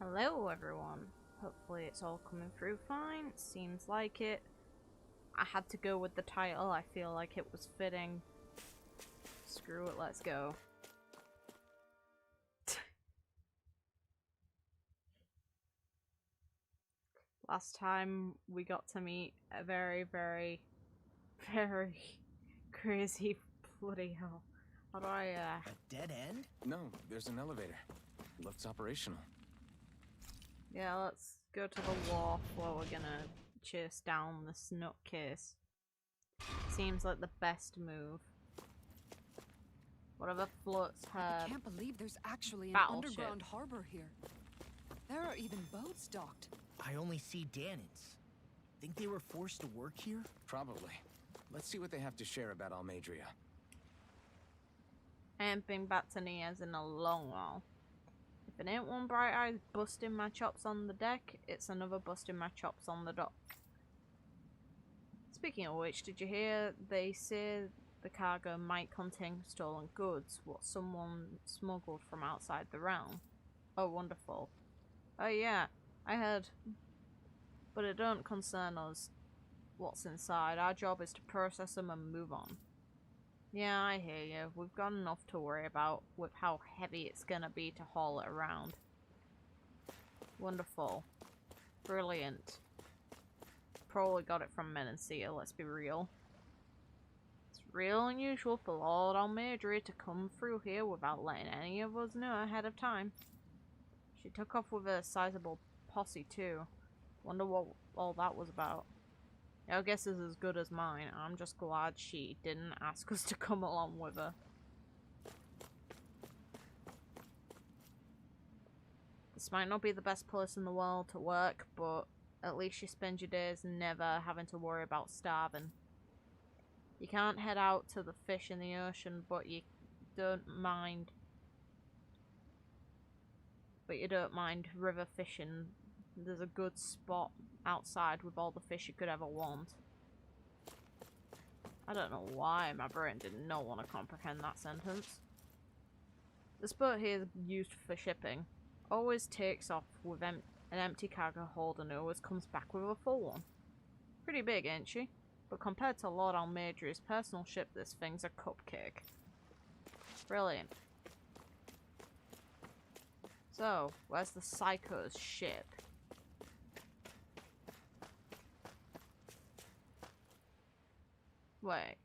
Hello everyone. Hopefully it's all coming through fine. Seems like it. I had to go with the title. I feel like it was fitting. Screw it, let's go. Last time we got to meet a very crazy bloody hell. How do I A dead end? No, there's an elevator. Looks operational. Yeah, let's go to the wharf where we're gonna chase down this nutcase. Seems like the best move. Whatever floats her. I can't believe there's actually an battleship. underground harbor here. There are even boats docked. I only see Dahnans. Think they were forced to work here? Probably. Let's see what they have to share about Almeidrea. I ain't been back to Nia's in a long while. If it ain't one bright eye busting my chops on the deck, it's another busting my chops on the dock. Speaking of which, did you hear they say the cargo might contain stolen goods, what someone smuggled from outside the realm? Oh, wonderful. Oh yeah, I heard. But it don't concern us what's inside. Our job is to process them and move on. Yeah, I hear you. We've got enough to worry about with how heavy it's gonna be to haul it around. Wonderful. Brilliant. Probably got it from Menancia, let's be real. It's real unusual for Lord Almeidrea to come through here without letting any of us know ahead of time. She took off with a sizable posse too. Wonder what all that was about. Your guess is as good as mine. I'm just glad she didn't ask us to come along with her. This might not be the best place in the world to work, but at least you spend your days never having to worry about starving. You can't head out to the fish in the ocean, but you don't mind. But you don't mind river fishing. There's a good spot outside with all the fish you could ever want. I don't know why my brain did not want to comprehend that sentence. This boat here is used for shipping. Always takes off with an empty cargo hold and always comes back with a full one. Pretty big, ain't she? But compared to Lord Almeidrea's personal ship, this thing's a cupcake. Brilliant. So, where's the Psycho's ship? Wait.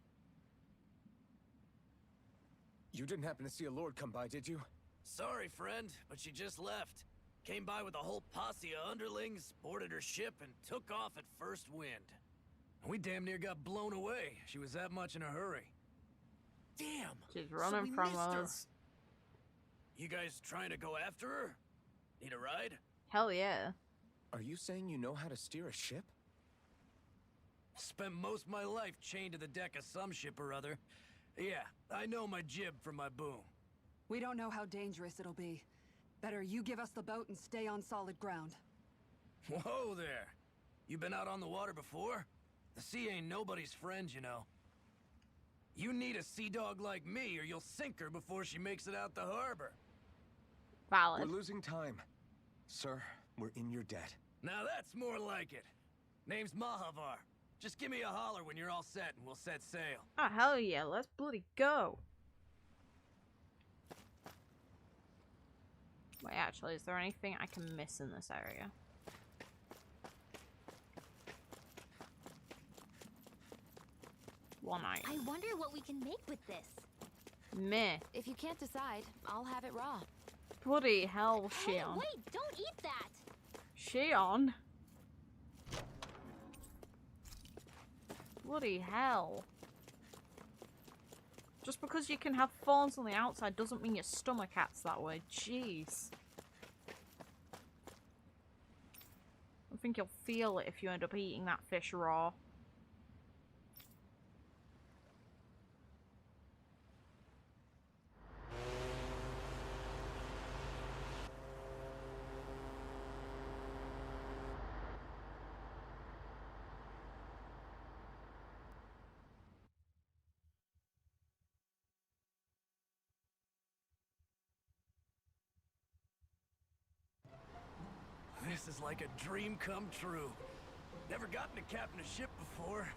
You didn't happen to see a lord come by, did you? Sorry, friend, but she just left. Came by with a whole posse of underlings, boarded her ship, and took off at first wind. We damn near got blown away. She was that much in a hurry. Damn! She's running from us. You guys trying to go after her? Need a ride? Hell yeah. Are you saying you know how to steer a ship? Spent most of my life chained to the deck of some ship or other. Yeah, I know my jib from my boom. We don't know how dangerous it'll be. Better you give us the boat and stay on solid ground. Whoa there! You been out on the water before? The sea ain't nobody's friend, you know. You need a sea dog like me or you'll sink her before she makes it out the harbor. Valid. We're losing time. Sir, we're in your debt. Now that's more like it. Name's Mahavar. Just give me a holler when you're all set and we'll set sail. Oh, hell yeah, let's bloody go. Wait, actually, is there anything I can miss in this area? One item. I wonder what we can make with this. Meh. If you can't decide, I'll have it raw. Bloody hell, Hey, Shionne. wait, don't eat that! Shionne? Bloody hell. Just because you can have thorns on the outside doesn't mean your stomach acts that way. Jeez. I think you'll feel it if you end up eating that fish raw. is like a dream come true. Never gotten to captain a ship before.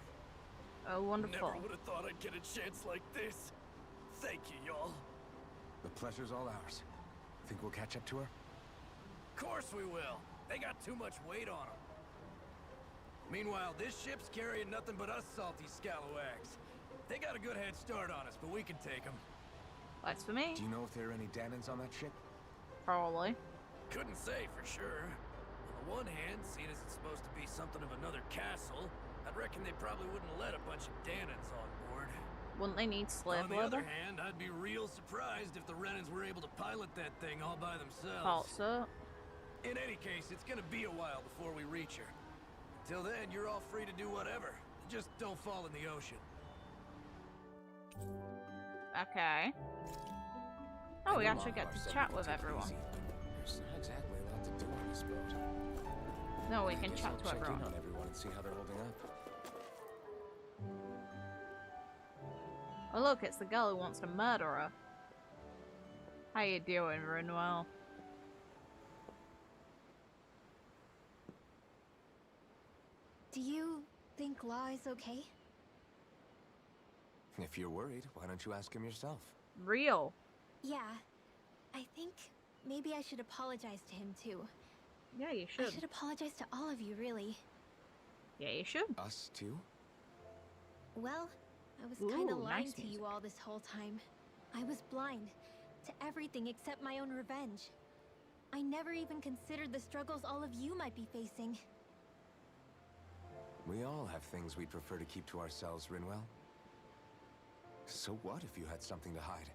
Oh, wonderful. Never would have thought I'd get a chance like this. Thank you, y'all. The pleasure's all ours. Think we'll catch up to her? Of course we will. They got too much weight on them. Meanwhile, this ship's carrying nothing but us salty scalawags. They got a good head start on us, but we can take them. That's for me. Do you know if there are any Dahnans on that ship? Probably. Couldn't say for sure. On the one hand, seeing as it's supposed to be something of another castle, I'd reckon they probably wouldn't let a bunch of Dahnans on board. Wouldn't they need slave On the labor? other hand, I'd be real surprised if the Renans were able to pilot that thing all by themselves. Also, In any case, it's gonna be a while before we reach her. Till then, you're all free to do whatever. Just don't fall in the ocean. okay. Oh, we actually get to chat with everyone. There's not exactly a lot to do on this boat. No, we I can guess chat I'll to check everyone. in on everyone and see how they're holding up. Oh look, it's the girl who wants to murder her. How you doing, Rinwell? Do you think Law is okay? If you're worried, why don't you ask him yourself? Real. Yeah. I think maybe I should apologize to him too. Yeah, you I should. should apologize to all of you, really. Yeah, you should. Us too? Well, I was kind of Ooh, lying nice to music. you all this whole time. I was blind to everything except my own revenge. I never even considered the struggles all of you might be facing. We all have things we'd prefer to keep to ourselves, Rinwell. So what if you had something to hide?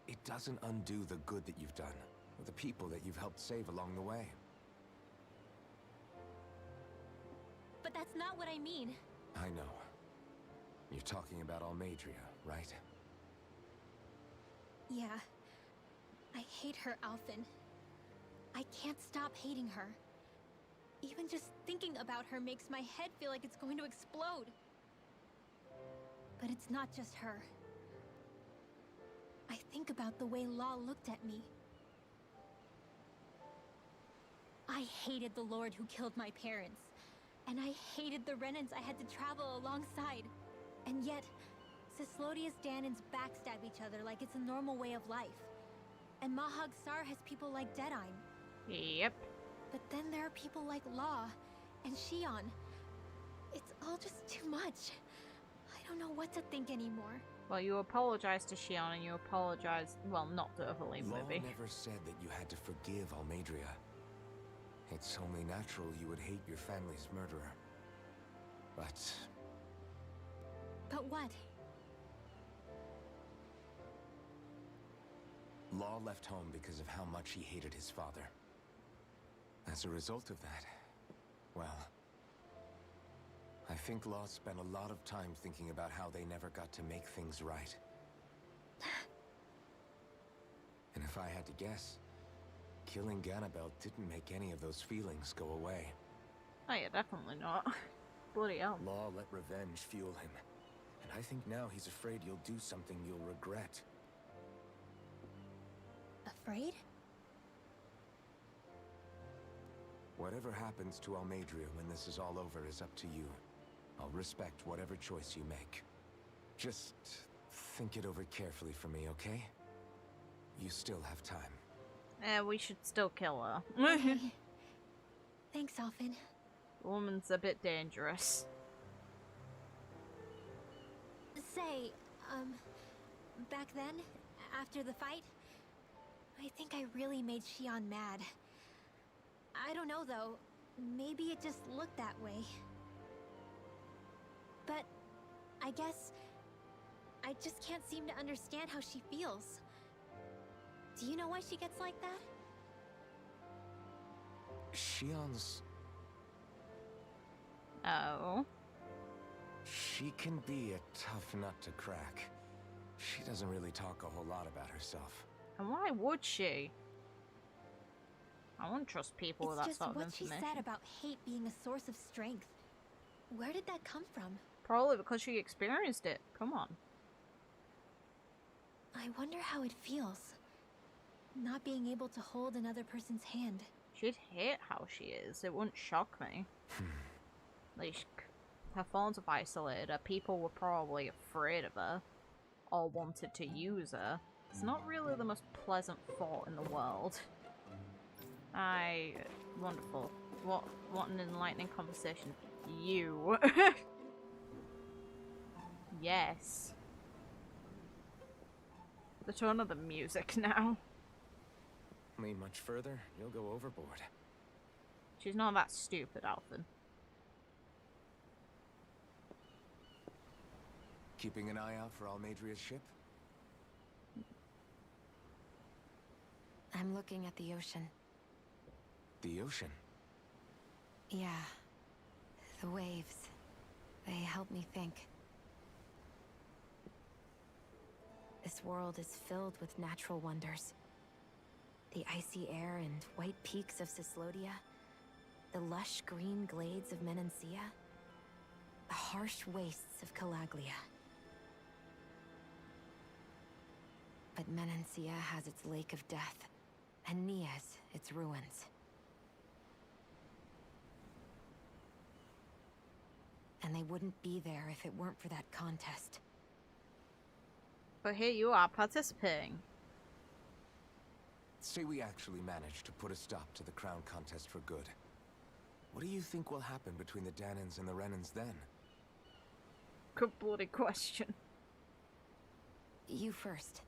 It doesn't undo the good that you've done, or the people that you've helped save along the way. But that's not what I mean. I know. You're talking about Almeidrea, right? Yeah. I hate her, Alphen. I can't stop hating her. Even just thinking about her makes my head feel like it's going to explode. But it's not just her. I think about the way Law looked at me. I hated the Lord who killed my parents. And I hated the Renans I had to travel alongside. And yet, Cislodius Dahnans backstab each other like it's a normal way of life. And Mahag Sar has people like Deadine. Yep. But then there are people like Law and Shionne. It's all just too much. I don't know what to think anymore. Well, you apologize to Shionne and you apologize, well, not to Evelyn, Law maybe. never said that you had to forgive Almeidrea. It's only natural you would hate your family's murderer. But But what? Law left home because of how much he hated his father. As a result of that, well, I think Law spent a lot of time thinking about how they never got to make things right. And if I had to guess, killing Ganabel didn't make any of those feelings go away. Oh yeah, definitely not. Bloody hell. Law let revenge fuel him. And I think now he's afraid you'll do something you'll regret. Afraid? Whatever happens to Almeidrea when this is all over is up to you. I'll respect whatever choice you make. Just think it over carefully for me, okay? You still have time. We should still kill her. Okay. Thanks, Alphen. The woman's a bit dangerous. Say, back then, after the fight, I think I really made Shionne mad. I don't know, though. Maybe it just looked that way. But I guess I just can't seem to understand how she feels. Do you know why she gets like that? Shionne's... Oh. She can be a tough nut to crack. She doesn't really talk a whole lot about herself. And why would she? I wouldn't trust people with It's that just sort of what she information. said about hate being a source of strength. Where did that come from? Probably because she experienced it. Come on. I wonder how it feels. Not being able to hold another person's hand. She'd hate how she is. It wouldn't shock me. Like, her phones have isolated her. People were probably afraid of her. Or wanted to use her. It's not really the most pleasant thought in the world. Wonderful. What an enlightening conversation. You. Yes. The tone of the music now. Lean much further, you'll go overboard. She's not that stupid, Alphen. Keeping an eye out for Almeidrea's ship? I'm looking at the ocean. The ocean? Yeah. The waves. They help me think. This world is filled with natural wonders. The icy air and white peaks of Cyslodia. The lush green glades of Menancia. The harsh wastes of Calaglia. But Menancia has its Lake of Death, and Nias its ruins. And they wouldn't be there if it weren't for that contest. But here you are participating. Say we actually managed to put a stop to the crown contest for good. What do you think will happen between the Dahnans and the Renans then? Good bloody question. You first.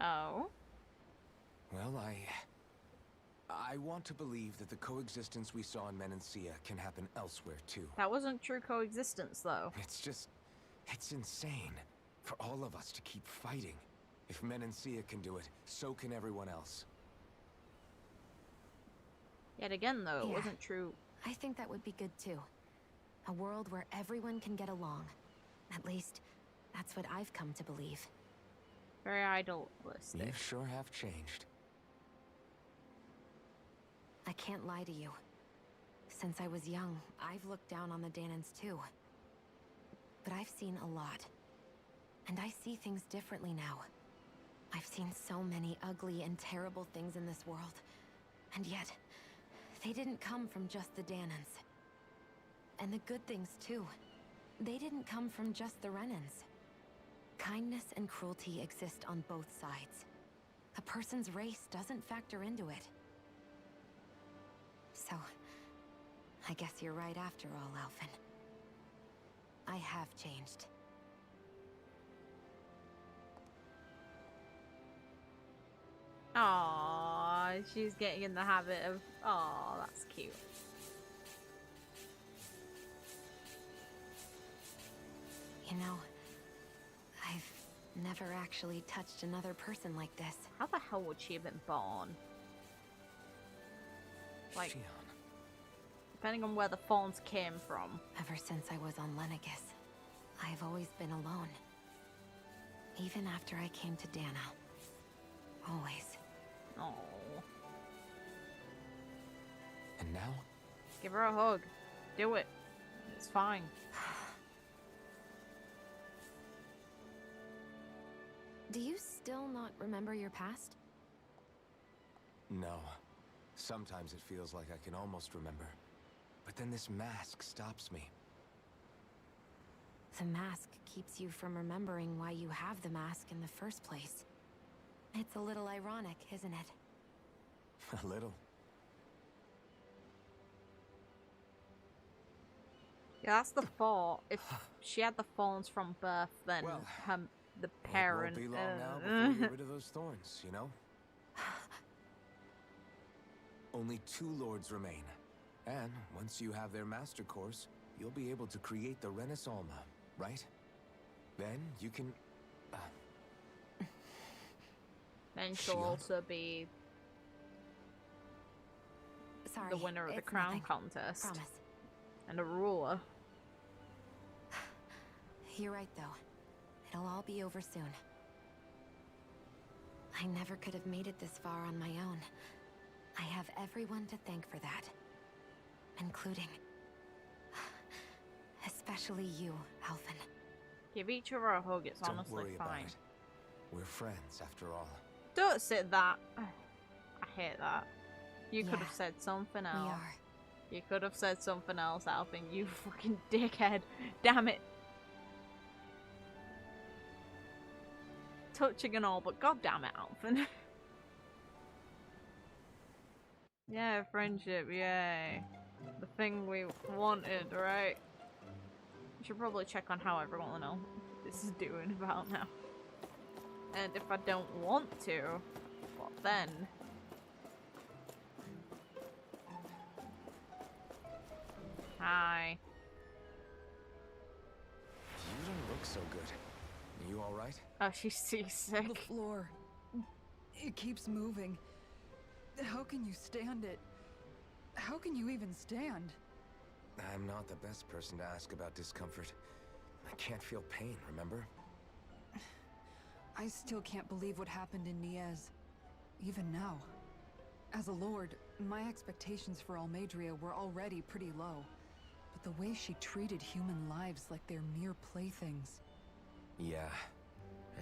Oh? Well, I want to believe that the coexistence we saw in Menancia can happen elsewhere too. That wasn't true coexistence, though. It's insane for all of us to keep fighting. If Menancia can do it, so can everyone else. Yet again, though, it Yeah. wasn't true. I think that would be good too. A world where everyone can get along. At least, that's what I've come to believe. Very idealistic. You sure have changed. I can't lie to you. Since I was young, I've looked down on the Dahnans too. But I've seen a lot. And I see things differently now. I've seen so many ugly and terrible things in this world. And yet, they didn't come from just the Dahnans. And the good things too. They didn't come from just the Renans. Kindness and cruelty exist on both sides. A person's race doesn't factor into it. So, I guess you're right after all, Alphen. I have changed. Aww, she's getting in the habit of... Aww, that's cute. You know, I've never actually touched another person like this. How the hell would she have been born? Like, Shionne. depending on where the fawns came from. Ever since I was on Lenegis, I've always been alone. Even after I came to Dana. Always. Oh, And now? give her a hug. Do it. It's fine. Do you still not remember your past? No. Sometimes it feels like I can almost remember. But then this mask stops me. The mask keeps you from remembering why you have the mask in the first place. It's a little ironic, isn't it? A little. Yeah, that's the thought. If she had the fawns from birth, then Well, the parent... It won't be long now before you get rid of those thorns, you know? Only 2 lords remain. And once you have their master course, you'll be able to create the Renis Alma, right? Then you can... Then she'll Shionne? also be Sorry, the winner of the it's crown nothing. contest. Promise. And a ruler. You're right, though. It'll all be over soon. I never could have made it this far on my own. I have everyone to thank for that. Including... especially you, Alphen. Give each other a hug, it's Don't honestly worry about fine. it. We're friends, after all. Don't say that. I hate that. You could have Yeah, said something we else. are. You could have said something else, Alphen. You fucking dickhead. Damn it. Touching and all, but god damn it, Alphen. Yeah, friendship, yay. The thing we wanted, right? We should probably check on how everyone else this is doing about now. And if I don't want to, what then? Hi. You don't look so good. You alright? Oh, she's seasick. The floor. It keeps moving. How can you stand it? How can you even stand? I'm not the best person to ask about discomfort. I can't feel pain, remember? I still can't believe what happened in Niez. Even now. As a lord, my expectations for Almeidrea were already pretty low. But the way she treated human lives like they're mere playthings. Yeah.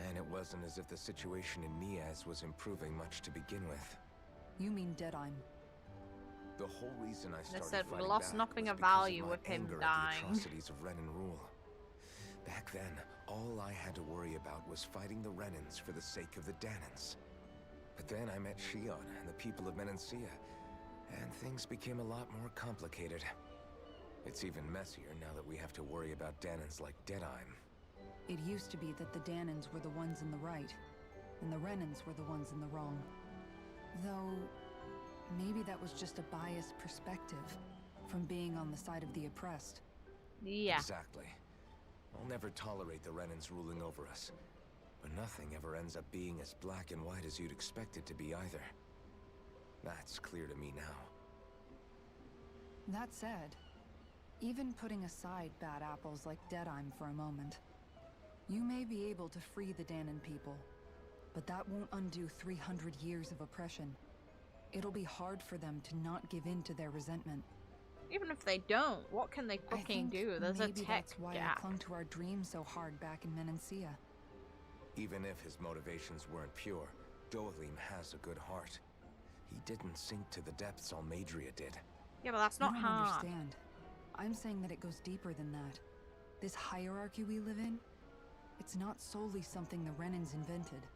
And it wasn't as if the situation in Niez was improving much to begin with. You mean Deadheim. The whole reason I started said we fighting lost back nothing was of because value my with him anger at dying. the atrocities of Renin rule. Back then, all I had to worry about was fighting the Renins for the sake of the Dahnans. But then I met Shionne and the people of Menancia, and things became a lot more complicated. It's even messier now that we have to worry about Dahnans like Deadheim. It used to be that the Dahnans were the ones in the right, and the Renins were the ones in the wrong. Though, maybe that was just a biased perspective from being on the side of the oppressed. Yeah. Exactly. I'll never tolerate the Renins ruling over us. But nothing ever ends up being as black and white as you'd expect it to be either. That's clear to me now. That said, even putting aside bad apples like Deadheim for a moment, you may be able to free the Dahnan people, but that won't undo 300 years of oppression. It'll be hard for them to not give in to their resentment. Even if they don't, what can they I fucking think do? There's a maybe tech that's why I gap. clung to our dream so hard back in Menancia. Even if his motivations weren't pure, Dohalim has a good heart. He didn't sink to the depths Almeidrea did. Yeah, but that's You not don't hard. understand. I'm saying that it goes deeper than that. This hierarchy we live in, it's not solely something the Renins invented.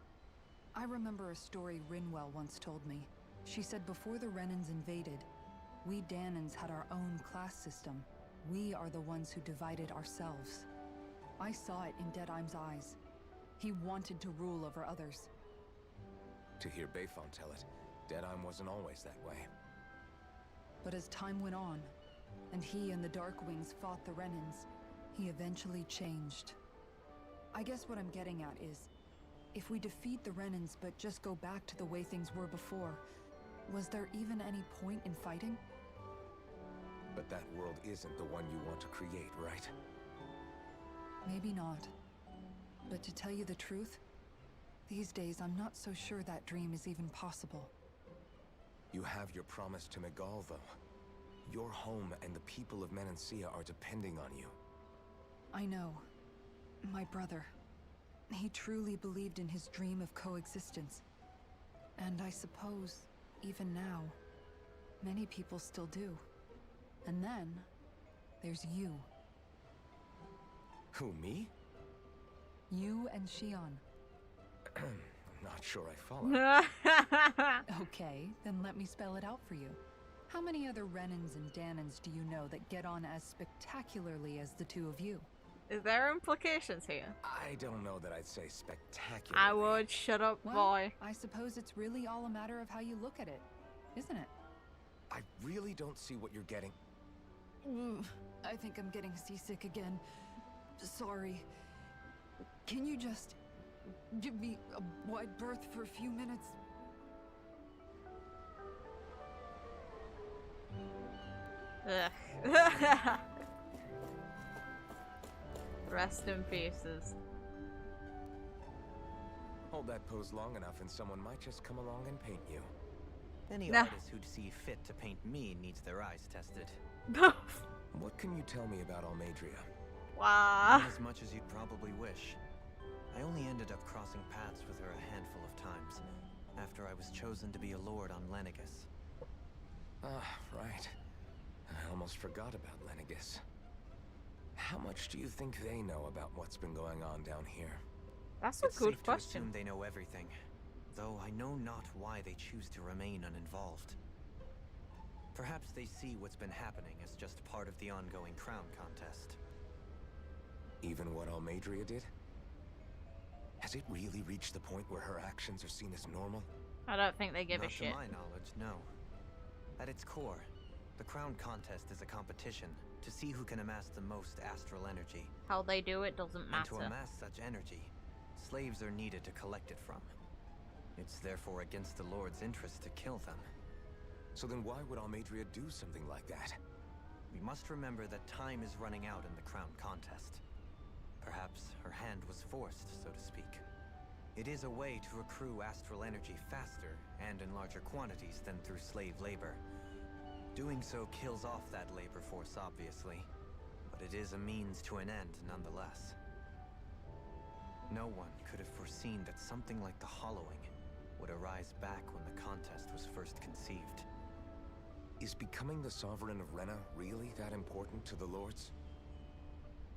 I remember a story Rinwell once told me. She said before the Renins invaded, we Dahnans had our own class system. We are the ones who divided ourselves. I saw it in Deadheim's eyes. He wanted to rule over others. To hear Bayfon tell it, Deadheim wasn't always that way. But as time went on, and he and the Darkwings fought the Renins, he eventually changed. I guess what I'm getting at is, if we defeat the Renins but just go back to the way things were before, was there even any point in fighting? But that world isn't the one you want to create, right? Maybe not. But to tell you the truth, these days I'm not so sure that dream is even possible. You have your promise to Megal, though. Your home and the people of Menancia are depending on you. I know. My brother. He truly believed in his dream of coexistence. And I suppose, even now, many people still do. And then, there's you. Who, me? You and Shionne. I'm not sure I follow. Okay, then let me spell it out for you. How many other Renins and Dahnans do you know that get on as spectacularly as the two of you? Is there implications here? I don't know that I'd say spectacular. I would. Shut up, Well, boy. I suppose it's really all a matter of how you look at it, isn't it? I really don't see what you're getting. I think I'm getting seasick again. Sorry. Can you just give me a wide berth for a few minutes? Ugh. Rest in pieces. Hold that pose long enough and someone might just come along and paint you. Any Nah. artist who'd see fit to paint me needs their eyes tested. What can you tell me about Almeidrea? Wow. Not as much as you'd probably wish. I only ended up crossing paths with her a handful of times, after I was chosen to be a lord on Lenegus. Ah, right. I almost forgot about Lenegis. How much do you think they know about what's been going on down here? That's a It's good safe to question. assume they know everything, though I know not why they choose to remain uninvolved. Perhaps they see what's been happening as just part of the ongoing crown contest. Even what Almeidrea did? Has it really reached the point where her actions are seen as normal? I don't think they give a Not shit. to my knowledge, no. At its core, the crown contest is a competition to see who can amass the most astral energy. How they do it doesn't And matter. to amass such energy, slaves are needed to collect it from. It's therefore against the Lord's interest to kill them. So then why would Almeidrea do something like that? We must remember that time is running out in the crown contest. Perhaps her hand was forced, so to speak. It is a way to accrue astral energy faster and in larger quantities than through slave labor. Doing so kills off that labor force, obviously, but it is a means to an end nonetheless. No one could have foreseen that something like the Hollowing would arise back when the contest was first conceived. Is becoming the Sovereign of Rena really that important to the Lords?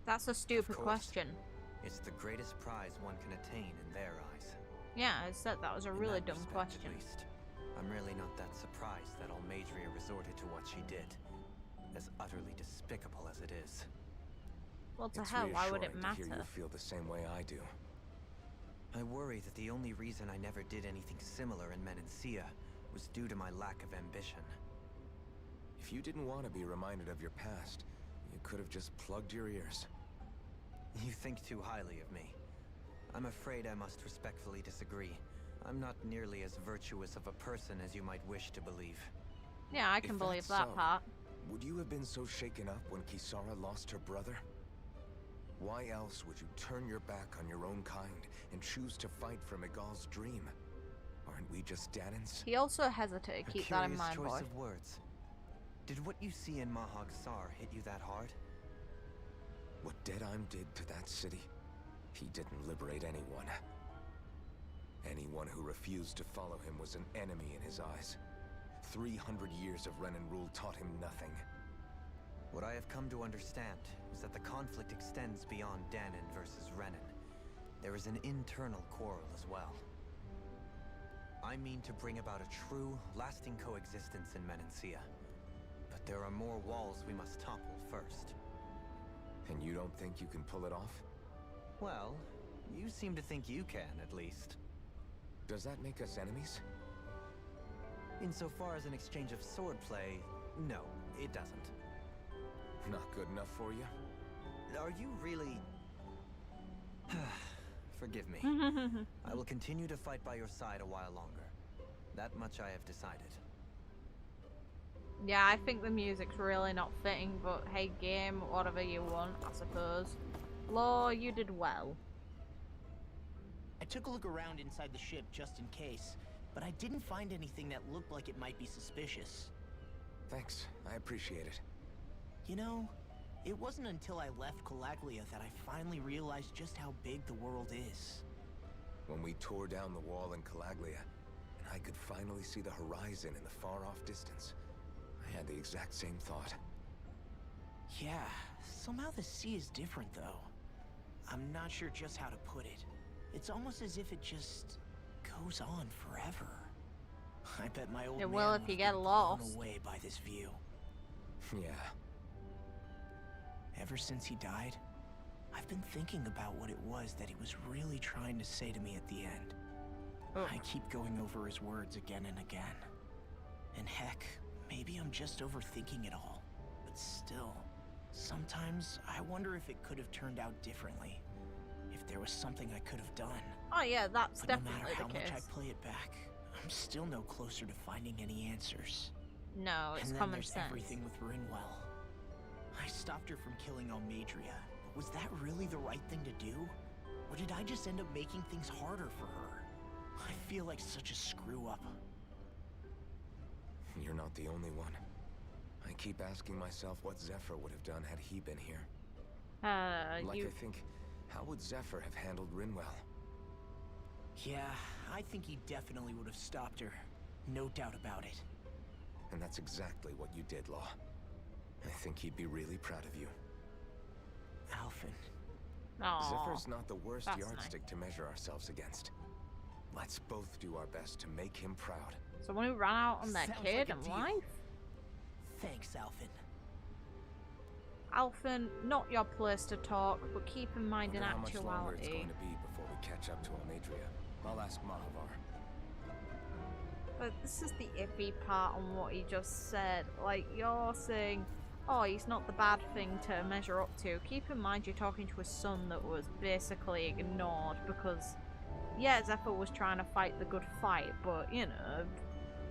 That's a stupid course. question. It's the greatest prize one can attain in their eyes. Yeah, I said that was a In really that dumb respect, question. At least, I'm really not that surprised that Almeidrea resorted to what she did, as utterly despicable as it is. Well, to It's hell, why would it reassuring to hear matter? you feel the same way I do. I worry that the only reason I never did anything similar in Menancia was due to my lack of ambition. If you didn't want to be reminded of your past, you could have just plugged your ears. You think too highly of me. I'm afraid I must respectfully disagree. I'm not nearly as virtuous of a person as you might wish to believe. Yeah, I can If believe that's that so, part. Would you have been so shaken up when Kisara lost her brother? Why else would you turn your back on your own kind and choose to fight for Miguel's dream? Aren't we just Dahnans? He also hesitated. A Keep that in curious mind, choice boy. of words. Did what you see in Mahag Sar hit you that hard? What Deadheim did to that city, he didn't liberate anyone. Anyone who refused to follow him was an enemy in his eyes. 300 years of Renan rule taught him nothing. What I have come to understand is that the conflict extends beyond Dahnan versus Renan. There is an internal quarrel as well. I mean to bring about a true, lasting coexistence in Menancia. But there are more walls we must topple first. And you don't think you can pull it off? Well, you seem to think you can, at least. Does that make us enemies? Insofar as an exchange of swordplay, no, it doesn't. Not good enough for you? Are you really... Forgive me. I will continue to fight by your side a while longer. That much I have decided. Yeah, I think the music's really not fitting, but hey, game, whatever you want, I suppose. Law, you did well. I took a look around inside the ship just in case, but I didn't find anything that looked like it might be suspicious. Thanks, I appreciate it. You know, it wasn't until I left Calaglia that I finally realized just how big the world is. When we tore down the wall in Calaglia, and I could finally see the horizon in the far-off distance, I had the exact same thought. Yeah, somehow the sea is different though. I'm not sure just how to put it. It's almost as if it just goes on forever. I bet my old It man will if would you have get been lost. blown away by this view. Yeah. Ever since he died, I've been thinking about what it was that he was really trying to say to me at the end. Oh. I keep going over his words again and again. And heck, maybe I'm just overthinking it all. But still, sometimes I wonder if it could have turned out differently. If there was something I could have done. Oh yeah, that's But no definitely matter how the much case. I play it back, I'm still no closer to finding any answers. No, it's And then common there's sense. everything with Rinwell. I stopped her from killing Almeidrea, but was that really the right thing to do? Or did I just end up making things harder for her? I feel like such a screw-up. You're not the only one. I keep asking myself what Zephyr would have done had he been here. I think, how would Zephyr have handled Rinwell? Yeah, I think he definitely would have stopped her. No doubt about it. And that's exactly what you did, Law. I think he'd be really proud of you. Alphen. Aww, Zephyr's not the worst that's yardstick to measure ourselves against. Let's both do our best to make him proud. someone who ran out on their Sounds kid like a and deal. wife? Thanks, Alphen. Alphen, not your place to talk, but keep in mind in Wonder how much longer it's actuality. going to be before we catch up to Almeidrea. I'll ask Mahavar. But this is the iffy part on what he just said. Like, you're saying, oh, he's not the bad thing to measure up to. Keep in mind you're talking to a son that was basically ignored because, yeah, Zephyr was trying to fight the good fight, but, you know,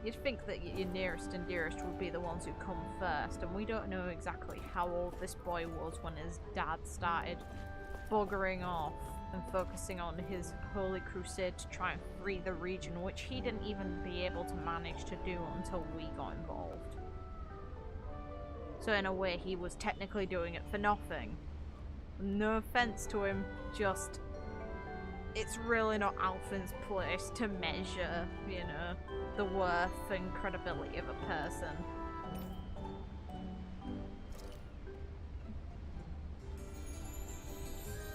you'd think that your nearest and dearest would be the ones who come first, and we don't know exactly how old this boy was when his dad started buggering off and focusing on his holy crusade to try and free the region, which he didn't even be able to manage to do until we got involved. So in a way, he was technically doing it for nothing. No offense to him, just it's really not Alphen's place to measure, you know, the worth and credibility of a person.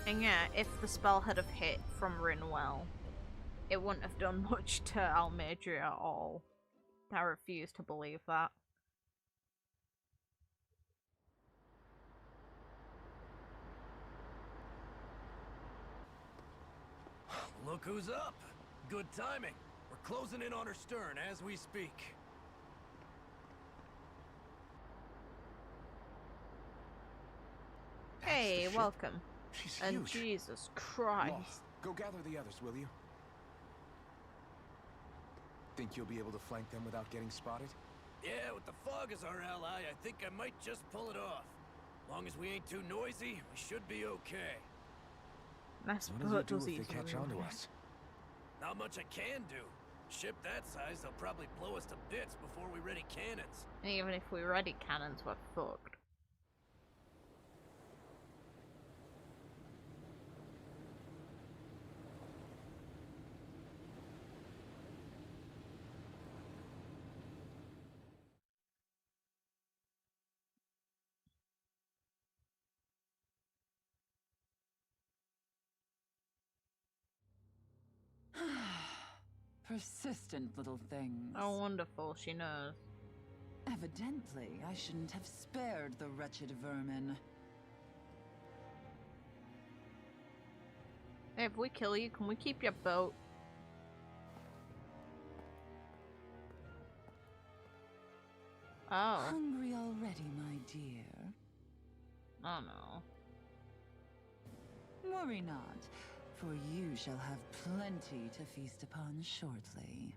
And yeah, if the spell had have hit from Rinwell, it wouldn't have done much to Almeidrea at all. I refuse to believe that. Look who's up. Good timing. We're closing in on her stern as we speak. Hey, welcome. She's And huge. Jesus Law, Christ. go gather the others, will you? Think you'll be able to flank them without getting spotted? Yeah, with the fog as our ally, I think I might just pull it off. Long as we ain't too noisy, we should be okay. Nice What boat does does he do if easy they catch really on to nice. us? Not much I can do. Ship that size, they'll probably blow us to bits before we ready cannons. And even if we ready cannons, we're fucked. Persistent little things. Oh, wonderful, she knows. Evidently, I shouldn't have spared the wretched vermin. Hey, if we kill you, can we keep your boat? Oh. Hungry already, my dear? Oh no. Worry not, for you shall have plenty to feast upon shortly.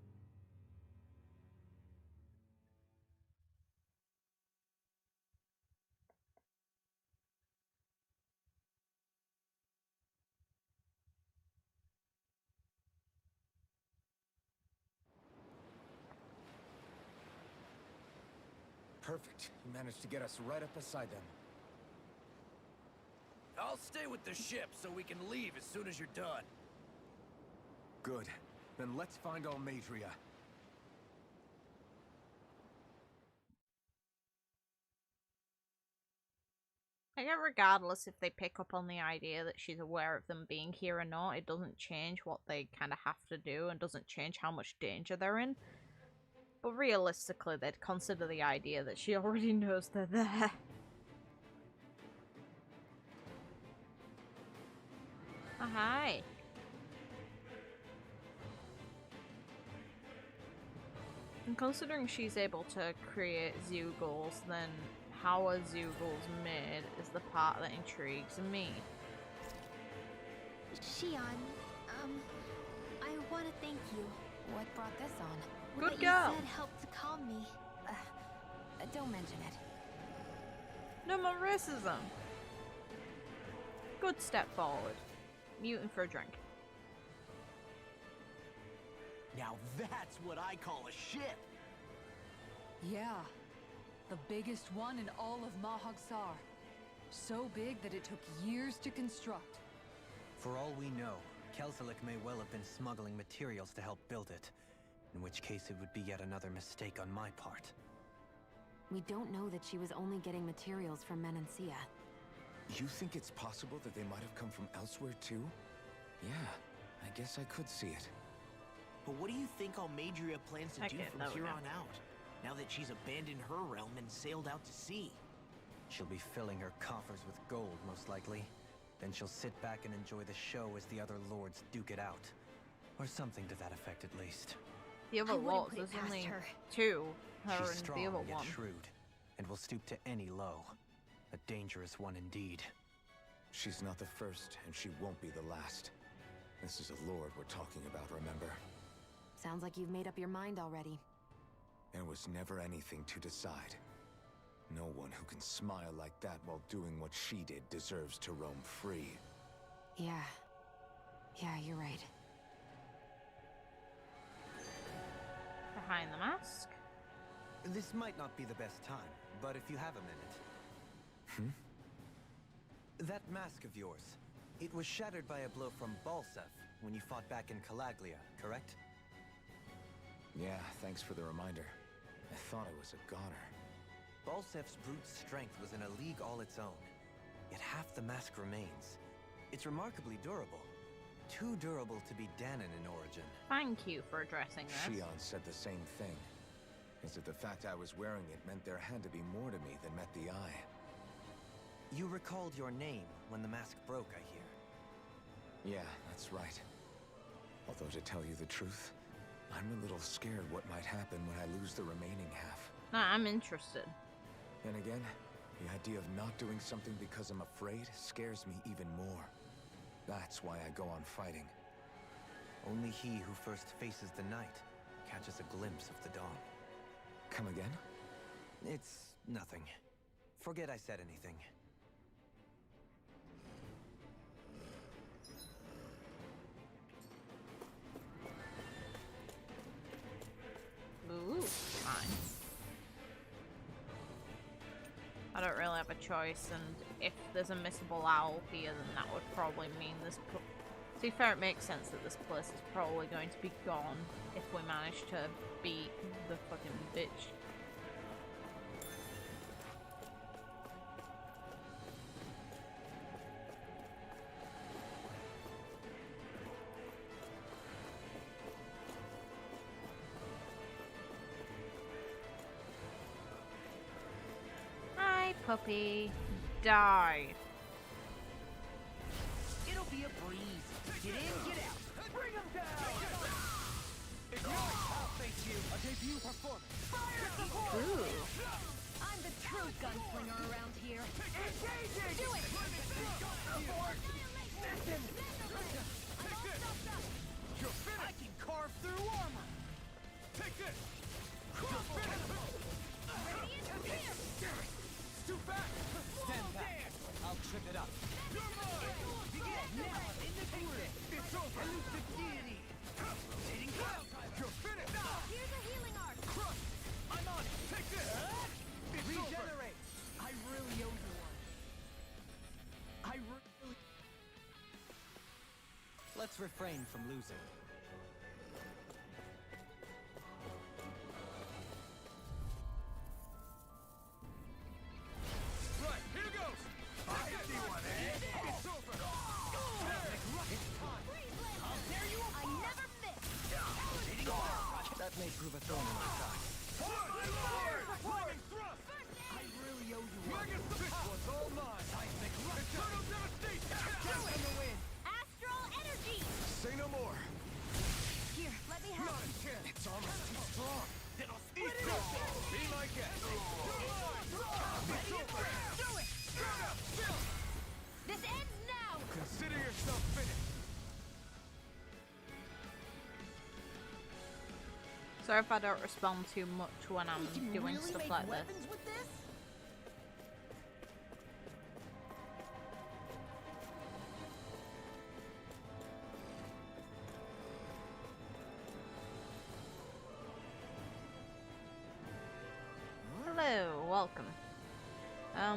Perfect. You managed to get us right up beside them. I'll stay with the ship so we can leave as soon as you're done. Good. Then let's find Almeidrea. I guess regardless if they pick up on the idea that she's aware of them being here or not, it doesn't change what they kind of have to do and doesn't change how much danger they're in. But realistically, they'd consider the idea that she already knows they're there. Oh, hi. And considering she's able to create Zeugles, then how are Zeugles made is the part that intrigues me. Shionne, I want to thank you. What brought this on? Good What girl. you said helped to calm me. Don't mention it. No more racism. Good step forward. Mutant for a drink. Now that's what I call a ship. Yeah. The biggest one in all of Mahagsar. So big that it took years to construct. For all we know, Kelselik may well have been smuggling materials to help build it. In which case it would be yet another mistake on my part. We don't know that she was only getting materials from Menancia. You think it's possible that they might have come from elsewhere too? Yeah, I guess I could see it. But what do you think Almeidrea plans to I do get from that here one. on out? Now that she's abandoned her realm and sailed out to sea? She'll be filling her coffers with gold, most likely. Then she'll sit back and enjoy the show as the other lords duke it out. Or something to that effect, at least. The other I wouldn't lords, put it there's past only her. two. Her She's and strong the other yet one. shrewd, and will stoop to any low. A dangerous one indeed. She's not the first, and she won't be the last. This is a lord we're talking about, remember? Sounds like you've made up your mind already. There was never anything to decide. No one who can smile like that while doing what she did deserves to roam free. Yeah. Yeah, you're right. Behind the mask. This might not be the best time, but if you have a minute. That mask of yours, it was shattered by a blow from Balsef when you fought back in Calaglia, correct? Yeah, thanks for the reminder. I thought I was a goner. Balsef's brute strength was in a league all its own, yet half the mask remains. It's remarkably durable. Too durable to be Dahnan in origin. Thank you for addressing this. Shionne said the same thing. As if the fact I was wearing it meant there had to be more to me than met the eye. You recalled your name when the mask broke, I hear. Yeah, that's right. Although to tell you the truth, I'm a little scared what might happen when I lose the remaining half. No, I'm interested. And again, the idea of not doing something because I'm afraid scares me even more. That's why I go on fighting. Only he who first faces the night catches a glimpse of the dawn. Come again? It's nothing. Forget I said anything. Ooh, fine. I don't really have a choice, and if there's a missable owl here, then that would probably mean this. To be fair, it makes sense that this place is probably going to be gone if we manage to beat the fucking bitch. Hi, puppy. Die. It'll be a breeze. Get in, get out. Bring them down! Ignite! I'll face you. A debut performance. Fire support! Ooh. I'm the true gunslinger around here. Engaging! Do it! Listen! Take this! You're finished! I can carve through armor! Take this! You're finished! It's too fast! Stand back! I'll trip it up. You're mine! Now I'm in the grip! It's over! Elusive deity! Rotating cloud type! You're finished! Here's a healing arc. Crush! I'm on it! Take this! It's Regenerate! I really owe you one. I really... Let's refrain from losing. Right, here goes! I see one, eh? It's over! I'll tear you I apart! never miss. That may prove a thorn in our side. Lightning thrust! I really owe you one. Mega this one's all mine! Seismic Eternal devastation! Cast in the wind. Astral energy. Say no more! Here, let me help. Not a chance! It's almost too strong! Then I'll split it up! Be my guest! It's over! Do it. Straight up! Chill! This ends now. Consider yourself finished! Sorry if I don't respond too much when I'm You can doing really stuff make like this. weapons with this? Hello, welcome.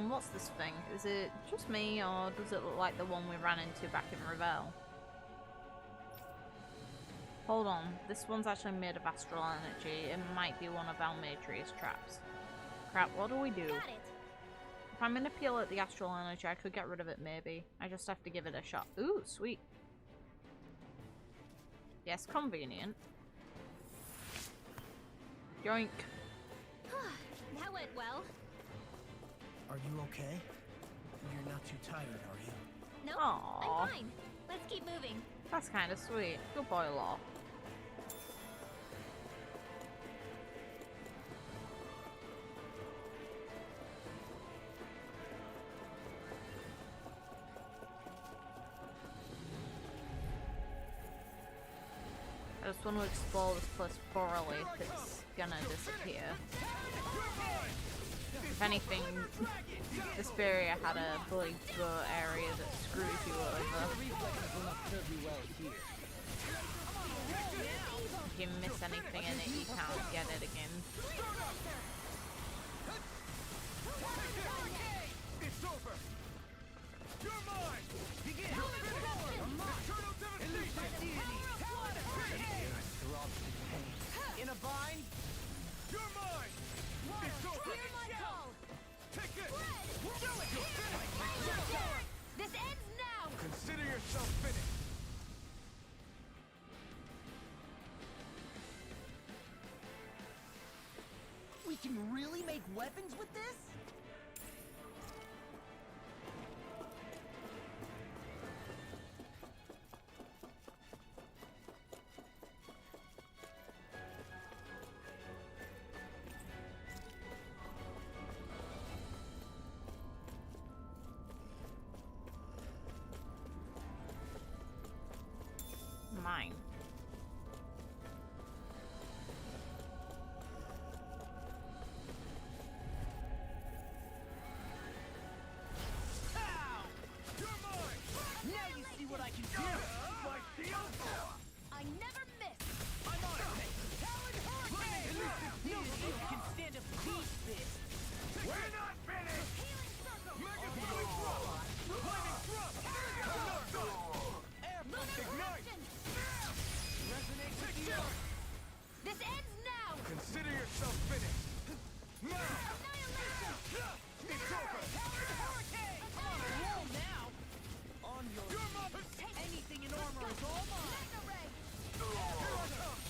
What's this thing? Is it just me, or does it look like the one we ran into back in Rinwell? Hold on, this one's actually made of astral energy. It might be one of Almeidrea's traps. Crap, what do we do? Got it. If I manipulate the astral energy, I could get rid of it, maybe. I just have to give it a shot. Ooh, sweet. Yes, convenient. Yoink. That went well. Are you okay? You're not too tired, are you? Nope, Aww. I'm fine. Let's keep moving. That's kind of sweet. Good boy, Law. I just want to explore this place thoroughly if it's gonna disappear. If anything, this area had a bloody gut area that screws you over. If you miss anything in it, you can't get it again. It's over. You're mine. Begin. In a bind. You're mine. It's over. Hear my call. Take it. This ends now. Consider yourself finished. We can really make weapons with this? Mine. Now you see what I can do! My shield. I never miss. I'm on it. Talon Hurricane! No shield can stand a beast fist! We're not finished. Healing circle. Mega Flaming Thrust. Flaming Thrust. Air Lunar Ignite. corruption. Resonate with the earth. This ends now. Consider yourself finished. Now. Annihilation. It's over. Hurricane! On a roll now! On your... You're mine. Anything in armor is all mine! Mega ray. Here I come.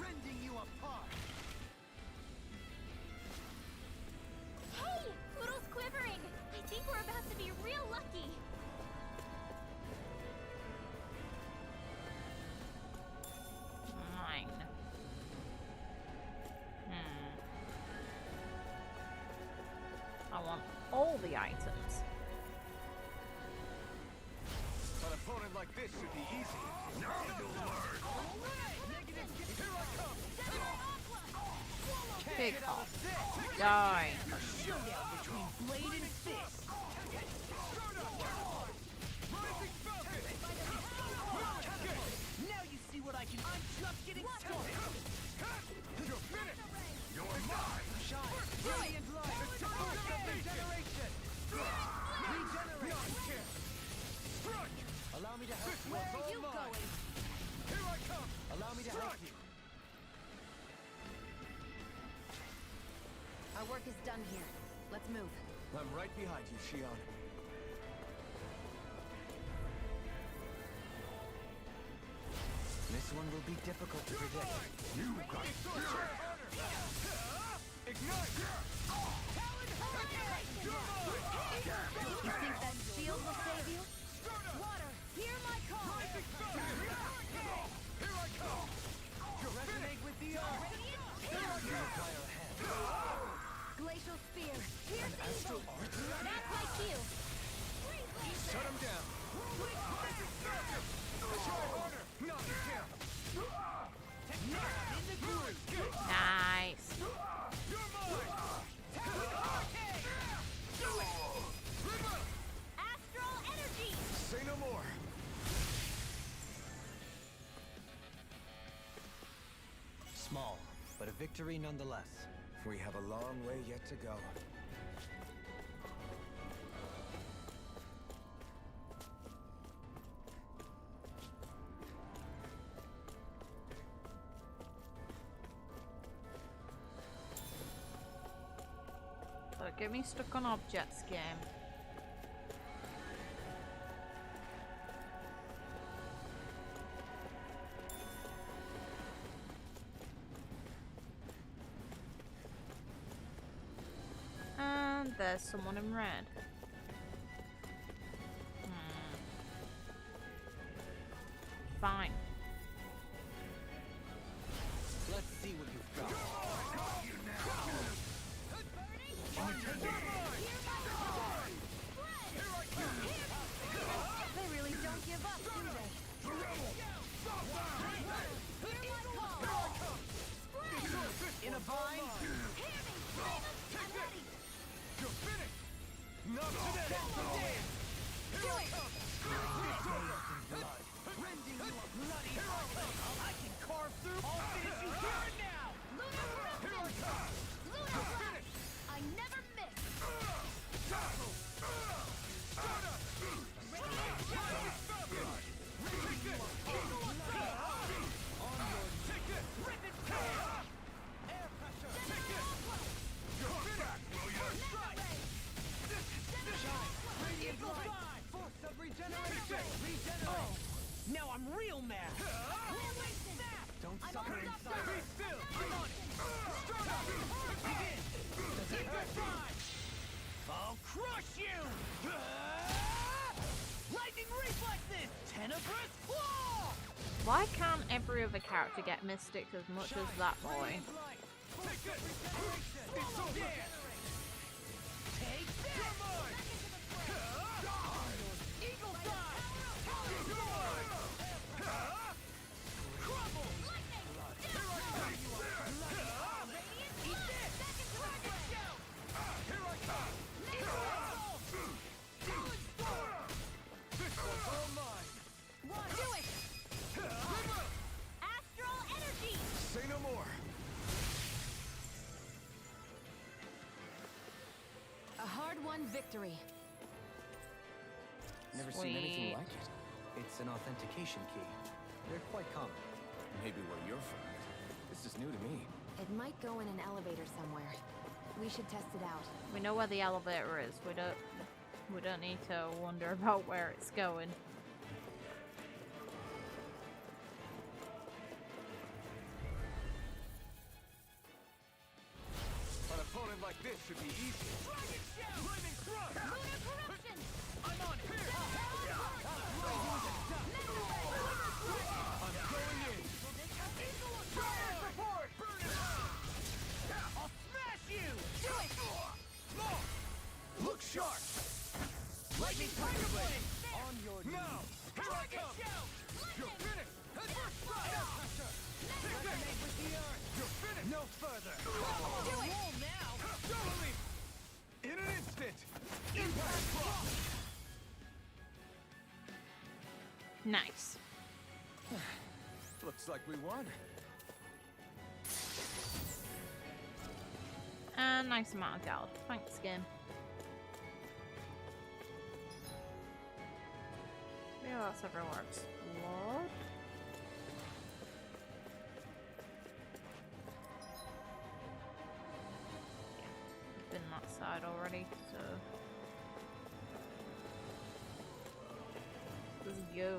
Rending you apart! Hey, Poodle's quivering. I think we're about to be real lucky. Mine. I want all the items. An opponent like this should be easy. Now you'll learn. Here I come. Big hop. Die. Showdown between blade and fist! Rising Falcon. Now you see what I can... I'm just getting started! You're finished. You're mine. Shine! Brilliant light! Regeneration! Regenerate. Strike. Allow me to help you. Where are you going? Here I come. Allow me to help you. Our work is done here. Let's move. I'm right behind you, Shionne. This one will be difficult to predict. You got it. Ignite. You think that shield will save you? Water, hear my call. Rising Falcon. Here I come. You're finished. With the arm! Glacial spear. Piercing bolt. That's my cue. Shut him down. Try harder. Knock it down. Nice. You're mine. Astral energy. Say no more. Small, but a victory nonetheless. We have a long way yet to go. Get me stuck on objects, game. And there's someone in red. Fine. Let's see what you've got. They really don't give up, do they? In a vine. I'm ready. You're finished! Not today! Do it. Rending you a bloody I can carve through. I'll finish you here and now. Lunar corruption. Lunar blast. I never miss. Force of regeneration. Oh, now I'm real mad. Don't suffer in silence. Be still! I'm on it! I'll crush you! Lightning reflexes! Tenebrous claw! Why can't every other character get mystics as much as that boy? Take it! It's over! Take this! Eagle fly! Crumble! Eat this! Here I come! This one's all mine! Do it. Astral energy. Say no more! A hard-won victory. Never seen anything like it. It's an authentication key. They're quite common. Maybe where you're from. This is new to me. It might go in an elevator somewhere. We should test it out. We know where the elevator is. We don't need to wonder about where it's going. An opponent like this should be easy. Dragon shell. Lightning thrust! Lunar corruption. I'm on it! Here! I'm going in! Fire support! Burn it! I'll smash you! Do it. Small! Look sharp! Lightning tiger blade! On your knees. Now! Here I come! You're finished! First strike! Take that! You're finished! No further. Do it. Roll now. Double leap! In an instant! Impact block! Nice. Looks like we won. And nice amount of gold. Thanks, game. Where else everywhere explode? Yeah, been that side already, so let's go.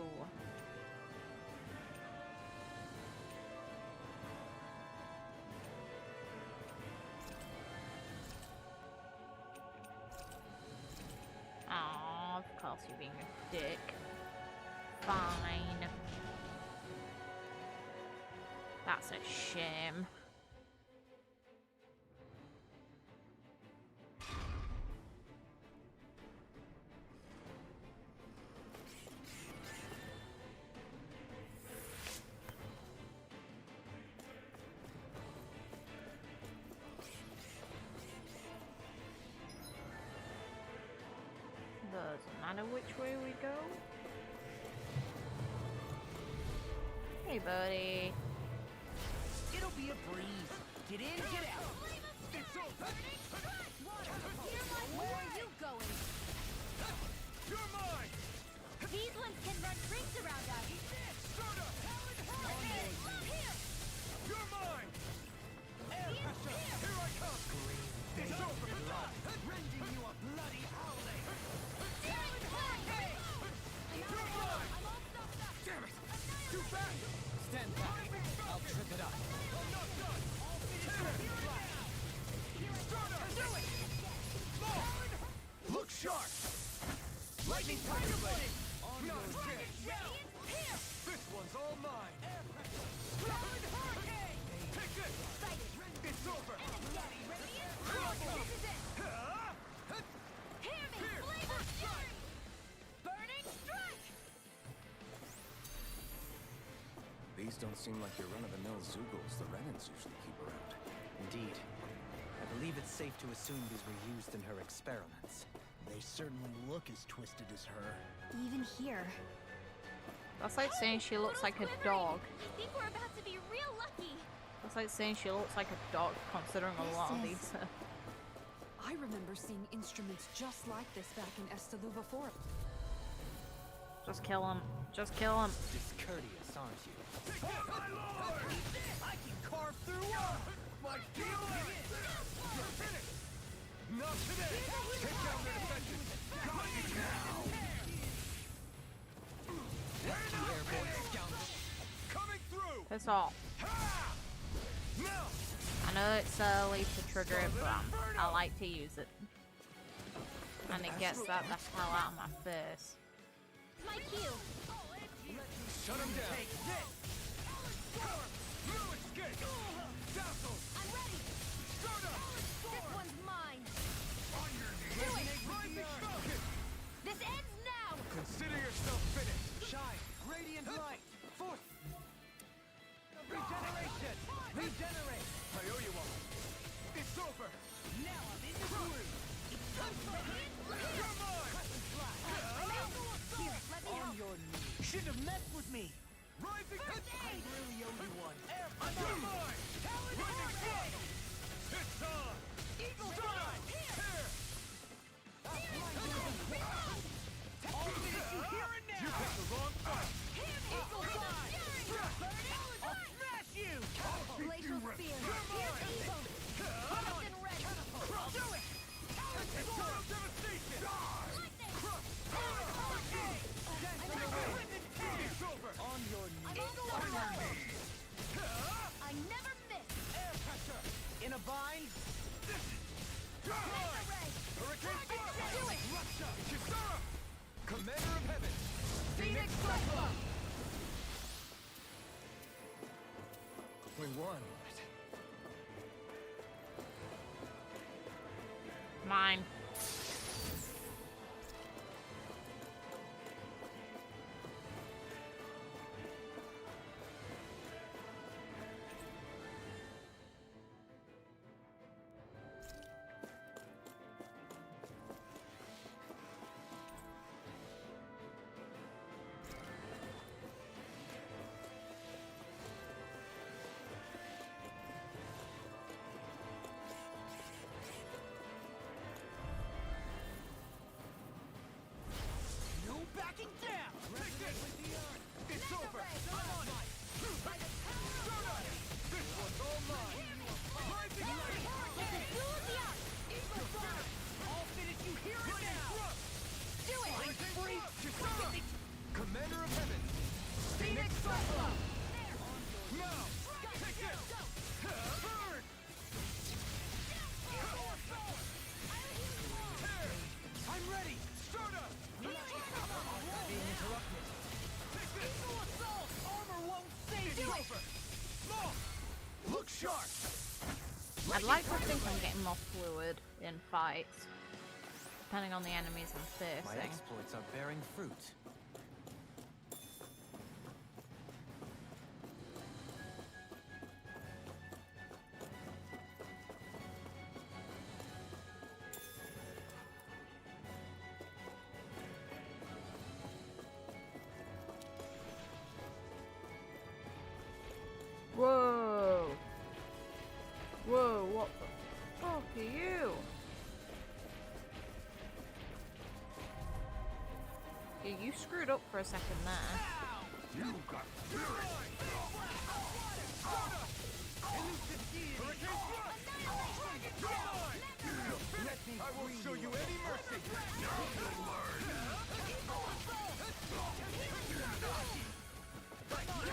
Aw, of course you're being a dick. Fine. That's a shame. Doesn't matter which way we go. Hey, buddy. It'll be a breeze. Get in, get out. It's over! Where are you going? You're mine! These ones can run rings around us. Start up! Here. You're mine! Air pressure! Here I come! It's over! Lightning Tiger Blade! No shit! This one's all mine! Cloud Hurricane! Take this! It's over! This is it! Hear me! Flavor Fury! Burning Strike! These don't seem like your run-of-the-mill Zoogles the Renans usually keep around. Indeed. I believe it's safe to assume these were used in her experiments. They certainly look as twisted as her. Even here. That's like saying she looks like a dog. I think we're about to be real lucky. That's like saying she looks like a dog, considering a lot of these. I remember seeing instruments just like this back in Estaluva Forest. Just kill him. Just kill him. Discourteous, aren't you? My lord! I can carve through my feeling! You're finished! Not today! Take down their defenses! Got you now! Coming through! Piss off. Now! I know it's early to trigger it, but I like to use it. And it gets that the hell out of my face. My cue. Shut him down! Take this! No escape! Dazzle! I'm ready. Start up! This one's mine. On your knees! Rising Falcon! This ends now. Consider yourself finished! Shine! Radiant light! Force! Regeneration! Regenerate! I owe you one! It's over! Now I'm in the groove. You're mine! Here, let me help. Your knees. Shouldn't have messed with me. Rising I really owe you one. You're mine! Lightning strike! It's on! Eagle Strike! Here! All minutes you hear it You now. picked the wrong fight! Eagle Fly. I'll smash you. Glacial Spear. Here's Eagle. Poised and ready. Do it. Eternal devastation! Lightning. It's over! On your I'm knees. on the way. I never miss. Air pressure. In a bind. Drive! Ray. Hurricane Force! Do it. Russia! Kisara! Commander of Heaven! Phoenix Cyclone. We won. Mine. No backing down. Take this! It's over! I'm on it. This one's all mine! Rising Light! It's a duel of the arts. Eagle Fly. I'll finish you here and Lightning now. Thrust! Do it. Hurricane Force! Kisara! Commander of Heaven! Phoenix Cyclone. Now! Take this! Burn! Tear! I'm ready. Start up! Being interrupted. Take this! Eagle assault. Armor won't save It's you. over! Small! Look sharp! I'd like to think I'm getting more fluid in fights, depending on the enemies I'm My facing. exploits are bearing fruit. Whoa! Whoa, what the fuck are you? Yeah, you screwed up for a second there. You got fury! Hurricane Thrust! I won't show you any mercy!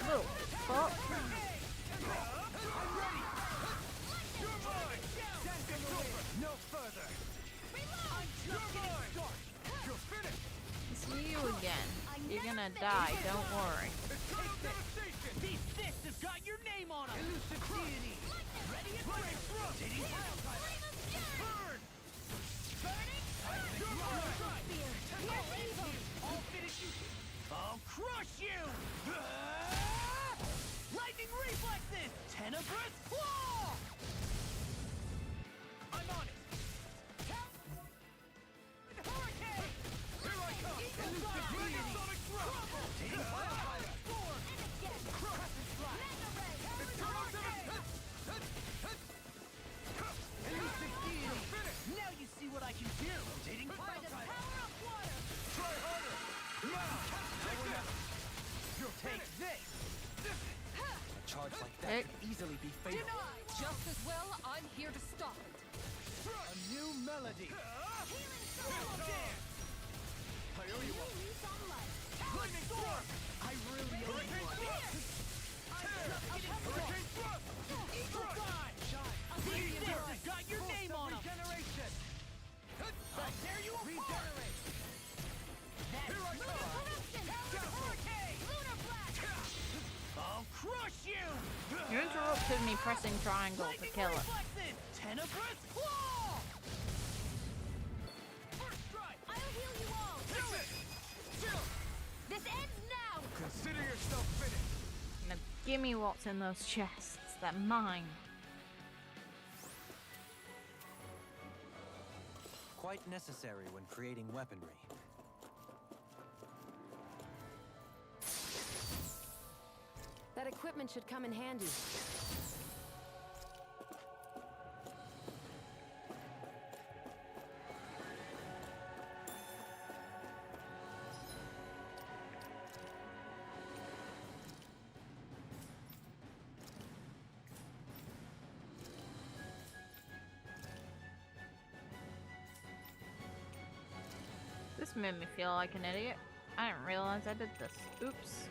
Little fuck. No further! You're mine! You're finished! This gonna die, don't worry. These fists have got your name on them! Elusive deity! Ready and burn! Burn! Burning! I'll finish you! I'll crush you! Lightning reflexes! Tenebrous claw! I'm on it! Hurricane! Here I come! Elusive megasonic thrust! Taking fire! Storm! Crescent strike! Elusive deity! Now you see what I can do! Taking fire! By the power of water! Try harder! Now! You'll take this! A charge like that could easily be fatal. Just as well, I'm here to stop it. A new melody! Healing dance! I owe you one! Lightning storm! I really owe you one! Hurricane thrust! Eagle dive! These things have got your name on them! Regeneration! I'll tear you apart! Regenerate! Here I come! Hurricane! Lunar blast! I'll crush you! You interrupted me pressing triangle to kill it. Tenebrous claw! First strike! I'll heal you all. Do it! Chill! This ends now. Consider yourself finished. Now gimme what's in those chests. They're mine. Quite necessary when creating weaponry. That equipment should come in handy. This made me feel like an idiot. I didn't realize I did this. Oops.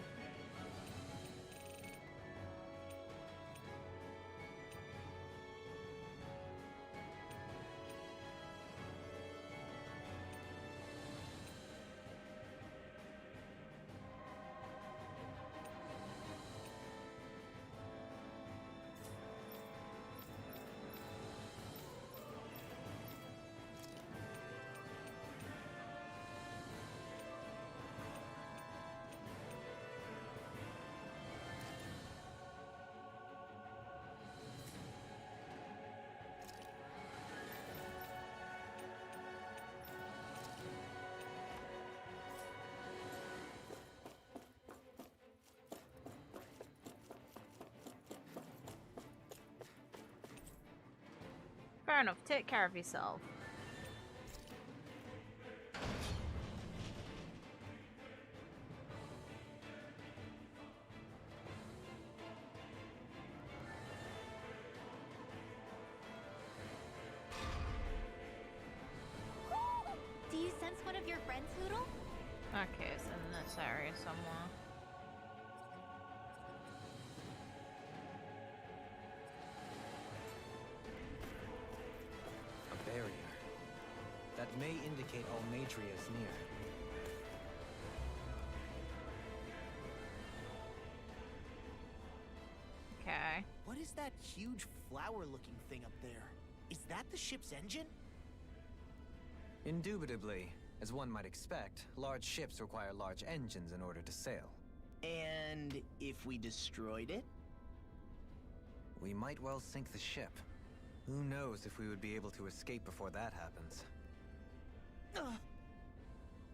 Fair enough, take care of yourself. Do you sense one of your friends, Hoodle? Okay, it's in this area somewhere. A barrier. That may indicate Almeidrea is near. Okay. What is that huge flower-looking thing up there? Is that the ship's engine? Indubitably. As one might expect, large ships require large engines in order to sail. And if we destroyed it? We might well sink the ship. Who knows if we would be able to escape before that happens.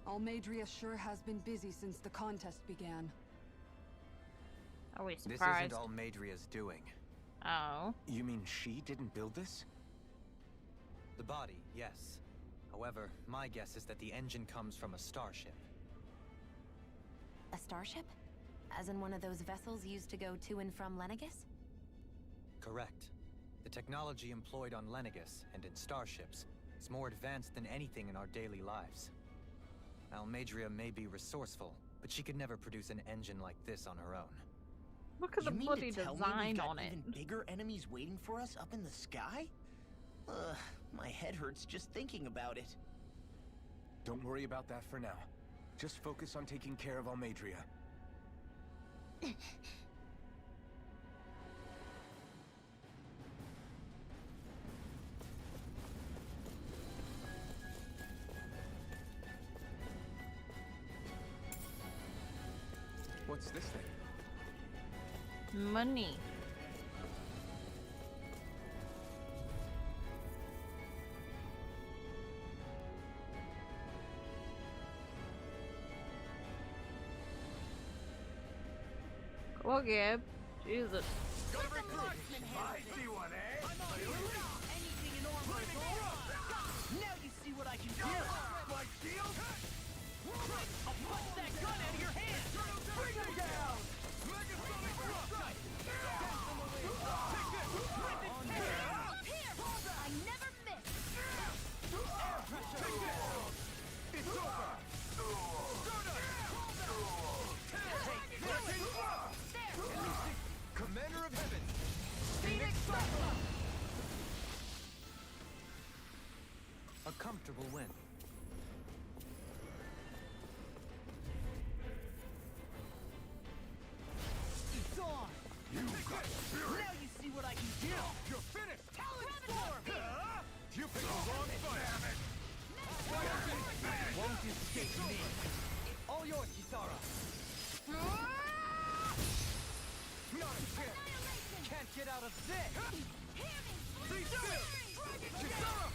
Almeidrea sure has been busy since the contest began. Are we This surprised? isn't Almeidrea's doing. Oh. You mean she didn't build this? The body, yes. However, my guess is that the engine comes from a starship. A starship? As in one of those vessels used to go to and from Lenegis? Correct. The technology employed on Lenegis and in starships is more advanced than anything in our daily lives. Almeidrea may be resourceful, but she could never produce an engine like this on her own. Look at the You mean bloody to tell me design we've got on it. even bigger enemies waiting for us up in the sky? My head hurts just thinking about it. Don't worry about that for now. Just focus on taking care of Almeidrea. What's this thing? Money. Come on, Gab. Jesus. I see one, eh? Anything in armor is all. Now you see what I can do. My shield? I'll punch that gun out of your hand. Bring them down! Megasonic thrust! I never miss! It's over! Commander of Heaven! A comfortable win. It's on. Now you see what I can do. You're finished! Talent storm. You picked the wrong fight! Won't escape me. All yours, Kisara. Not a chance! Can't get out of this. Be still! Kisara!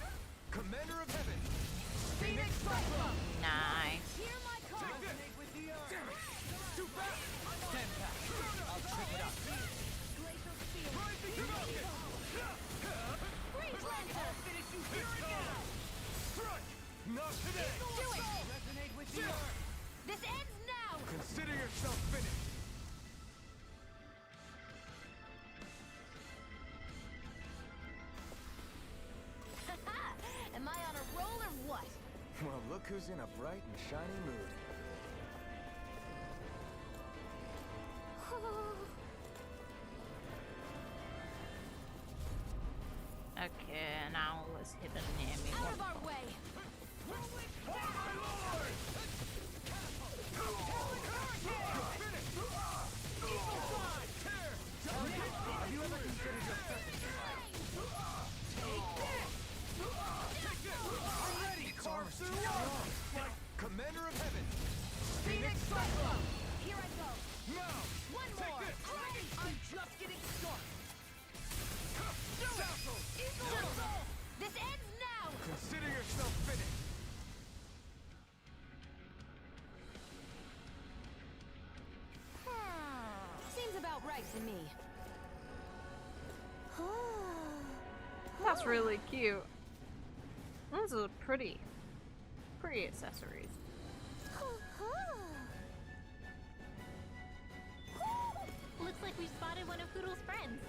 Commander of Heaven! Phoenix Cyclone. Nice. Hear my call! Resonate with the earth. Damn it! Too fast! Stand back. I'll check it out. Glacial Spear! Rising to mountain! Freeze Lancer! I'll finish you here and now. Strike! Not today! Do it! Resonate with the earth. This ends now! Consider yourself finished! Am I on a roll or what? Well, look who's in a bright and shiny mood. Okay, now let's hit an enemy. Out of our way! Have you ever considered your presence? I'm ready! Carve through Commander of Heaven! Phoenix Cyclone. Here I go! Now! One Take more! this! I'm just getting started. Dazzle! This ends now! Consider yourself finished! Seems about right to me. That's really cute. Those are pretty accessories. Looks like we spotted one of Hoodle's friends.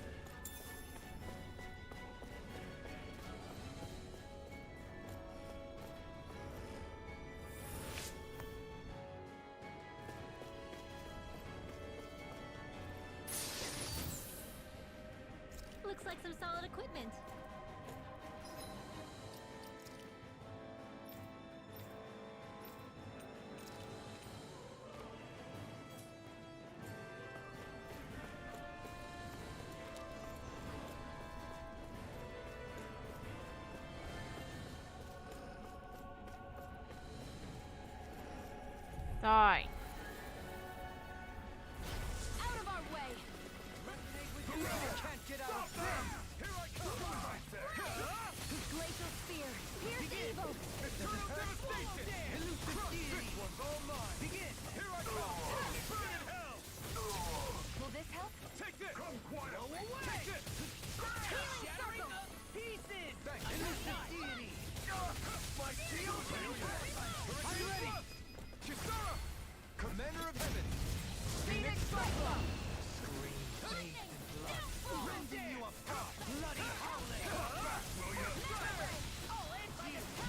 Looks like some solid equipment. Die. Out of our way! Can't get out of this. Here I come! Glacial Spear! Here's evil! Eternal devastation! This one's all mine! Begin. Here I come! Burn in hell! Will this help? Take this! Come quiet! Take this! Shattering the pieces. Elusive deity. My shield! I'm ready. Kisara! Commander of Heaven! Phoenix Cyclone. Scream faith and blood. Rending you apart. Bloody howling.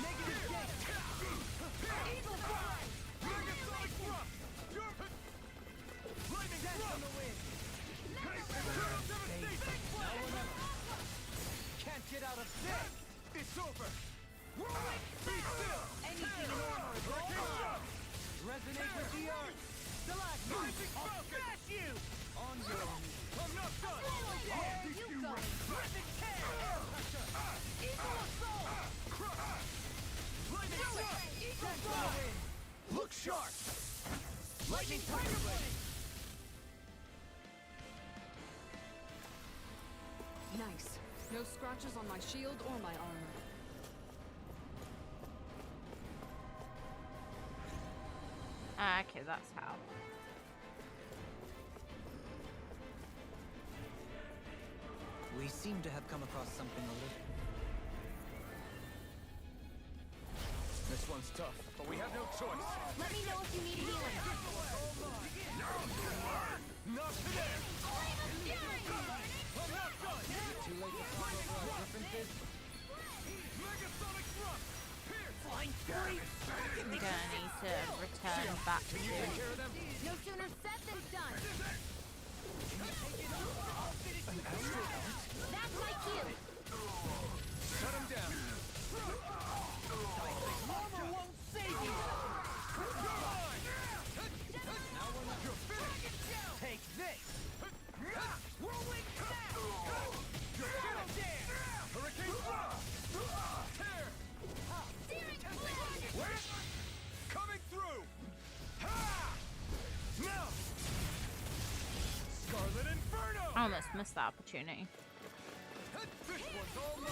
Negative gate. Evil Cry! Megasonic thrust! Lightning Dance on thrust! the wind. Eternal devastation! Now or never. Can't get out of this. It's over! Be still! Anything in armor is all mine. Resonate with the earth! Stalagmite! I'll smash you! On your knees. I'm not done! Where you going? Present care! Eagle assault! Lightning strike! Eagle fly! Look sharp! Lightning tiger blade! Nice. No scratches on my shield or my armor. Ah, okay, that's how. We seem to have come across something a little... This one's tough, but we have no choice. Let me know if you need healing. Not today! Too late to talk over our differences? Megasonic thrust! Pierce! Flying fury! I'm gonna need to return back to... No sooner said than done. That's my cue. Shut him down! Armor won't save you! You're finished! Take this! Whirlwind snap! Shadow dance! Hurricane thrust! Tear! Where? Coming through! Ha! Now! Scarlet Inferno! I almost missed that opportunity. This one's all mine!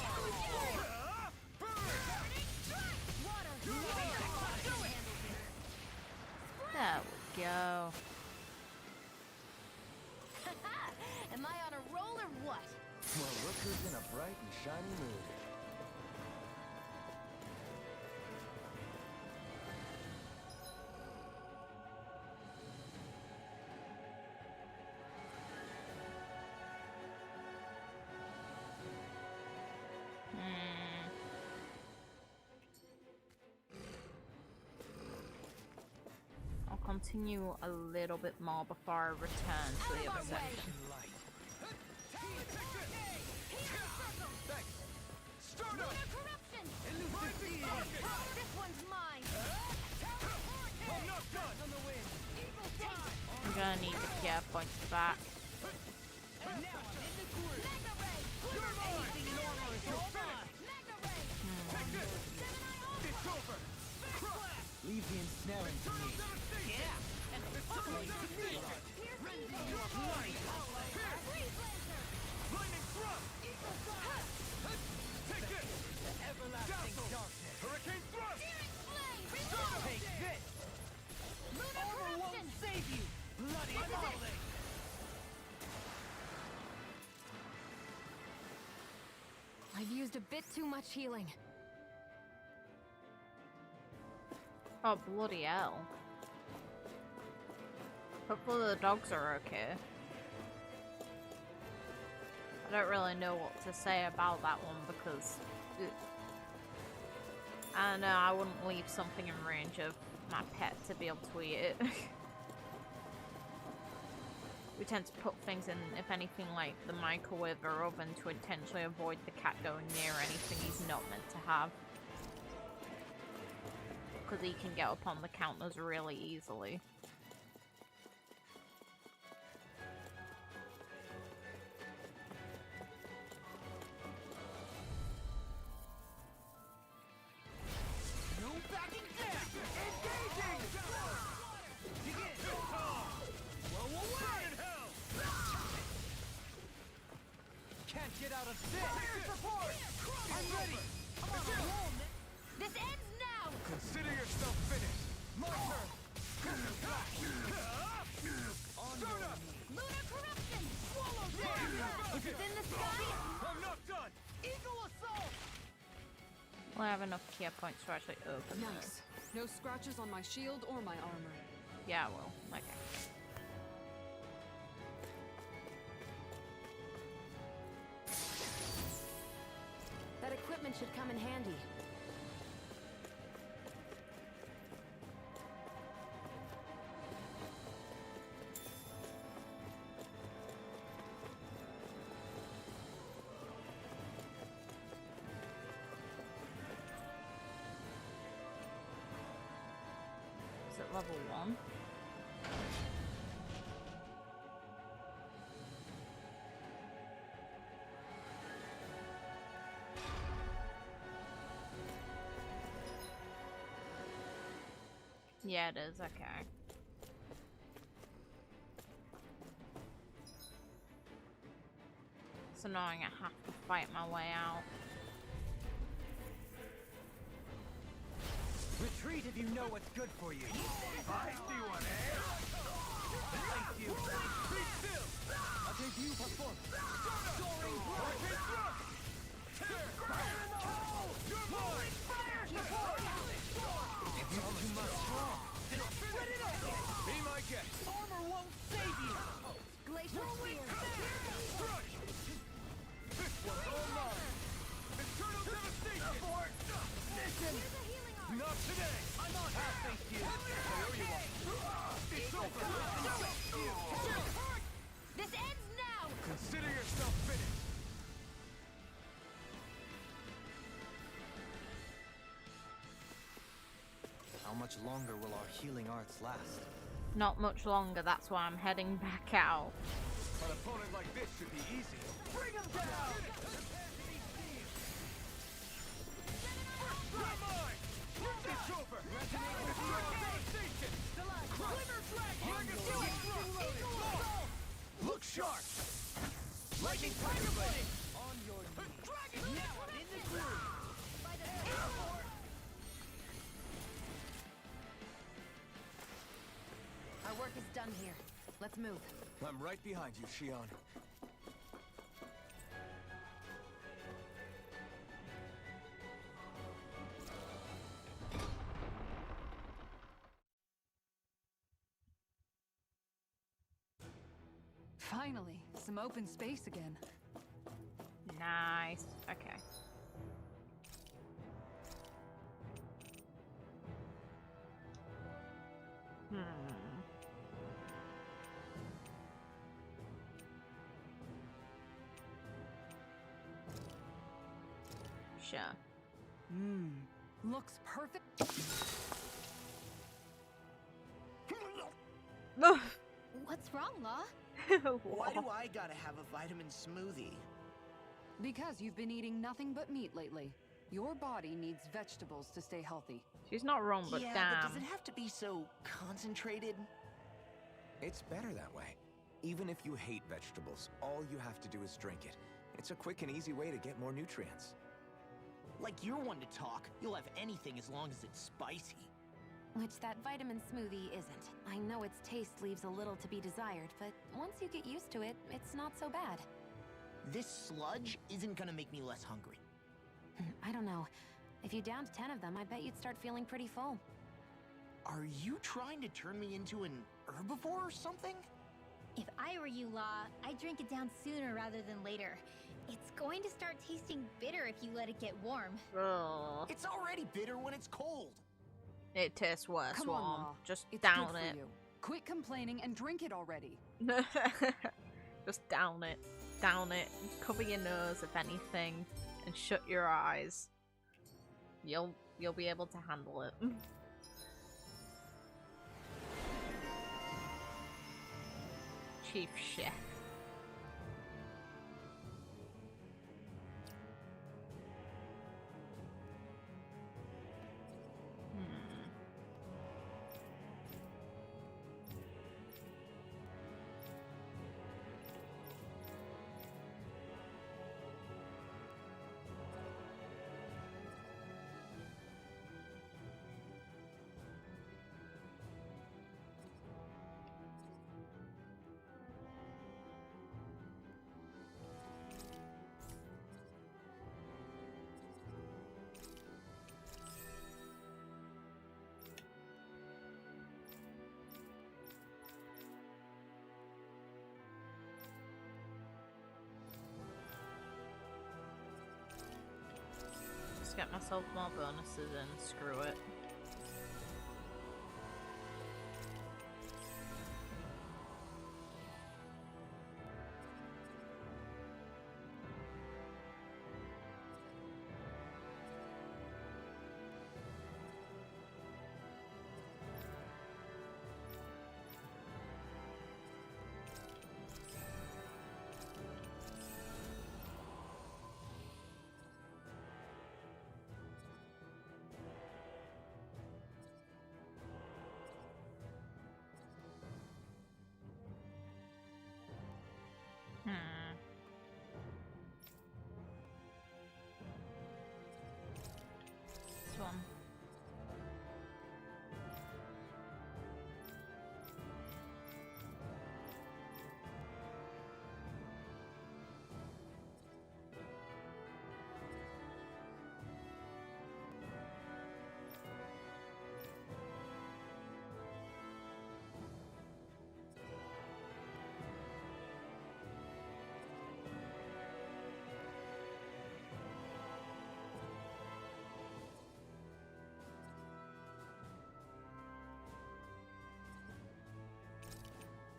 Burn! There we go. Am I on a roll or what? Well, look who's in a bright and shiny mood. I'll continue a little bit more before I return to the other section. Start up! Corruption! Elusive pocket! This one's mine! I'm not done! On the wind! Eagle fly! I'm gonna need the care points back. Now I'm in the groove! Mega ray! You're mine! You're finished! Mega ray! Take this! It's over! Crush! Leave the ensnaring to me. Yeah! And the lightning thrust! Eagle fly! Take this! The everlasting darkness! Hurricane thrust! Take this! Armor won't save you! Bloody volley! I've used a bit too much healing. Oh, bloody hell. Hopefully the dogs are okay. I don't really know what to say about that one because... I know I wouldn't leave something in range of my pet to be able to eat it. We tend to put things in, if anything, like the microwave or oven to intentionally avoid the cat going near anything he's not meant to have. Because he can get up on the counters really easily. No backing down! Engaging! Begin! Whoa, whoa, whoa! Can't get out of this! Support! I'm ready! I'm on a roll, man! This ends now! Consider yourself finished! My turn! Start up! Lunar corruption! Swallow down! Is it in the sky? I'm not done! Eagle assault! Will I have enough care points to actually open this? Nice. No scratches on my shield or my armor. Yeah, I will. Okay. That equipment should come in handy. level 1. Yeah, it is, okay. It's annoying, I have to fight my way out. Retreat if you know what's good for you. Feisty one, eh? Thank you. Be still! A debut performance. Soaring hurricane thrust! Tear! Fire in the hole! You're mine! Fire! It's all too much strong. Set it up! Be my guest! Armor won't save you! Glacial Spear. Crush! This one's all mine! Internal devastation! Abort! Here's a healing arm. Not today! I'm on Half thanks to you. I owe you one. It's over! This ends now. Consider yourself finished! How much longer will our healing arts last? Not much longer, that's why I'm heading back out. An opponent like this should be easy. Bring him down! You're mine! It's over! Devastation! Glimmer Look sharp! Lightning Tiger Blade! On your knees. Dragon! Now I'm in the groove! Our work is done here. Let's move. I'm right behind you, Shionne. Finally, some open space again. Nice. Okay. Sure. Looks perfect. What's wrong, Law? Why do I gotta have a vitamin smoothie? Because you've been eating nothing but meat lately. Your body needs vegetables to stay healthy. She's not wrong, but yeah, damn. but does it have to be so concentrated? It's better that way. Even if you hate vegetables, all you have to do is drink it. It's a quick and easy way to get more nutrients. Like you're one to talk. You'll have anything as long as it's spicy. Which that vitamin smoothie isn't. I know its taste leaves a little to be desired, but once you get used to it, it's not so bad. This sludge isn't gonna make me less hungry. I don't know. If you downed 10 of them, I bet you'd start feeling pretty full. Are you trying to turn me into an herbivore or something? If I were you, Law, I'd drink it down sooner rather than later. It's going to start tasting bitter if you let it get warm. Ugh. It's already bitter when it's cold. It tastes worse, Come warm. on, Ma. Just It's down good it. for you. Quit complaining and drink it already. Just down it. Down it. Cover your nose, if anything, and shut your eyes. You'll be able to handle it. Chief Chef. Just get myself more bonuses and screw it.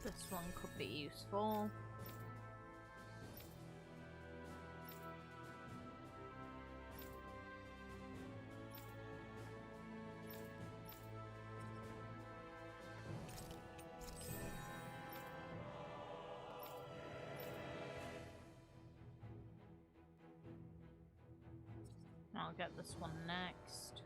This one could be useful. I'll get this one next.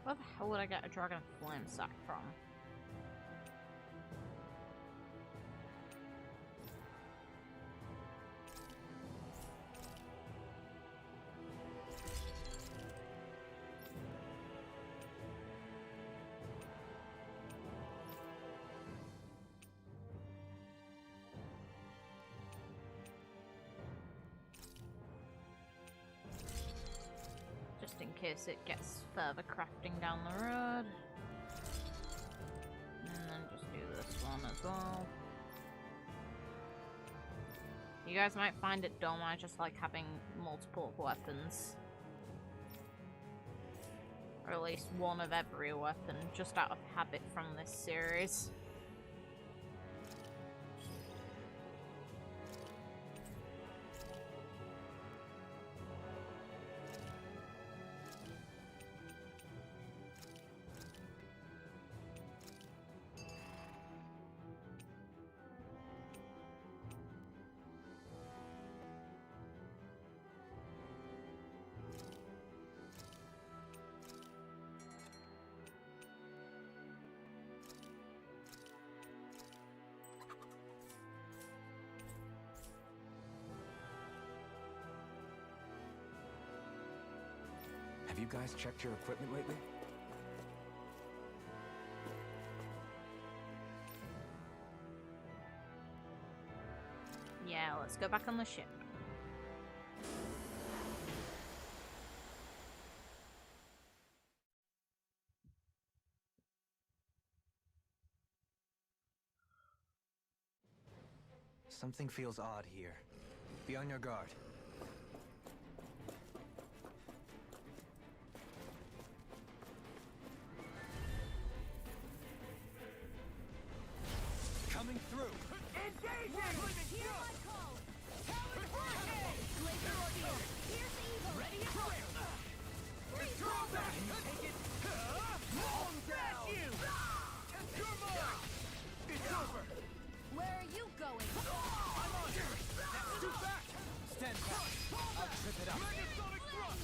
Where the hell would I get a dragon flame sack from? Just in case it gets further crafting down the road. And then just do this one as well. You guys might find it dumb, I just like having multiple weapons. Or at least one of every weapon, just out of habit from this series. Have you guys checked your equipment lately? Yeah, let's go back on the ship. Something feels odd here. Be on your guard. Coming through! Engaging! Hear my call! Talon Forte! Laser Ordeal! Here's evil! Ready and quick! Throw back! Take it! Calm down! You! Your mark! It's over! Where are you going? I'm on it! That's too fast! Stand back! I'll trip it up. Megasonic thrust!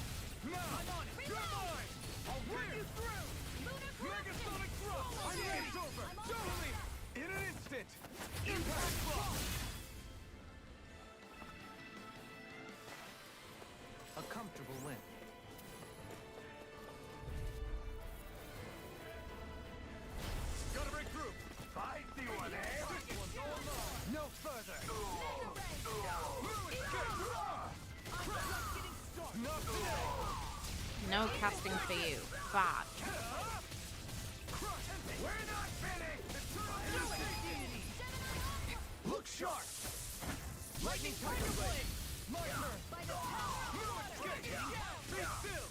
Now! I'm on it! You're mine! I'll bring you through! Megasonic thrust! I'm ready! It's over! Don't leave! In an instant! Impact block! A comfortable win. Gotta break through! I see one, eh? No further! Not today! No casting for you. Bad. We're not finished! Look sharp! Lightning Tiger Blade! My turn! No escape! Stay still!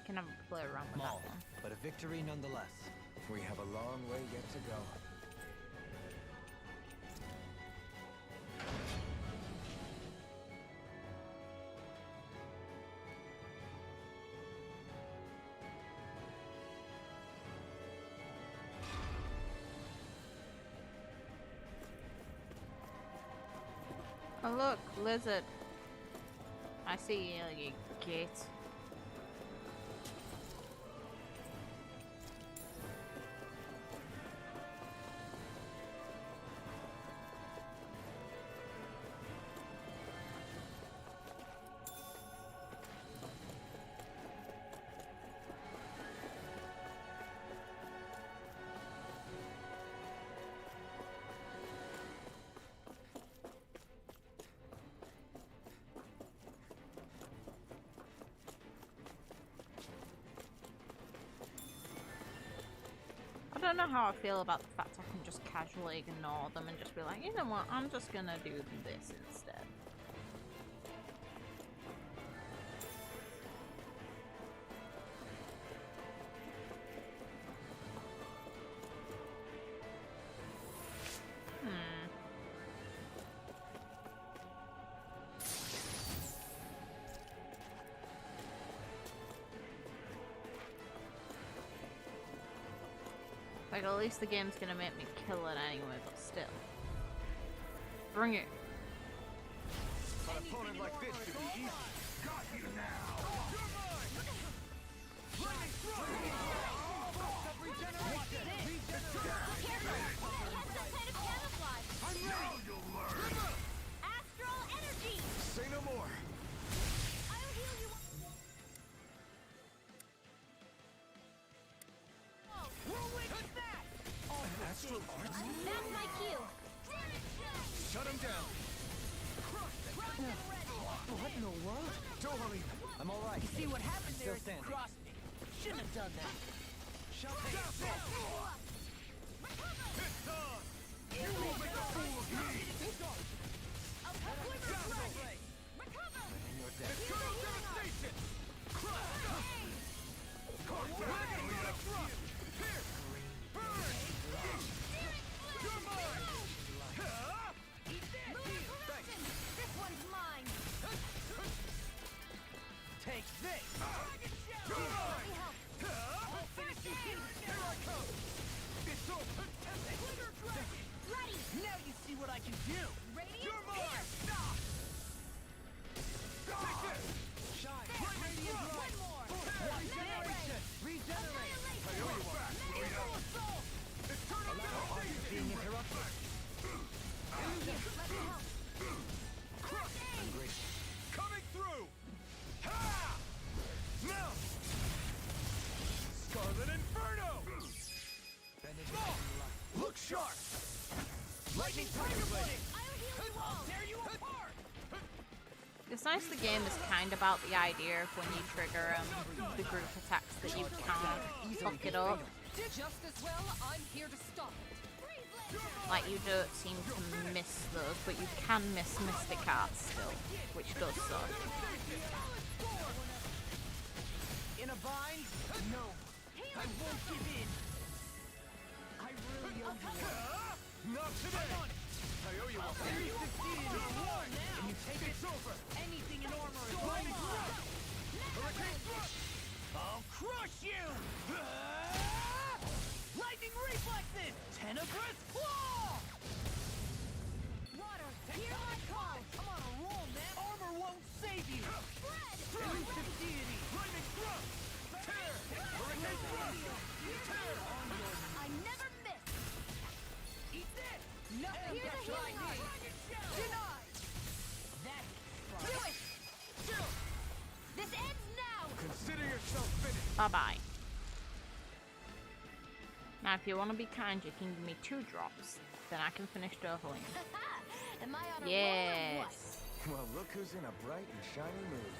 can have a play around with that Small, one. but a victory nonetheless. We have a long way yet to go. Oh look, lizard. I see you, you git. I don't know how I feel about the fact I can just casually ignore them and just be like, you know what, I'm just gonna do this instead. Like, at least the game's gonna make me kill it anyway, but still. Bring it. An opponent like this should be easy. Got you now. Now you'll learn. Astral energy! Say no more. I'll heal you. Astral arts? That's my cue. Shut him down. What in the world? Don't worry. I'm all right. See what happened Still there is standing. crossed me. Shouldn't have done that. It's on. You will make a fool of me. And you're dead. Eternal devastation. Here. Burn. You're mine. This one's mine. Take this. You're mine. I'll finish you here. Here I come. It's over. Ready. Now you see what I can do. Radiant. You're mine. Take this. Shine. Radiant One light. more. Regeneration. Regenerate. I owe you one. Eternal devastation. Being interrupted. I'm grateful. Coming through. Ha! Now. Scarlet Inferno. Look sharp. Lightning Tiger Blade. I'll heal you all. Tear you apart. It's nice the game is kind of about the idea of when you trigger the group attacks that you can't fuck it up. Just as well, I'm here to stop it. Like, you don't seem to miss those, but you can miss Mystic Arts still, which does suck. In a bind? No. I won't give in. I really owe you one. Not today. I owe you one. There you succeeded in war now. Can you take it? It's over. Anything in armor is Lightning mine. Thrust. Hurricane Thrust. I'll crush you! Lightning reflexes! Tenebrous claw! Water. Hear my call. I'm on a roll, man. Armor won't save you. Spread. Elusive deity. Lightning Thrust. Tear. Hurricane Thrust. Tear. I never miss. Eat this! Nothing Here's can a try healing me! art. Denied! That's Do it. This ends now. Consider yourself finished. Bye-bye. Now, if you want to be kind, you can give me 2 drops. Then I can finish Dohling. Am I on a roll or what? Yes. Well, look who's in a bright and shiny mood.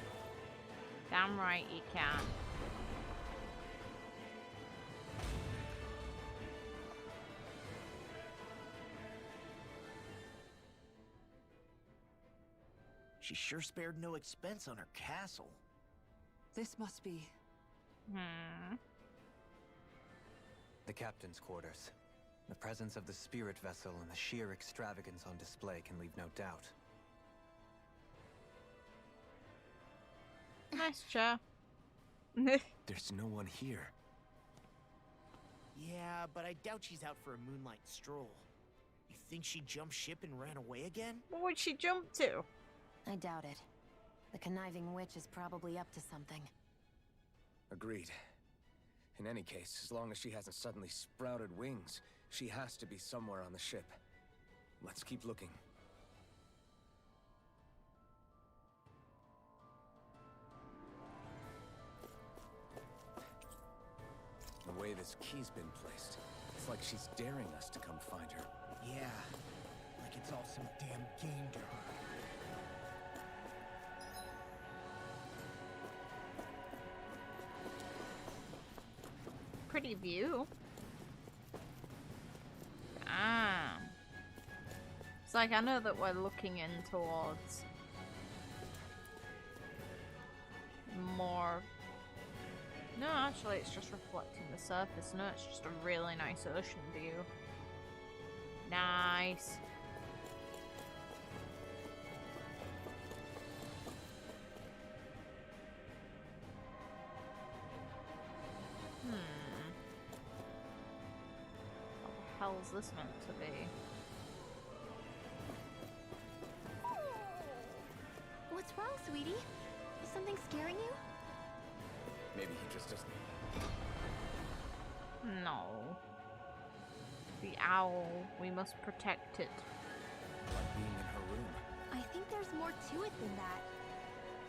Damn right you can. She sure spared no expense on her castle. This must be Hmm. The captain's quarters. The presence of the spirit vessel and the sheer extravagance on display can leave no doubt. Nice chair. There's no one here. Yeah, but I doubt she's out for a moonlight stroll. You think she jumped ship and ran away again? What would she jump to? I doubt it. The conniving witch is probably up to something. Agreed. In any case, as long as she hasn't suddenly sprouted wings, she has to be somewhere on the ship. Let's keep looking. The way this key's been placed, it's like she's daring us to come find her. Yeah, like it's all some damn game to her. Pretty view. Ah. It's like I know that we're looking in towards more. No, actually, it's just reflecting the surface. No, it's just a really nice ocean view. Nice. What the hell is this meant to be? What's wrong, sweetie? Is something scaring you? Maybe he just doesn't. No. The owl. We must protect it. Like being in her room. I think there's more to it than that.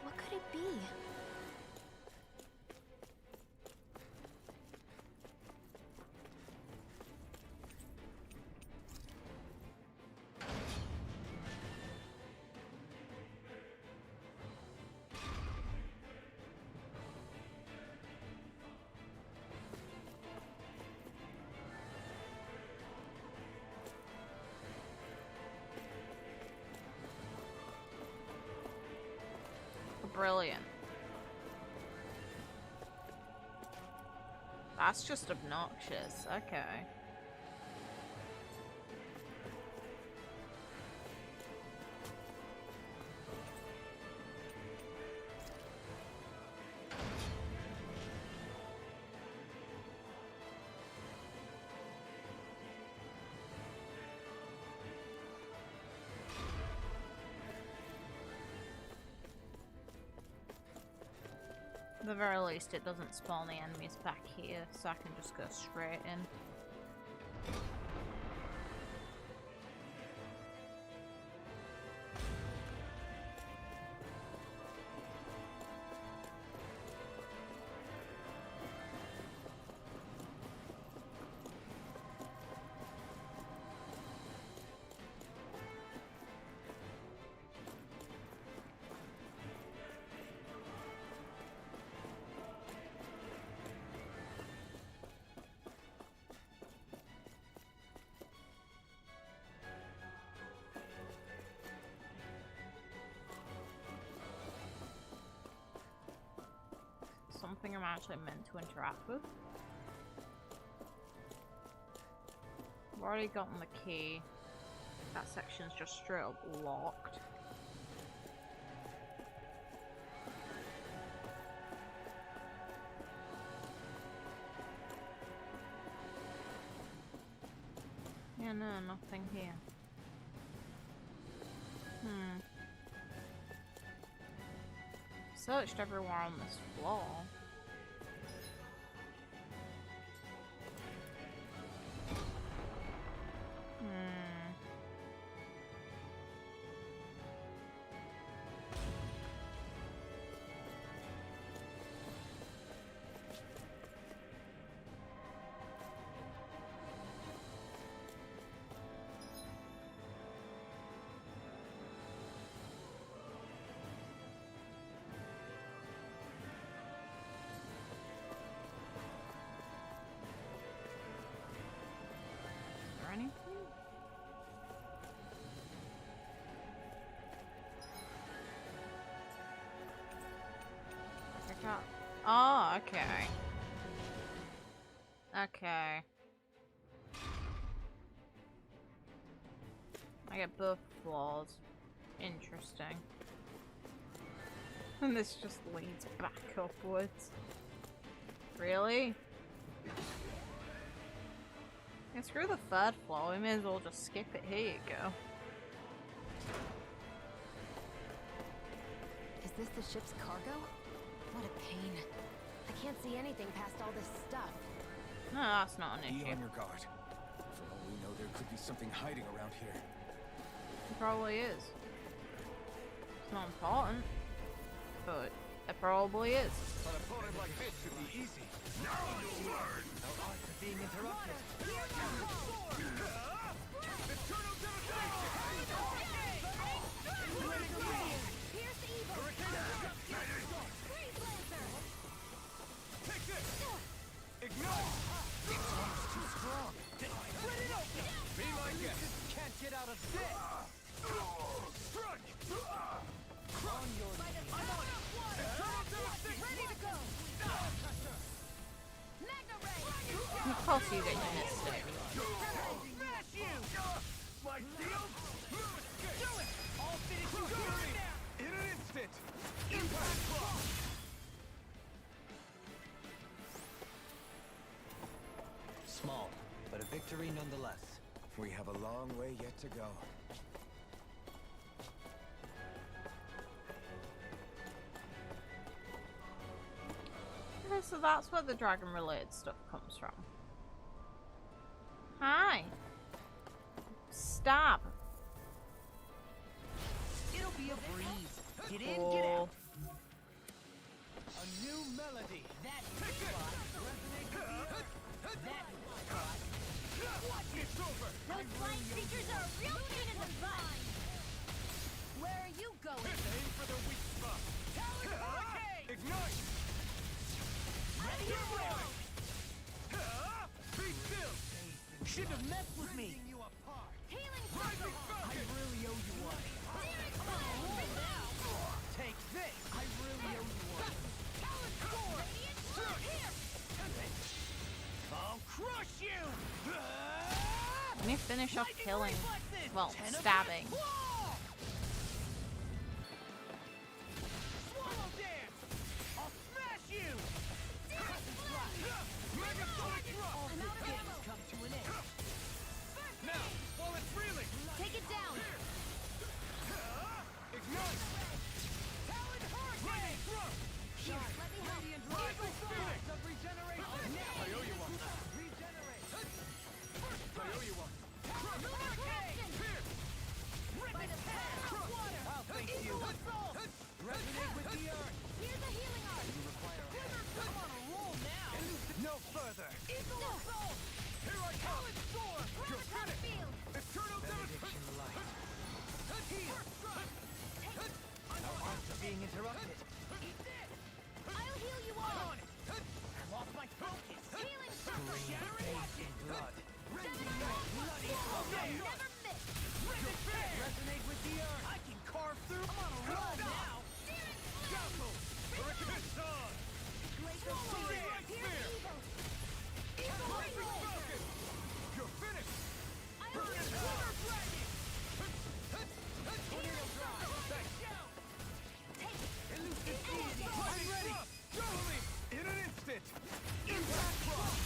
What could it be? Brilliant. That's just obnoxious. Okay. At the very least, it doesn't spawn the enemies back here, so I can just go straight in. Something I'm actually meant to interact with. I've already gotten the key. That section's just straight up locked. Yeah, no, nothing here. Searched everywhere on this floor. Anything? I got. Oh, okay. Okay. I get both floors. Interesting. And this just leads back upwards. Really? Yeah, screw the third floor, we may as well just skip it. Here you go. Is this the ship's cargo? What a pain. I can't see anything past all this stuff. No, that's not an Be issue. on your guard. For all we know, there could be something hiding around here. It probably is. It's not important, but it probably is. An opponent like this should be easy. Now you'll learn! Our arts are being interrupted. Eternal devastation! Pierce evil! Freeze Lancer! Take this! Ignite! This one's too strong. Split it open! Be my guest! Can't get out of this. Strike! On your knees. Eternal devastation! Ready to go! Magna Ray! Of course you get your mistake. Smash you! My shield? Do it! I'll finish you here! In an instant! Impact block! Small, but a victory nonetheless. We have a long way yet to go. Okay, so that's where the dragon-related stuff comes from. Hi. Stop. It'll be a breeze. Get in, Cool. get out. A new melody. That spot. Resonate with the that spot. It's over! Those flying creatures are a real pain in the butt! Where are you going? Aim for the weak spot! Ignite! Ready to roll! Be still! Shouldn't have messed with me. Healing Rising I Falcon! really owe you one. Searing Fire! Take this. I really owe you one. Radiant Shield here! I'll crush you. Let me finish off killing. Well, stabbing. Swallow dance. I'll smash you. Megasonic thrust! I'm out of ammo! Come to an end. Now, while it's reeling! Take it down! Ignite! Talon hurricane. Here, let me help! Radiant Rising Phoenix of regeneration. Now I owe you one. regenerate. I owe you one. Lunar Captain! By the power of water. I'll face you. Resonate with the earth. Here's a healing art! I'm on a roll now. No further. Eagle Assault! Here I come! Sword! Graviton Field! Eternal devastation! Benediction light. Our arts are being interrupted. I'll heal you all! I lost my focus. Healing Circle! Face in blood. Never miss! Resonate with the earth. I can carve through. I'm on a roll now. Glacial Shield! Here's evil! Eagle Assault! You're finished! I'll heal you all! Tornado drive! I'm ready. In an instant! Impact block!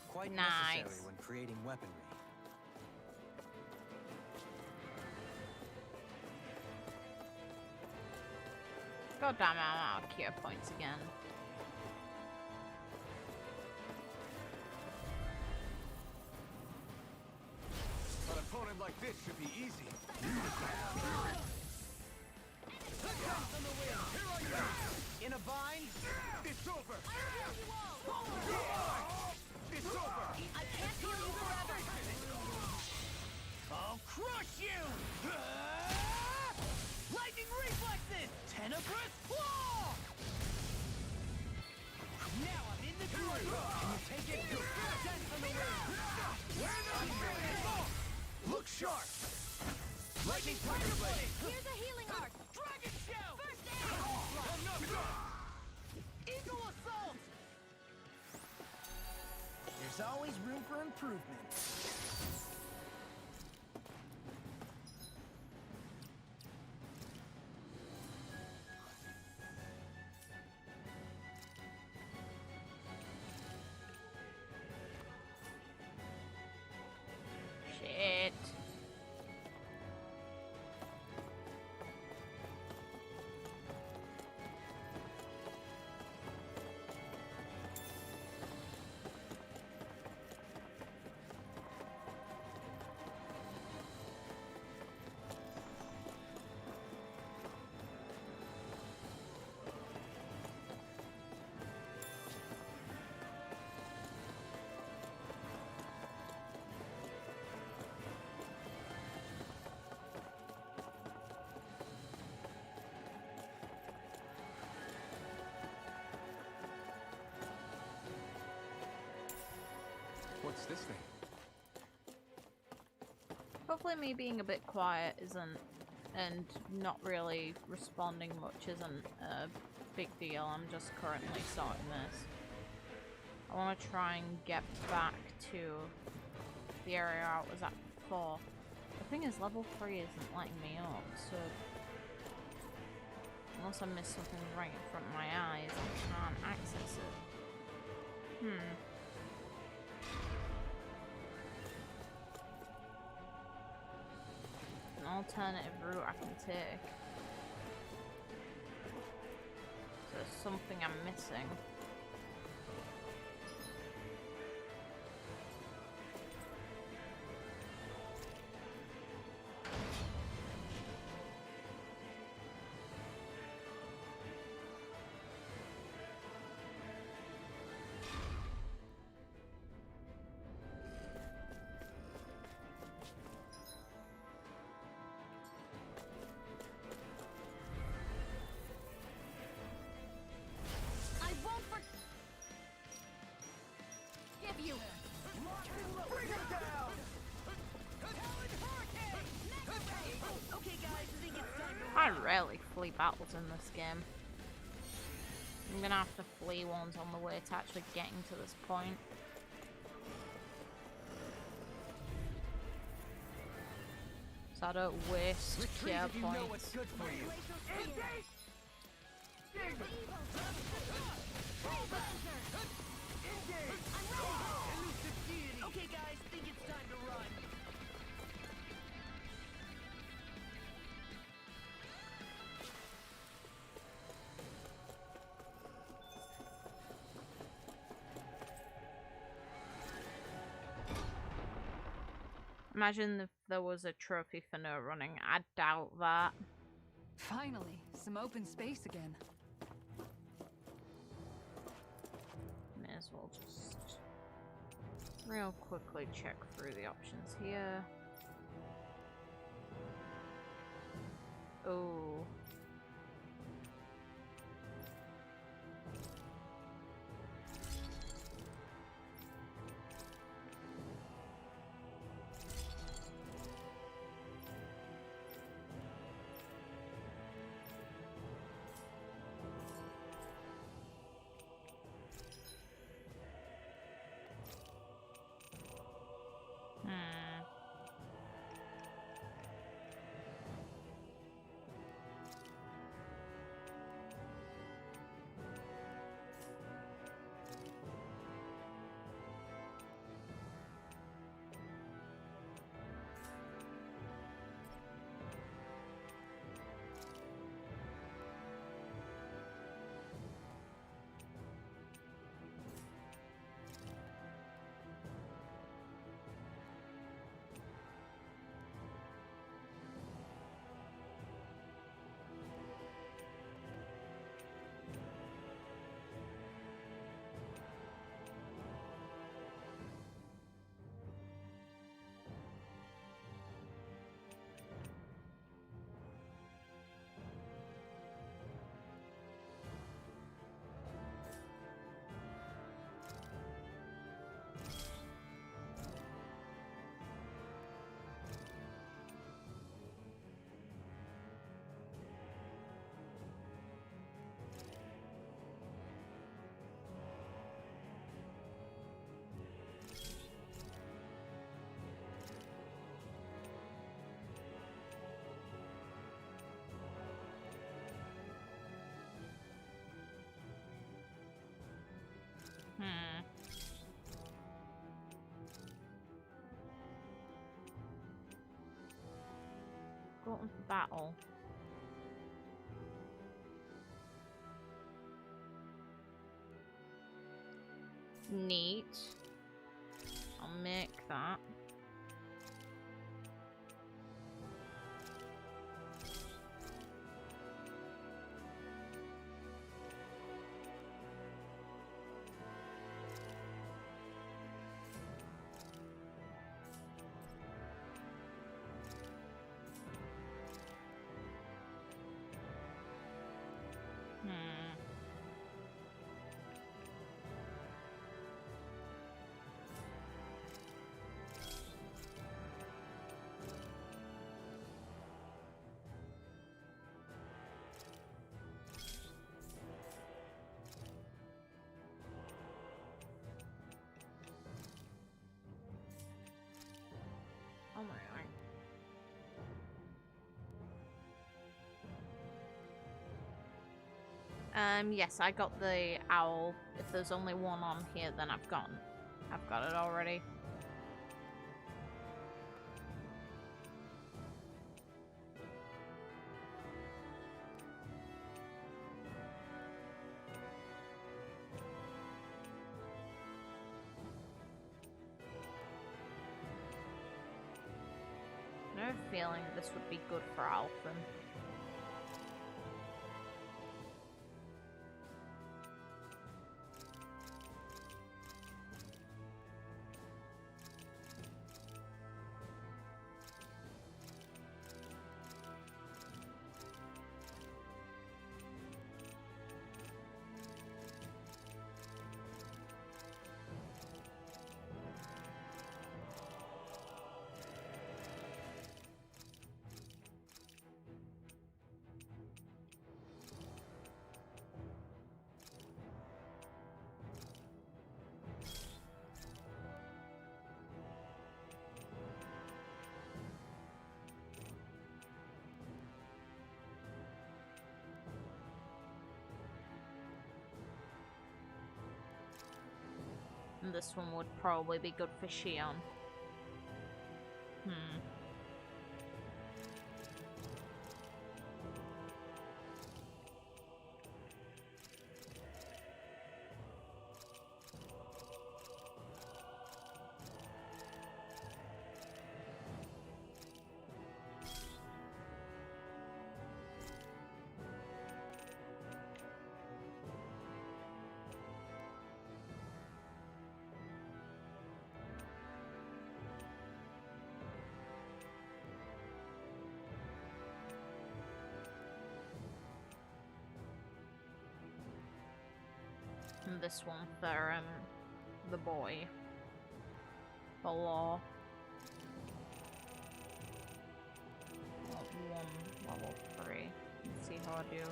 Quite Nice. necessary when creating weaponry. God damn it, I'm out of cure points again. An opponent like this should be easy. In a bind. It's over! I'll heal you all! It's over! I can't heal you forever! I'll crush you! Lightning reflexes! Tenebrous claw! Now I'm in the groove! Can you take it? Descent from the wing! Look sharp! Lightning thunder blade! Here's a healing art! Dragon shell! First aid! Enough! There's always room for improvement. Shit. What's this thing? Hopefully me being a bit quiet isn't, and not really responding much isn't a big deal. I'm just currently starting this. I want to try and get back to the area I was at before. The thing is, level 3 isn't letting me up, so unless I miss something right in front of my eyes, I can't access it. An alternative route I can take. So there's something I'm missing. I rarely flee battles in this game. I'm gonna have to flee ones on the way to actually getting to this point. So I don't waste cure points. Good for you. Okay, guys, think it's time to run. Imagine if there was a trophy for no running. I doubt that. Finally, some open space again. May as well just real quickly check through the options here. Oh. Glutton for battle. Neat. I'll make that. Yes, I got the owl. If there's only one on here, then I've got it already. I have a feeling this would be good for Alphen. And this one would probably be good for Shionne. And this one for the boy. The law. Level 3. Let's see how I do.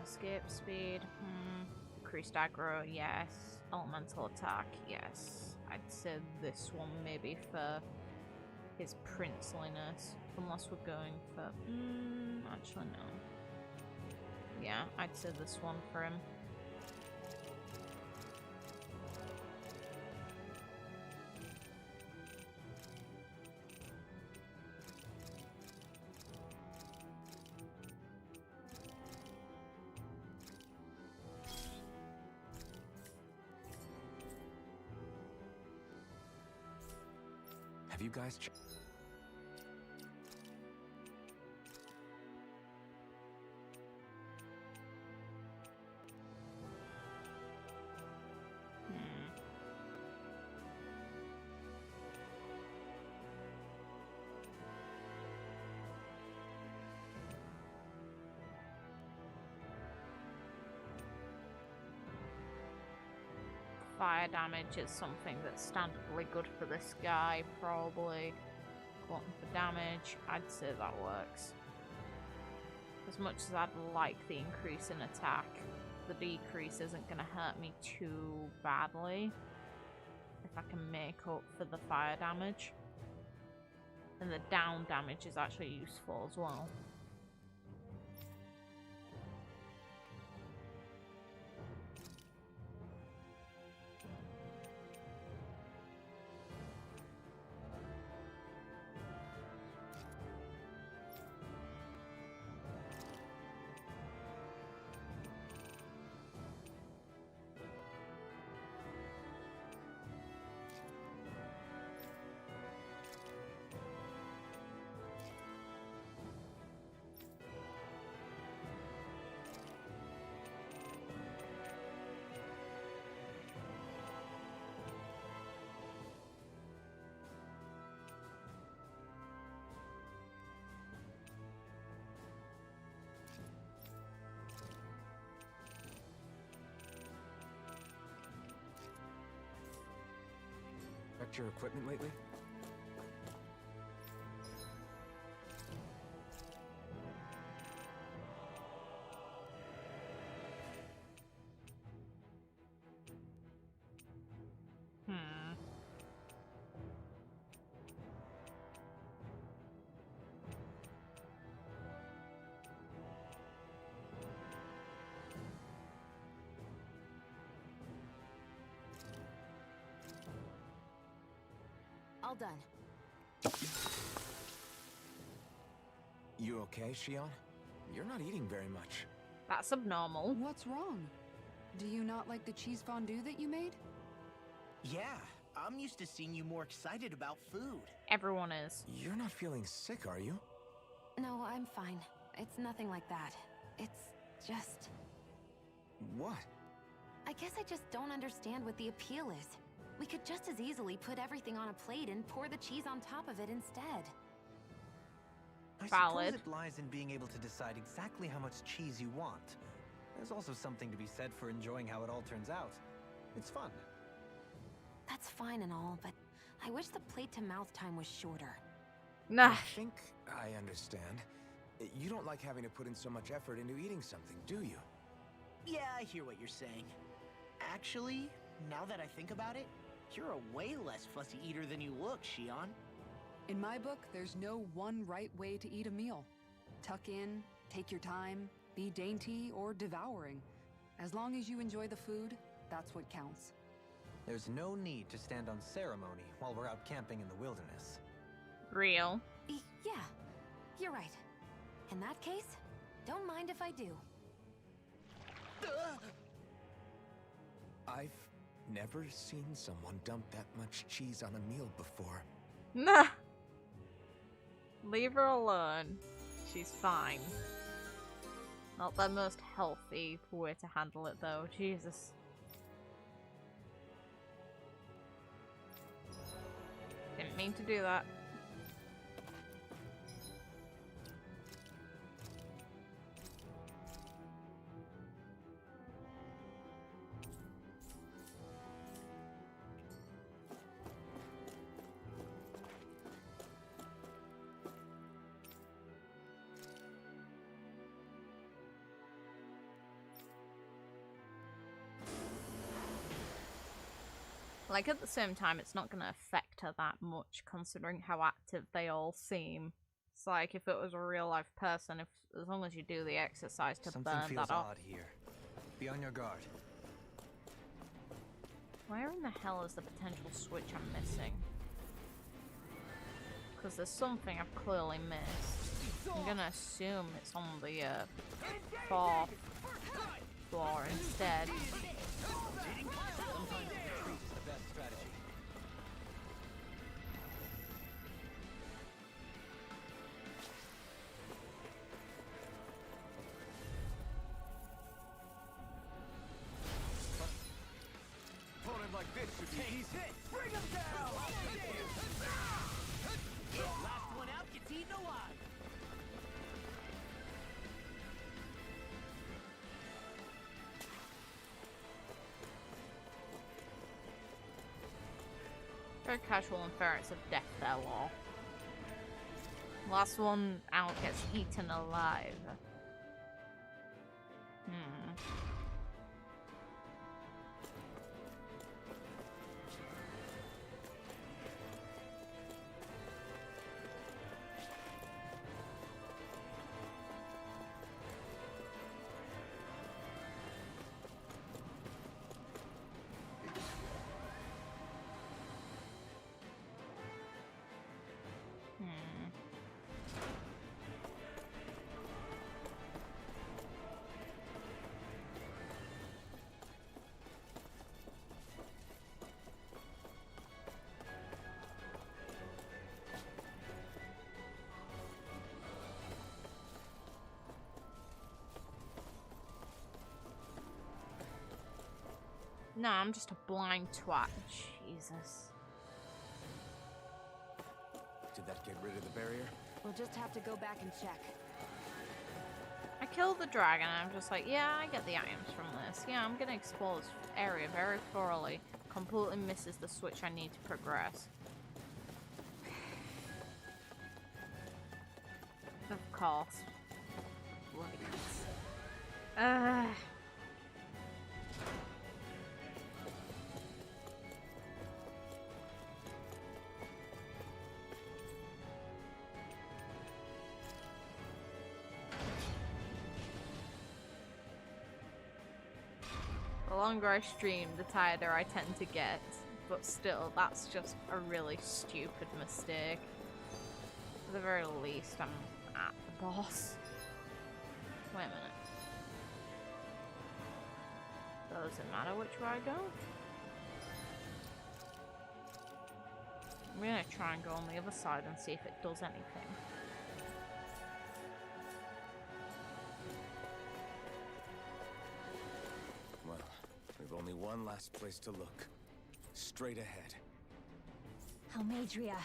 Escape speed, increased aggro, yes. Elemental attack, yes. I'd say this one maybe for his princeliness, unless we're going for, actually no. Yeah, I'd say this one for him. Have you guys Fire damage is something that's standardly good for this guy, probably. Glutton for damage, I'd say that works. As much as I'd like the increase in attack, the decrease isn't going to hurt me too badly. if I can make up for the fire damage. And the down damage is actually useful as well. Checked your equipment lately? All done. You okay, Shionne? You're not eating very much. That's abnormal. What's wrong? Do you not like the cheese fondue that you made? Yeah, I'm used to seeing you more excited about food. Everyone is. You're not feeling sick, are you? No, I'm fine. It's nothing like that. It's just... What? I guess I just don't understand what the appeal is. We could just as easily put everything on a plate and pour the cheese on top of it instead. I Valid. suppose it lies in being able to decide exactly how much cheese you want. There's also something to be said for enjoying how it all turns out. It's fun. That's fine and all, but I wish the plate-to-mouth time was shorter. Nah. I think I understand. You don't like having to put in so much effort into eating something, do you? Yeah, I hear what you're saying. Actually, now that I think about it, you're a way less fussy eater than you look, Shionne. In my book, there's no one right way to eat a meal. Tuck in, take your time, be dainty or devouring. As long as you enjoy the food, that's what counts. There's no need to stand on ceremony while we're out camping in the wilderness. Real. Yeah, you're right. In that case, don't mind if I do. I've never seen someone dump that much cheese on a meal before. Nah. Leave her alone. She's fine. Not the most healthy way to handle it though. Jesus. Didn't mean to do that. Like, at the same time, it's not going to affect her that much, considering how active they all seem. It's like, if it was a real-life person, as long as you do the exercise to Something burn feels that off. odd here. Be on your guard. Where in the hell is the potential switch I'm missing? Because there's something I've clearly missed. I'm gonna assume it's on the, 4th floor instead. Sometimes retreat is the best strategy. Opponent like this should be easy. Bring him down! Last one out gets eaten alive! Very casual inference of death there, law. Last one out gets eaten alive. No, I'm just a blind twat. Jesus. Did that get rid of the barrier? We'll just have to go back and check. I killed the dragon and I'm just like, yeah, I get the items from this. Yeah, I'm gonna explore this area very thoroughly. Completely misses the switch I need to progress. Of course. Bloody The longer I stream, the tireder I tend to get. But still, that's just a really stupid mistake. At the very least, I'm at the boss. Wait a minute. Doesn't matter which way I go. I'm gonna try and go on the other side and see if it does anything. Well, we've only one last place to look. Straight ahead. Almeidrea.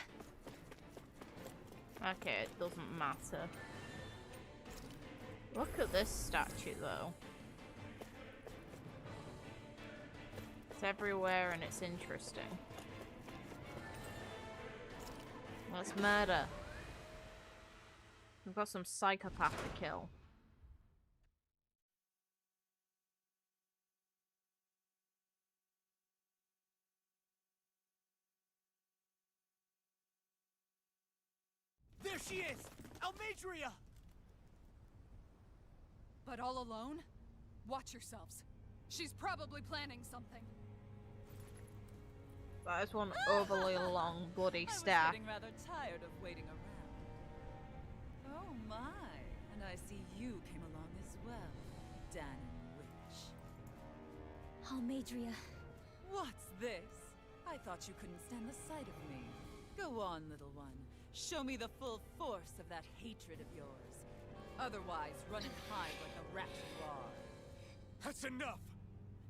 Okay, it doesn't matter. Look at this statue, though. It's everywhere and it's interesting. Let's murder. We've got some psychopath to kill. There she is! Almeidrea! But all alone? Watch yourselves. She's probably planning something. That is one overly long bloody staff. I was getting rather tired of waiting around. Oh my, and I see you came along as well, Dahnan witch. Almeidrea. What's this? I thought you couldn't stand the sight of me. Go on, little one. Show me the full force of that hatred of yours. Otherwise, run and hide like the rat you are. That's enough!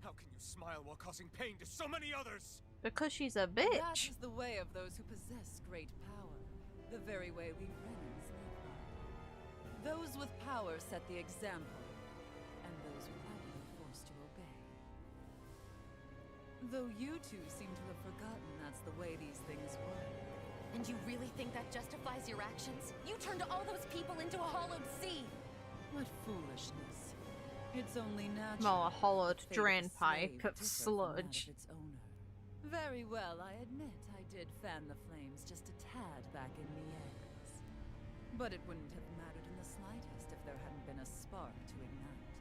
How can you smile while causing pain to so many others? Because she's a That bitch. is the way of those who possess great power. The very way we Renans live by. Those with power set the example, and those without it are forced to obey. Though you two seem to have forgotten that's the way these things work. And you really think that justifies your actions? You turned all those people into a hollowed sea! What foolishness. It's only natural. Well, a hollowed for the fate drain of a pipe slave of differ from that sludge. of its owner. Very well, I admit I did fan the flames just a tad back in the eggs. But it wouldn't have mattered in the slightest if there hadn't been a spark to ignite.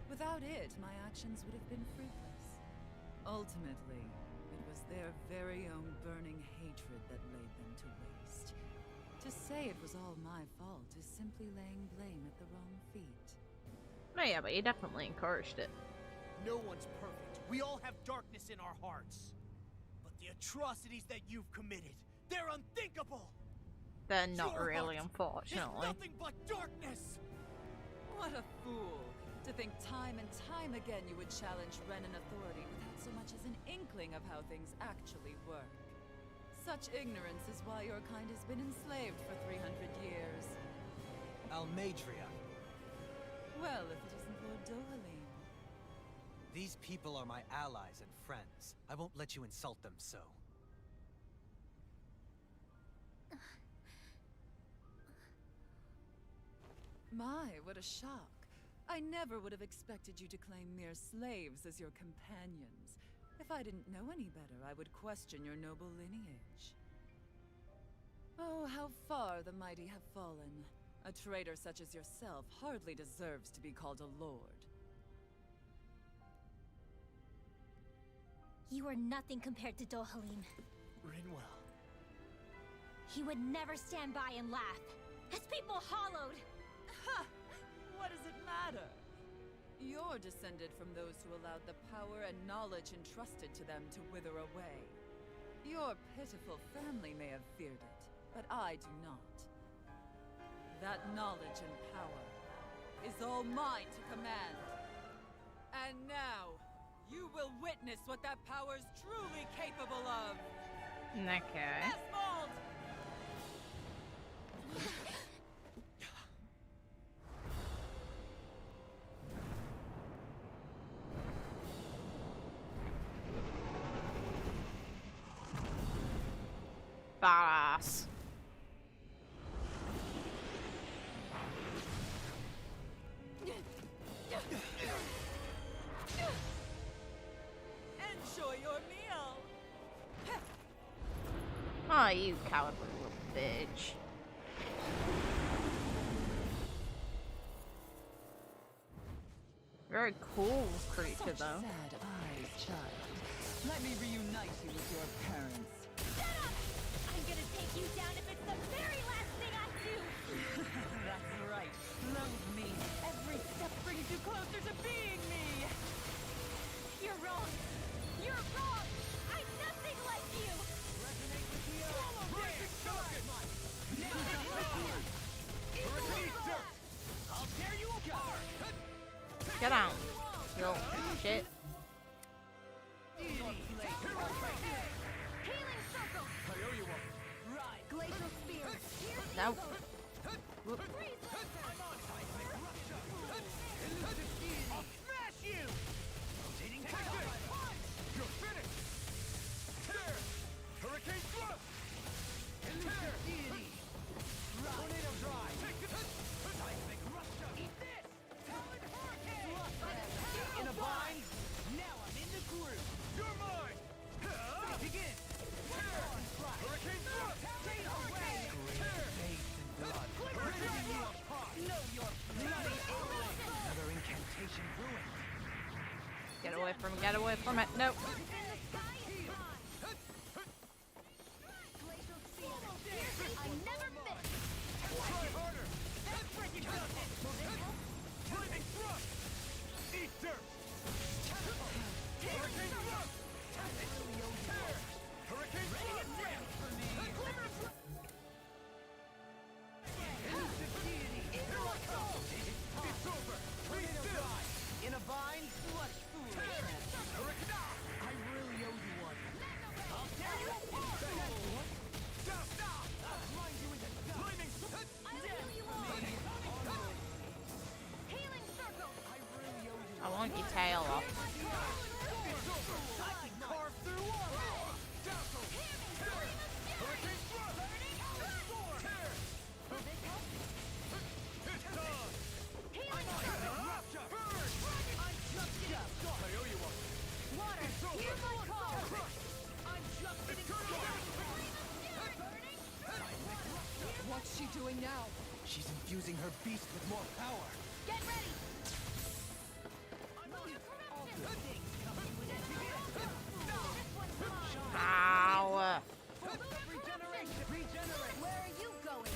Without it, my actions would have been fruitless. Ultimately, it was their very own burning hatred that laid them to waste. To say it was all my fault is simply laying blame at the wrong feet. No, yeah, but you definitely encouraged it. No one's perfect. We all have darkness in our hearts. But the atrocities that you've committed, they're unthinkable! They're not Your really, heart unfortunately. is nothing but darkness! What a fool! To think time and time again you would challenge Renan authority without so much as an inkling of how things actually work. Such ignorance is why your kind has been enslaved for 300 years. Almeidrea. Well, if it isn't Lord Dohalim. These people are my allies and friends. I won't let you insult them so. My, what a shock. I never would have expected you to claim mere slaves as your companions. If I didn't know any better, I would question your noble lineage. Oh, how far the mighty have fallen. A traitor such as yourself hardly deserves to be called a lord. You are nothing compared to Dohalim. Rinwell. He would never stand by and laugh. His people hollowed! Ha! What does it matter? You're descended from those who allowed the power and knowledge entrusted to them to wither away. Your pitiful family may have feared it, but I do not. That knowledge and power is all mine to command. And now, You will witness what that power's truly capable of. Okay. Asphalt! Badass. Enjoy your meal. Oh, you cowardly little bitch. Very cool creature, though. Sad eyes, child. Let me reunite you with your parents. Shut up! I'm gonna take you down if it's the very last thing I do! That's right. Loathe me. Every step brings you closer to being me. You're wrong! You're wrong! I'm nothing like you! I'll tear you apart! Get out. Yo, shit. Healing circle! I owe you one. Right. Glacial spear! No. Freeze laser! I'll smash you! Rotating tackle! You're finished! Tear! Hurricane thrust! Tear! Tornado drive! Seismic rush up! Eat this! Talon hurricane! In a bind! Now I'm in the groove! You're mine! Begin! Tear! Hurricane thrust! Take away! Tear! Ripping you apart! Know your bloody Another incantation ruined. Get away from it. Get away from it. Nope. Glacial spear! I never miss! Try harder! Flaming thrust! Eat dirt! Hurricane thrust! Tear! Hurricane thrust! Elusive deity! Here I come! It's over! Be still! In a bind? Such foolishness! Hurricane! I really owe you one. I'll tear you apart! Stop! Stop! I'll grind you into dust! Flaming thrust! I will you all! Healing circle! I really owe you I want your tail off. It's over! I can carve through armor! Dazzle! Tear! Hurricane thrust! Storm! Tear! It's done! Healing I'm circle! Rupture! Burn! I'm just I owe you one! Water! It's over! Here's my call! Crush! I'm just getting What's she doing now? She's infusing her beast with more power. Get ready! Ow. Regenerate! Where are you going?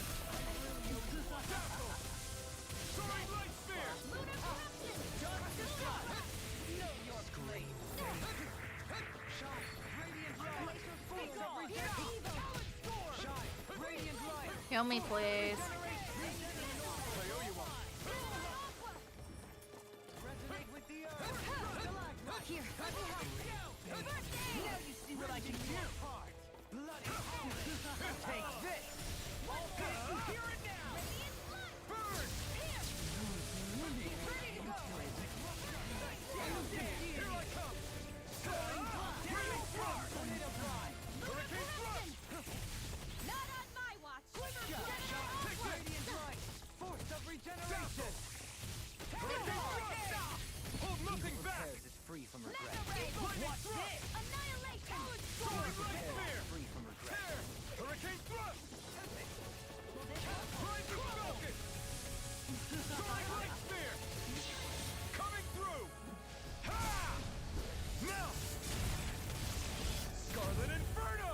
Soaring light spear! Lunar corruption! Scream. Shine! Radiant light! Glacial spear! Here's evil! Shine! Radiant light! Kill me, please. I owe you one! Resonate with the earth! Here! Now you see what I can do! Bloody take this! Here and now! Burn! Here I come! Radiant thrust! Tornado drive! Hurricane thrust! Not on my watch! Take radiant light! Force of regeneration! Hurricane thrust! Hold nothing back! Repairs is free from regret. What's this? Annihilation! Soaring light spear! Free from regret. Tear! Hurricane thrust! Rising falcon! Soaring light spear! Coming through! Ha! Now! Scarlet Inferno!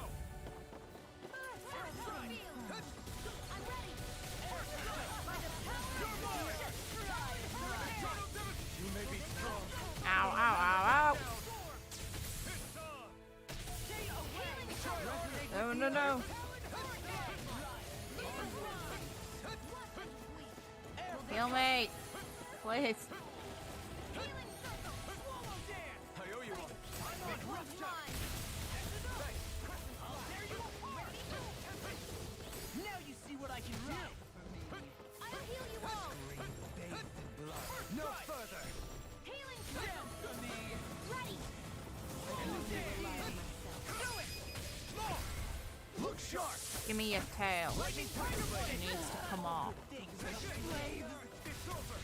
I'm ready! You're mine! You may be strong. Ow, ow, ow, ow. It's on! No, no, no. Heal me. Please. I owe you one. mine! I'll tear you apart! Now you see what I can do! I'll heal you all! No further! Healing Down for me! ready! Look sharp! Give me your tail. Lightning strike away! It needs to come off. Things are slaves! It's over!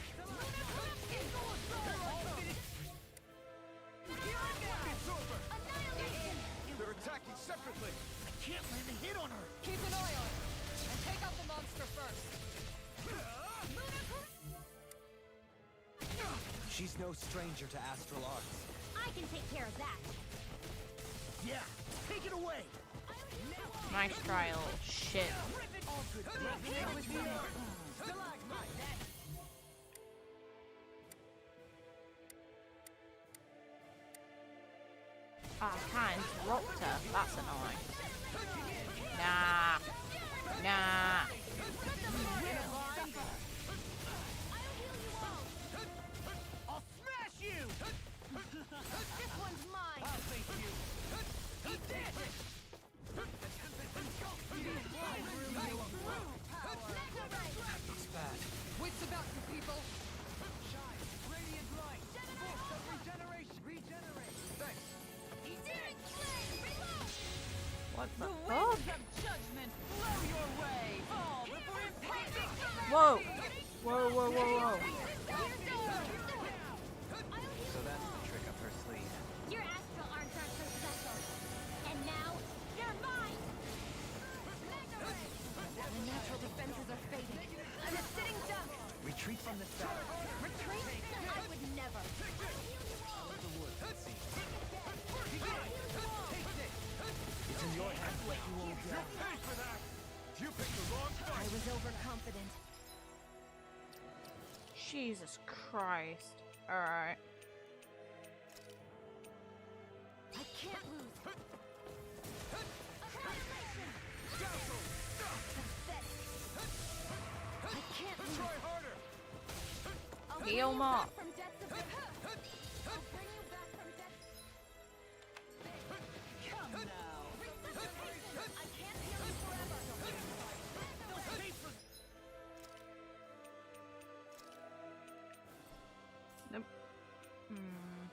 It's over! Annihilation! They're attacking separately! I can't land a hit on her! Keep an eye on her, and take out the monster first. She's no stranger to astral arts. I can take care of that. Yeah, take it away! Nice try, little shit. All good resonate with the earth! Stalagmite! Ah, I can't interrupt her. That's annoying. Nah. Nah. I'll smash you! This one's mine! I'll face you! Eat this! It's bad. Wits about you, people. Shine! Radiant light! Force of regeneration! Regenerate! Thanks! What the The fuck? winds of judgment blow your way. Fall before impending Whoa. Whoa, whoa, whoa, whoa. So that's the trick up her sleeve. Your astral arms aren't so special. And now, you're mine! The natural defenses are fading. I'm a sitting duck. Retreat from this battle. Retreat? I would never. The wood, it seems. It's in your hands. Let you all down. Pay for that! You picked the wrong I fight! was overconfident. Jesus Christ. Alright. I can't lose. Annihilation! Pathetic. I can't lose. Try harder! I'll Heal bring you more. back from depths of the I'll bring you back from depths. Come now. Resuscitation! I can't heal you forever. They'll pay for Nope. Hmm.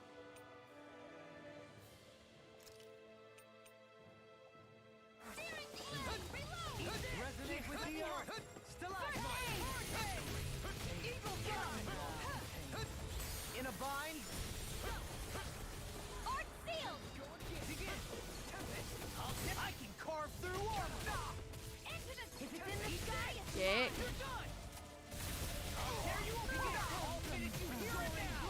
resonate with the earth. Stalagmite. Eagle fly. In a bind. Art sealed! Begin. I can carve through armor. Into the if it's in the sky, it's Dick. You're done. There you go. I'll finish you here and now.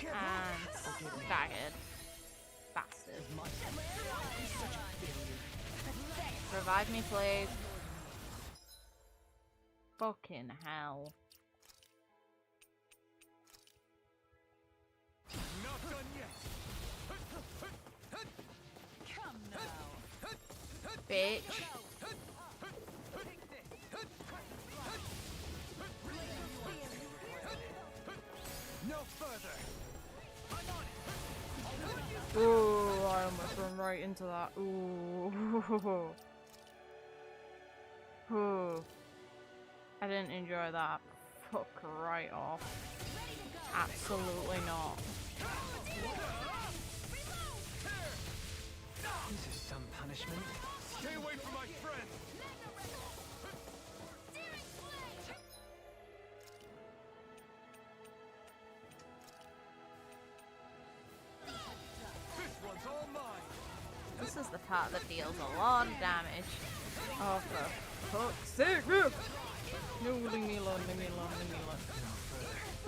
And staggered. Bastard. Revive me, please. Fucking hell. Not done yet! come now. Bitch. No further! I'm on it! Ooh, I almost run right into that. Ooh. Ooh. I didn't enjoy that. Fuck right off. Absolutely not. This is some punishment. Stay away from my friend! This one's all mine! This is the part that deals a lot of damage. Oh, for fuck's sake! No, leave me alone, leave me alone, leave me alone.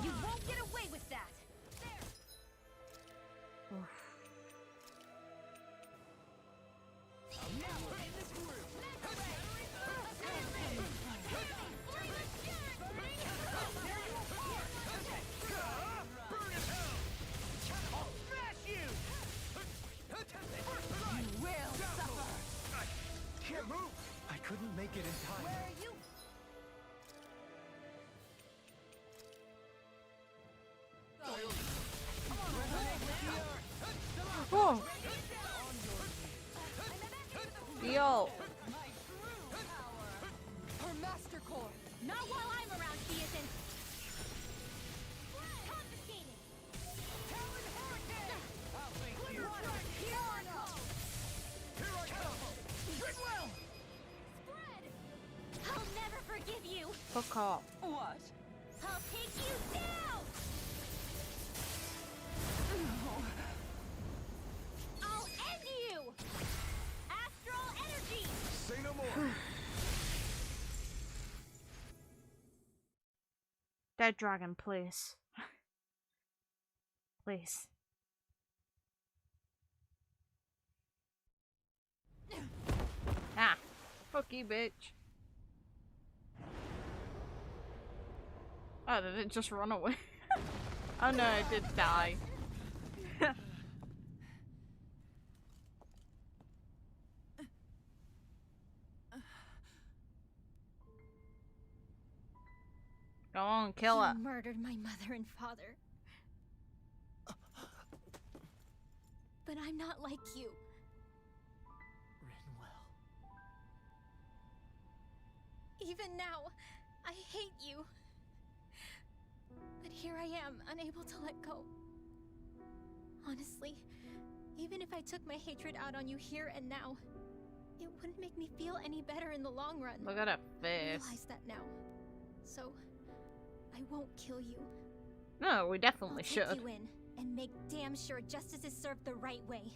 You won't get away with that. Can't move! I couldn't make it in time. Where are you? Oh! Oh! Yo! Her master core! Not while I'm around, she isn't. Confiscated. Rinwell! Spread. I'll never forgive you. Fuck off. What? I'll take you down. I'll end you. Astral energy. Say no more. Dead dragon, please. Please. Ah. Fuck you, bitch. Oh, did it just run away? Oh no, it did die. Go on, kill her. You murdered my mother and father. But I'm not like you. Rinwell. Even now, I hate you. But here I am, unable to let go. Honestly, even if I took my hatred out on you here and now, it wouldn't make me feel any better in the long run. Look at her I face. realize that now. So, I won't kill you. No, we definitely I'll should. take you in and make damn sure justice is served the right way.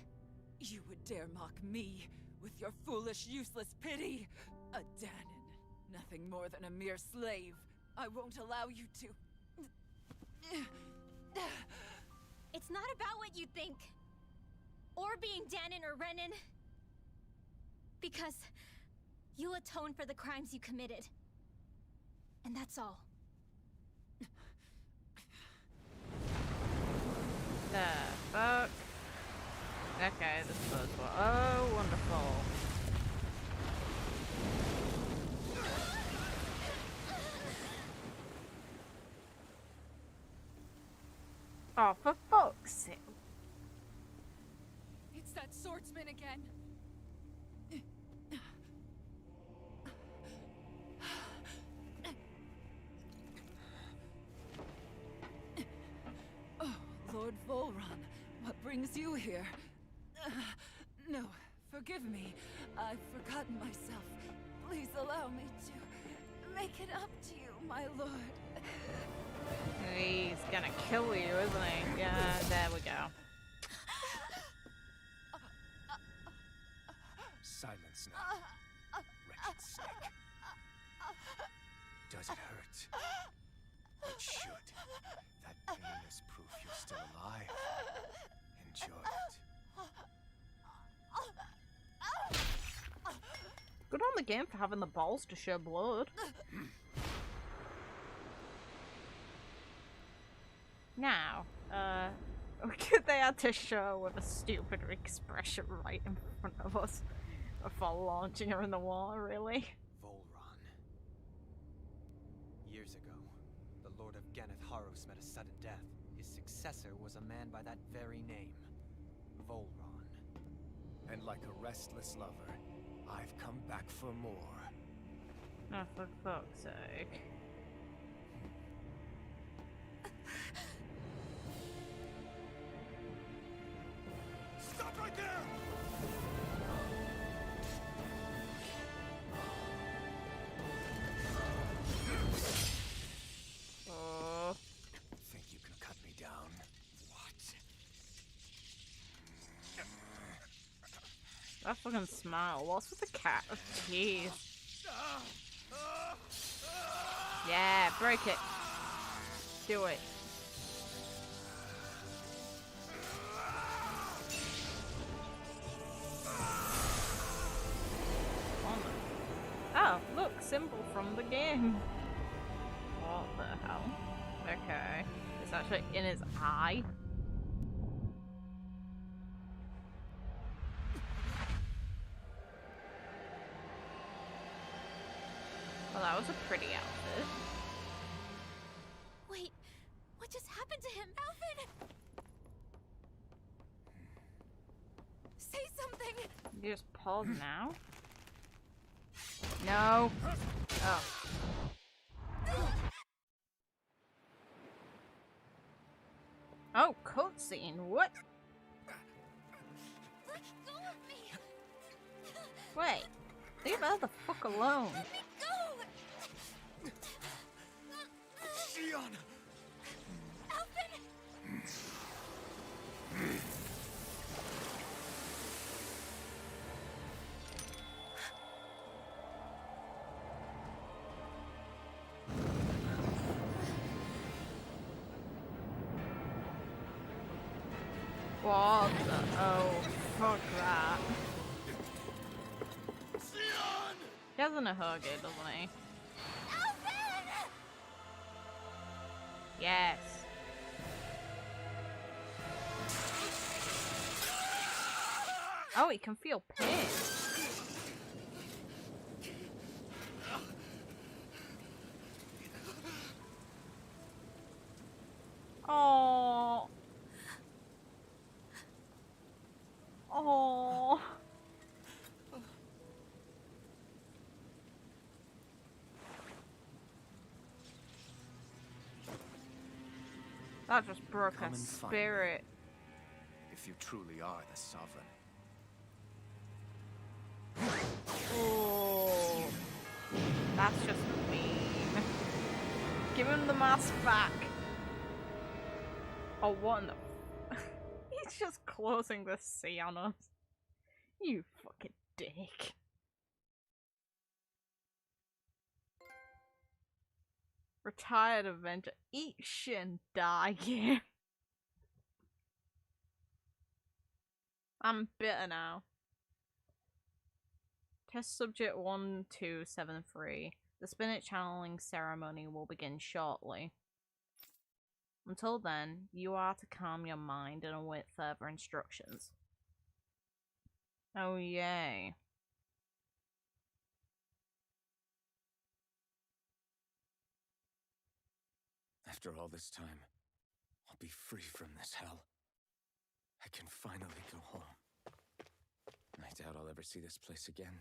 You would dare mock me with your foolish, useless pity? A Dahnan, nothing more than a mere slave. I won't allow you to. It's not about what you think, or being Dahnan or Renan, because you'll atone for the crimes you committed. And that's all. The fuck? Okay, this was what. Oh, wonderful. Oh, for fuck's sake. It's that swordsman again. Oh, Lord Volron, what brings you here? No, forgive me. I've forgotten myself. Please allow me to make it up to you, my lord. He's gonna kill you, isn't he? Yeah, there we go. Silence now, wretched snake. Does it hurt? It should. That pain is proof you're still alive. Enjoy it. Good on the game for having the balls to show blood. Now, they had to show with a stupid expression right in front of us before launching her in the water, really. Volron. Years ago, the Lord of Ganeth Haros met a sudden death. His successor was a man by that very name, Volron. And like a restless lover, I've come back for more. Oh, for fuck's sake. Stop right there! Oh. Think you can cut me down? What? That fucking smile. What's with the cat? Oh, jeez. Yeah, break it. Do it. Oh, look, symbol from the game. What the hell? Okay. It's actually in his eye. Well, that was a pretty outfit. Wait, what just happened to him? Alphen! You just pause now? No. Oh. Oh, cutscene. What? Let go of me! Wait. Leave her the fuck alone. Let me go! Shionne! Alphen! What the? Oh, fuck that. He has an hug it, doesn't he? Alphen! Yes. Oh, he can feel pain. Oh. Oh. That just broke Come her and find me. spirit. If you truly are the Sovereign. Oh. That's just mean. Give him the mask back. Oh, what in the... He's just closing the sea on us. You fucking dick. Retired Avenger. Eat shit and die, yeah. I'm bitter now. Test subject 1273. The spirit channeling ceremony will begin shortly. Until then, you are to calm your mind and await further instructions. Oh, yay. After all this time, I'll be free from this hell. I can finally go home. I doubt I'll ever see this place again.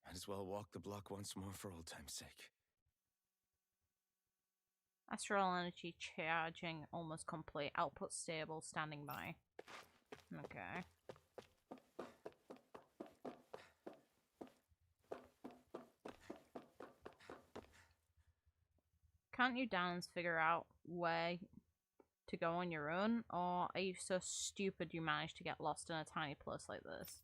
Might as well walk the block once more for old time's sake. Astral energy charging almost complete. Output stable, standing by. Okay. Can't you Dahnans figure out where to go on your own? Or are you so stupid you managed to get lost in a tiny place like this?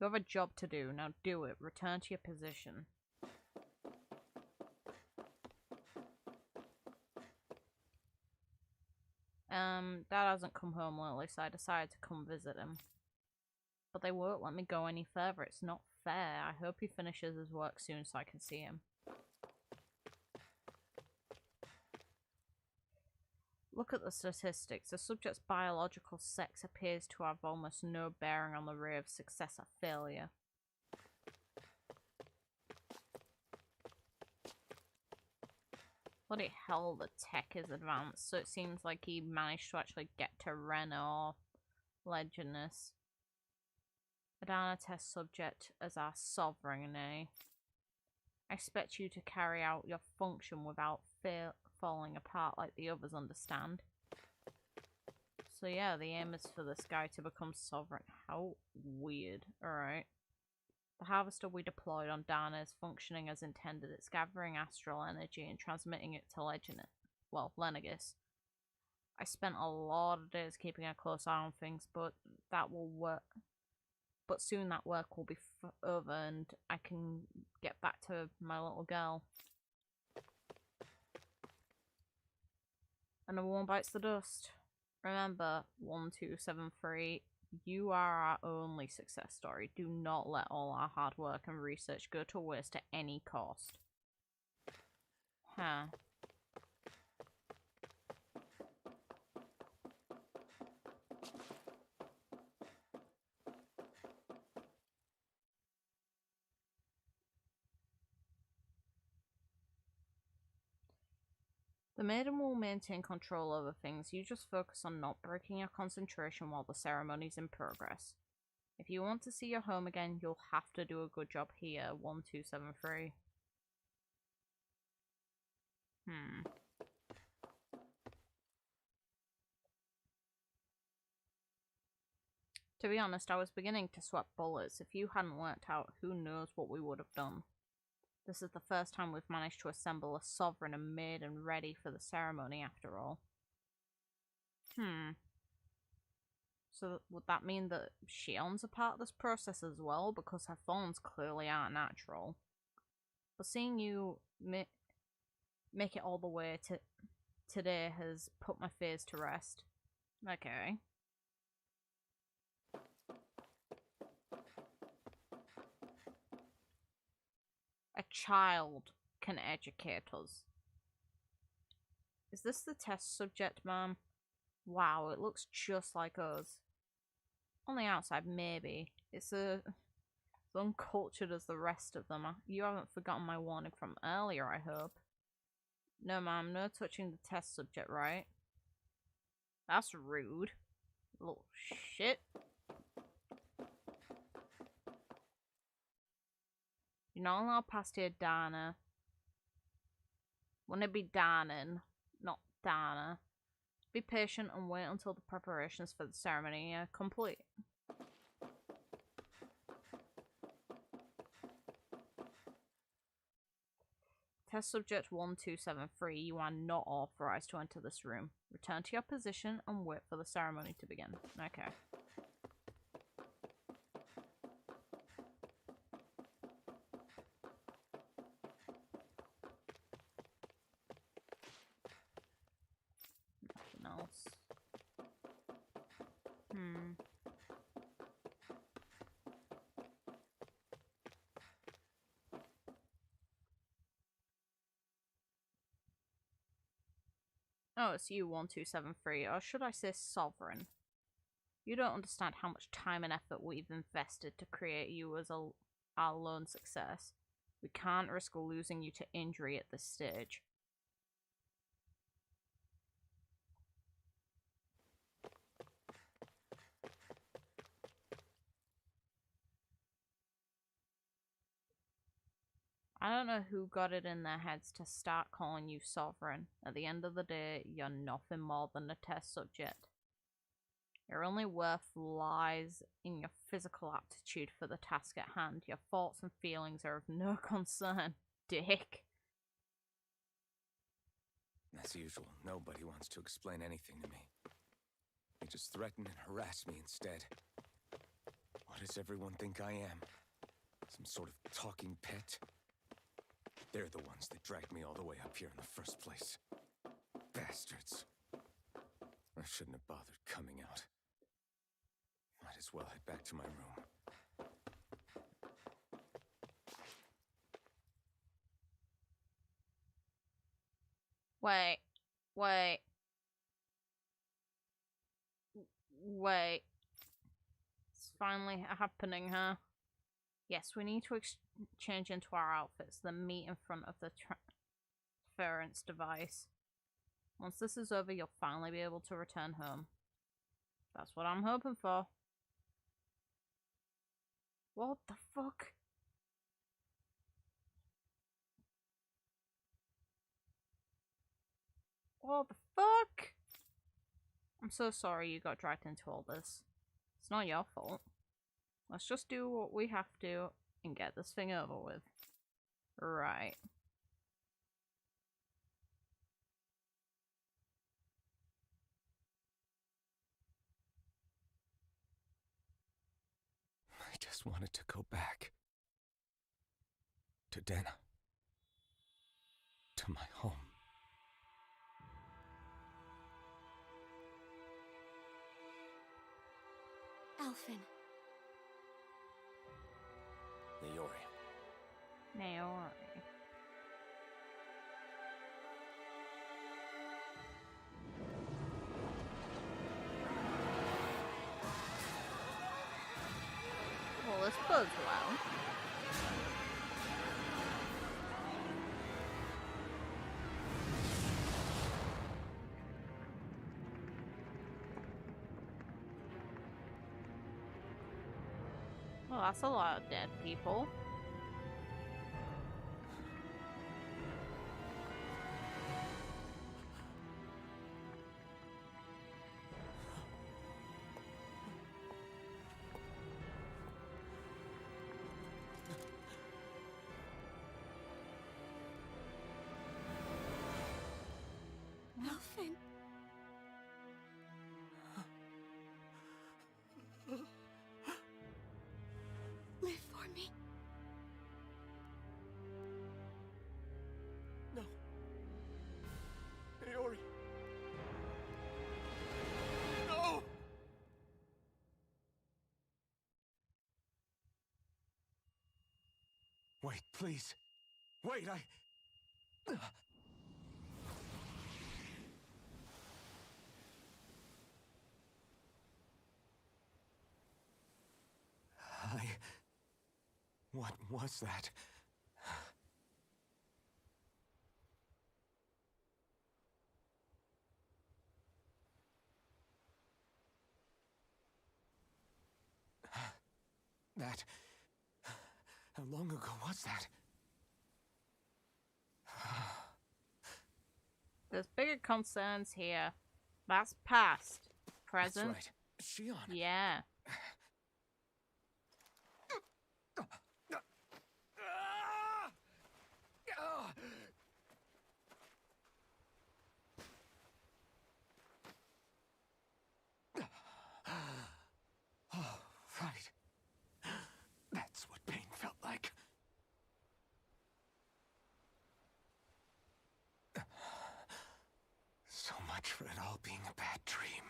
You have a job to do, now do it. Return to your position. Dad hasn't come home lately, so I decided to come visit him. But they won't let me go any further, it's not fair. I hope he finishes his work soon so I can see him. Look at the statistics. The subject's biological sex appears to have almost no bearing on the rate of success or failure. Bloody hell, the tech is advanced, so it seems like he managed to actually get to Ren or Legioness. Adana test subject as our sovereign, eh? I expect you to carry out your function without falling apart like the others, understand? So yeah, the aim is for this guy to become sovereign. How weird. Alright. The harvester we deployed on Dahna is functioning as intended. It's gathering astral energy and transmitting it to Lenegis. I spent a lot of days keeping a close eye on things, but that will work. But soon that work will be over and I can get back to my little girl. And no one bites the dust. Remember, 1273, you are our only success story. Do not let all our hard work and research go to waste at any cost. Huh. The maiden will maintain control over things. You just focus on not breaking your concentration while the ceremony's in progress. If you want to see your home again, you'll have to do a good job here. 1273. To be honest, I was beginning to sweat bullets. If you hadn't worked out, who knows what we would have done. This is the first time we've managed to assemble a sovereign and maiden ready for the ceremony after all. So would that mean that Shionne's a part of this process as well? Because her forms clearly aren't natural. But seeing you make it all the way to today has put my fears to rest. Okay. A child can educate us. Is this the test subject, ma'am? Wow, it looks just like us. On the outside, maybe. It's as uncultured as the rest of them. You haven't forgotten my warning from earlier, I hope. No, ma'am, no touching the test subject, right? That's rude. Little shit. You're not allowed past here, Dana. Wouldn't it be Dahnan, not Dana? Be patient and wait until the preparations for the ceremony are complete. Test subject 1273, you are not authorized to enter this room. Return to your position and wait for the ceremony to begin. Okay. Nothing else. Oh, it's you, 1273, or should I say sovereign? You don't understand how much time and effort we've invested to create you as our lone success. We can't risk losing you to injury at this stage. I don't know who got it in their heads to start calling you sovereign. At the end of the day, you're nothing more than a test subject. Your only worth lies in your physical aptitude for the task at hand. Your thoughts and feelings are of no concern, dick. As usual, nobody wants to explain anything to me. They just threaten and harass me instead. What does everyone think I am? Some sort of talking pet? They're the ones that dragged me all the way up here in the first place. Bastards. I shouldn't have bothered coming out. Might as well head back to my room. Wait. It's finally happening, huh? Yes, we need to change into our outfits, then meet in front of the transference device. Once this is over, you'll finally be able to return home. That's what I'm hoping for. What the fuck? What the fuck? I'm so sorry you got dragged into all this. It's not your fault. Let's just do what we have to and get this thing over with. Right. I just wanted to go back. To Dana. To my home. Alphen. Naori. Well, this bodes well. Well, that's a lot of dead people. Alphen. Live for me. No. Aori. No! Wait, please. Wait, What was that? That... How long ago was that? There's bigger concerns here. That's past. Present. That's right. Shionne. Yeah. Oh, right. That's what pain felt like. So much for it all being a bad dream.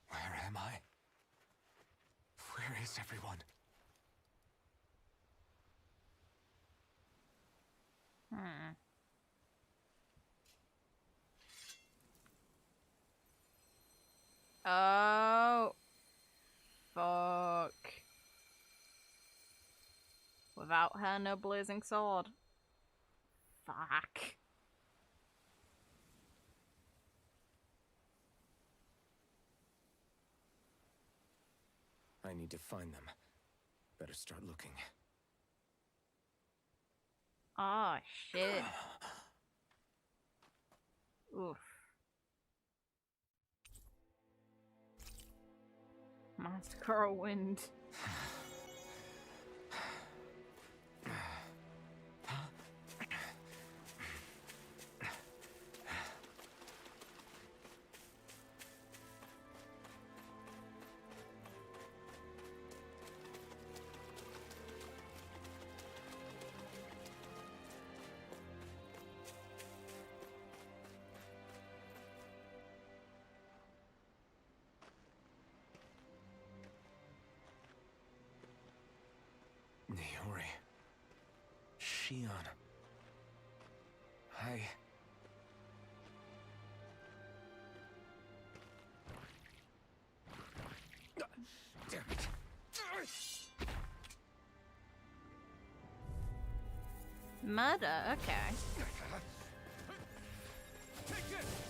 Where am I? Where is everyone? Oh. Fuck. Without her, no blazing sword. Fuck. I need to find them. Better start looking. Oh, shit. Oof. Master Wind. Niori. Shionne. Damn it. Murder? Okay.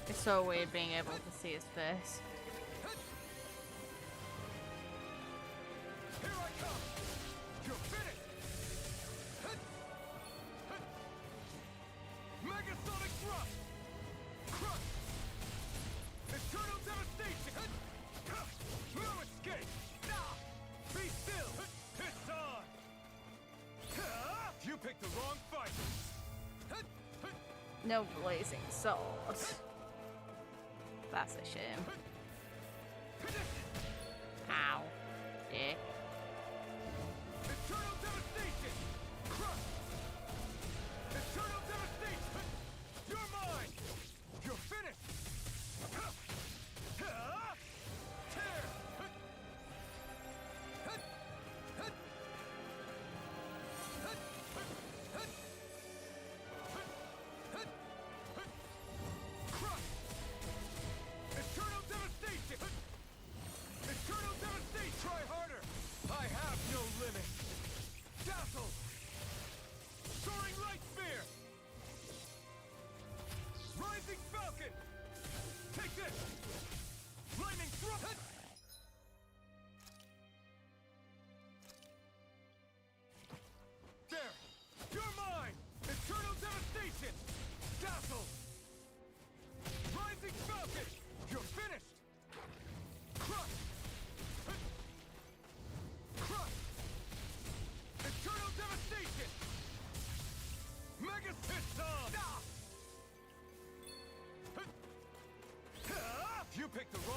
It's so weird being able to see his face. Here I come! You're finished! Megasonic thrust! Crush! Eternal devastation! No escape! Be still! It's on! You picked the wrong fight! No blazing sword. That's a shame. Ow. Dick. Eternal devastation! Crush! Eternal devastation! You're mine! You're finished! Tear! Crush! Eternal devastation! Eternal devastation! Try harder!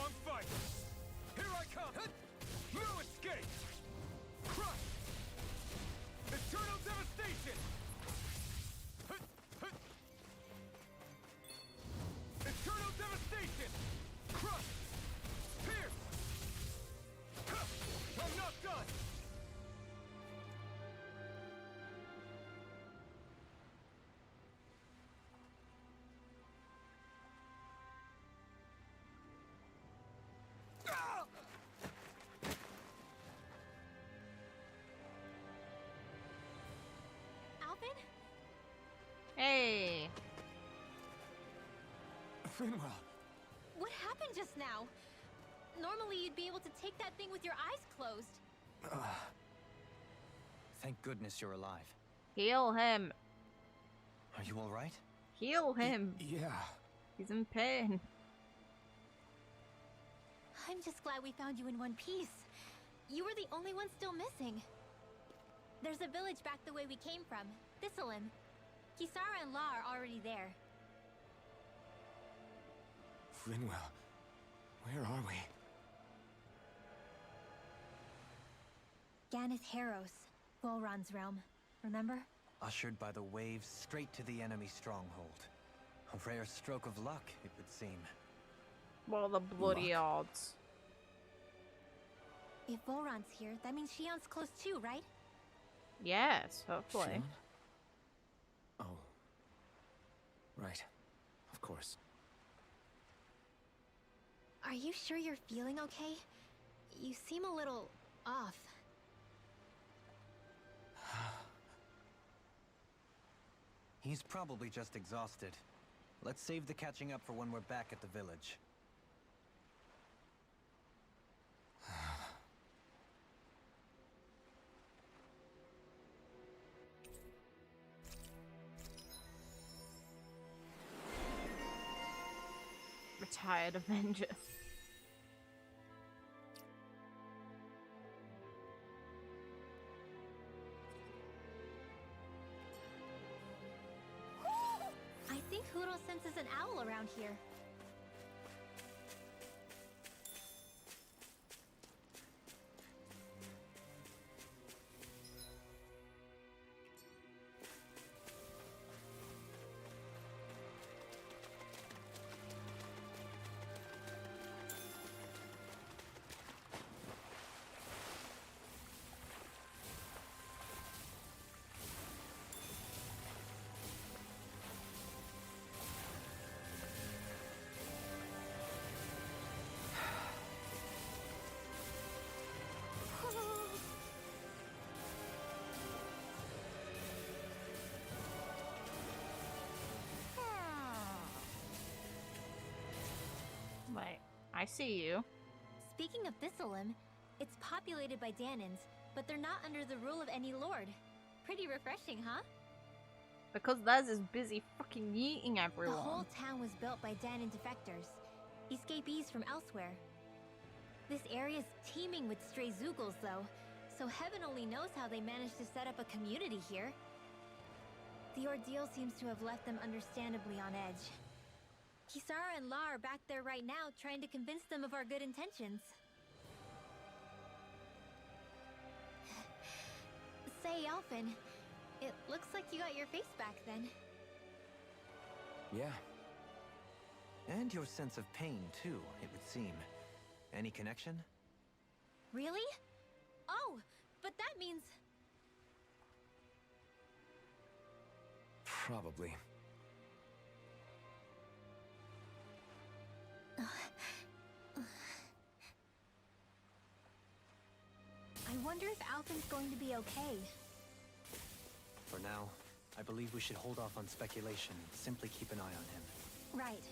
Wrong fight! Here I come! No escape! Crush! Eternal devastation! Eternal devastation! Crush! Pierce! I'm not done! Alphen? Hey. Rinwell! What happened just now? Normally you'd be able to take that thing with your eyes closed. Thank goodness you're alive. Heal him. Are you all right? Heal him. Yeah. He's in pain. I'm just glad we found you in one piece. You were the only one still missing. There's a village back the way we came from, Thistleim. Kisara and La are already there. Rinwell, where are we? Ganeth Haros, Volron's realm. Remember? Ushered by the waves straight to the enemy stronghold. A rare stroke of luck, it would seem. What are the bloody odds? If Volron's here, that means Shionne's close too, right? Yes, hopefully. Shionne? Oh. Right. Of course. Are you sure you're feeling okay? You seem a little off. He's probably just exhausted. Let's save the catching up for when we're back at the village. Retired Avenger. I think Hoodle senses an owl around here. Wait, I see you. Speaking of Thistleim, it's populated by Dahnans, but they're not under the rule of any lord. Pretty refreshing, huh? Because Laz is busy fucking yeeting The everyone. whole town was built by Dahnan defectors, escapees from elsewhere. This area's teeming with stray Zoogles, though, so heaven only knows how they managed to set up a community here. The ordeal seems to have left them understandably on edge. Kisara and La are back there right now, trying to convince them of our good intentions. Say, Alphen, it looks like you got your face back then. Yeah. And your sense of pain, too, it would seem. Any connection? Really? Oh, but that means... Probably. I wonder if Alphen's going to be okay. For now, I believe we should hold off on speculation. Simply keep an eye on him. Right.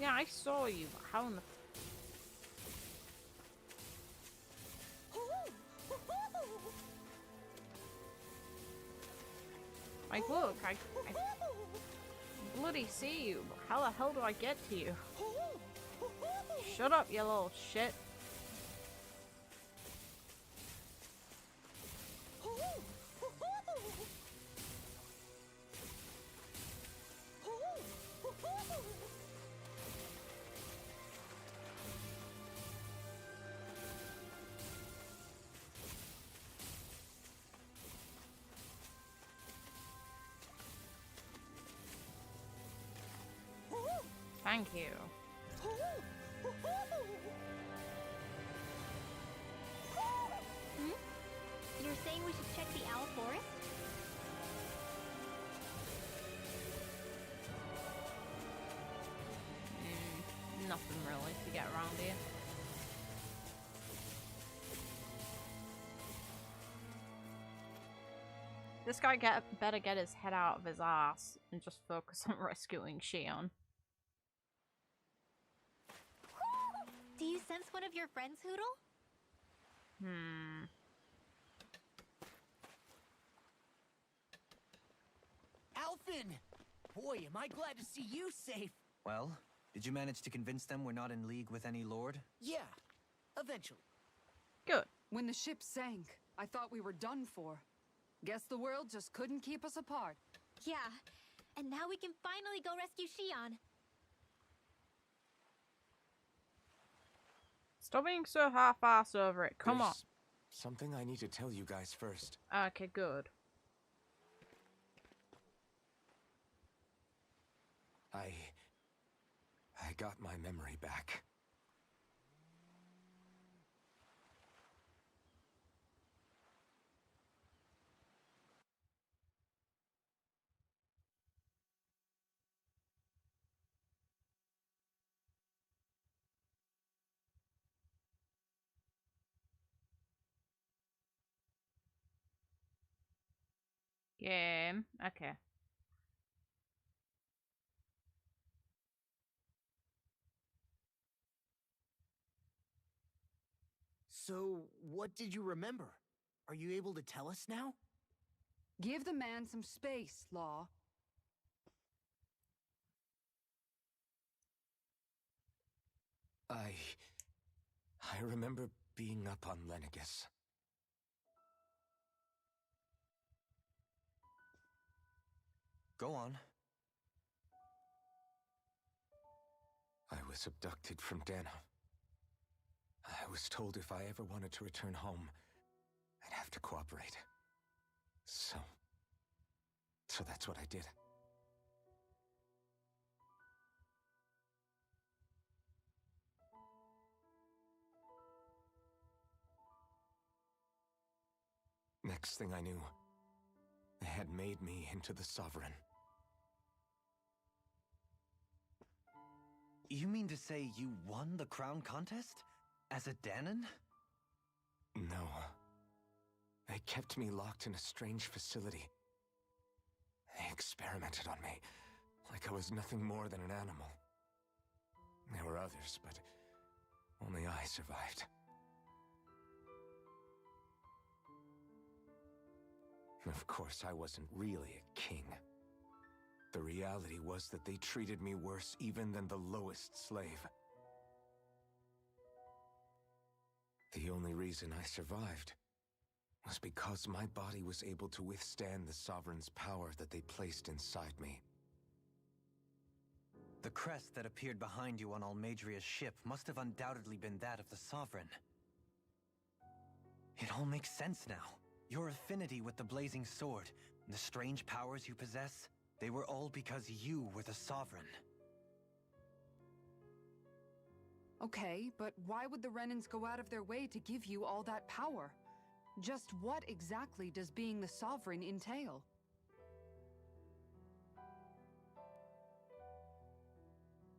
Yeah, I saw you. How in the... Like, look, I bloody see you. How the hell do I get to you? Shut up, you little shit. Thank you. Hmm? You're saying we should check the owl forest? Nothing really to get around here. This guy better get his head out of his ass and just focus on rescuing Shionne. Do you sense one of your friends, Hoodle? Alphen! Boy, am I glad to see you safe. Well, did you manage to convince them we're not in league with any lord? Yeah, eventually. Good. When the ship sank, I thought we were done for. Guess the world just couldn't keep us apart. Yeah, and now we can finally go rescue Shionne. Stop being so half-ass over it. Come on. There's something I need to tell you guys first. Okay, good. I got my memory back. Yeah, okay. So, what did you remember? Are you able to tell us now? Give the man some space, Law. I remember being up on Lenegis. Go on. I was abducted from Dana. I was told if I ever wanted to return home, I'd have to cooperate. So that's what I did. Next thing I knew, they had made me into the Sovereign. You mean to say you won the crown contest? As a Dahnan? No. They kept me locked in a strange facility. They experimented on me, like I was nothing more than an animal. There were others, but only I survived. Of course, I wasn't really a king. The reality was that they treated me worse even than the lowest slave. The only reason I survived was because my body was able to withstand the Sovereign's power that they placed inside me. The crest that appeared behind you on Almeidrea's ship must have undoubtedly been that of the Sovereign. It all makes sense now. Your affinity with the Blazing Sword, and the strange powers you possess, they were all because you were the Sovereign. Okay, but why would the Renans go out of their way to give you all that power? Just what exactly does being the Sovereign entail?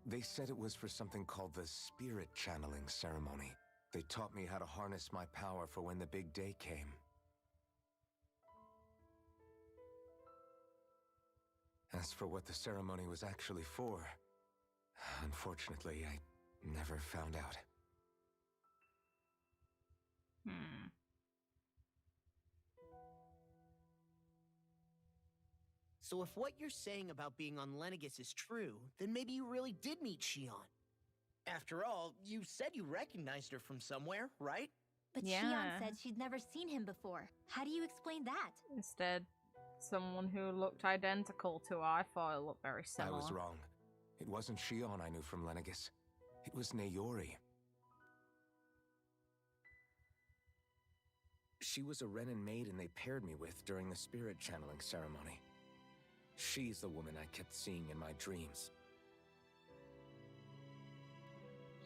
They said it was for something called the Spirit Channeling Ceremony. They taught me how to harness my power for when the big day came. As for what the ceremony was actually for, unfortunately, I never found out. So if what you're saying about being on Lenegis is true, then maybe you really did meet Shionne. After all, you said you recognized her from somewhere, right? But Yeah. Shionne said she'd never seen him before. How do you explain that? Instead, someone who looked identical to her. I thought it looked very similar. I was wrong. It wasn't Shionne I knew from Lenegis. It was Naori. She was a Renan maiden they paired me with during the spirit channeling ceremony. She's the woman I kept seeing in my dreams.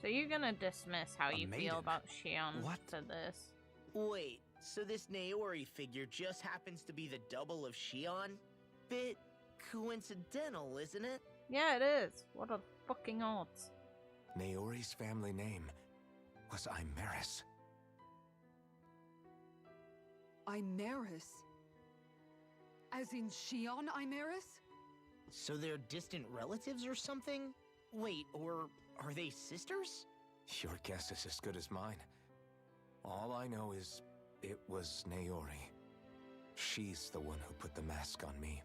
So you're gonna dismiss how you maiden? feel about Shionne What? to this? Wait, so this Naori figure just happens to be the double of Shionne? Bit coincidental, isn't it? Yeah, it is. What are the fucking odds? Naori's family name was Imeris. Imeris? As in Shionne Imeris? So they're distant relatives or something? Wait, or are they sisters? Your guess is as good as mine. All I know is it was Naori. She's the one who put the mask on me.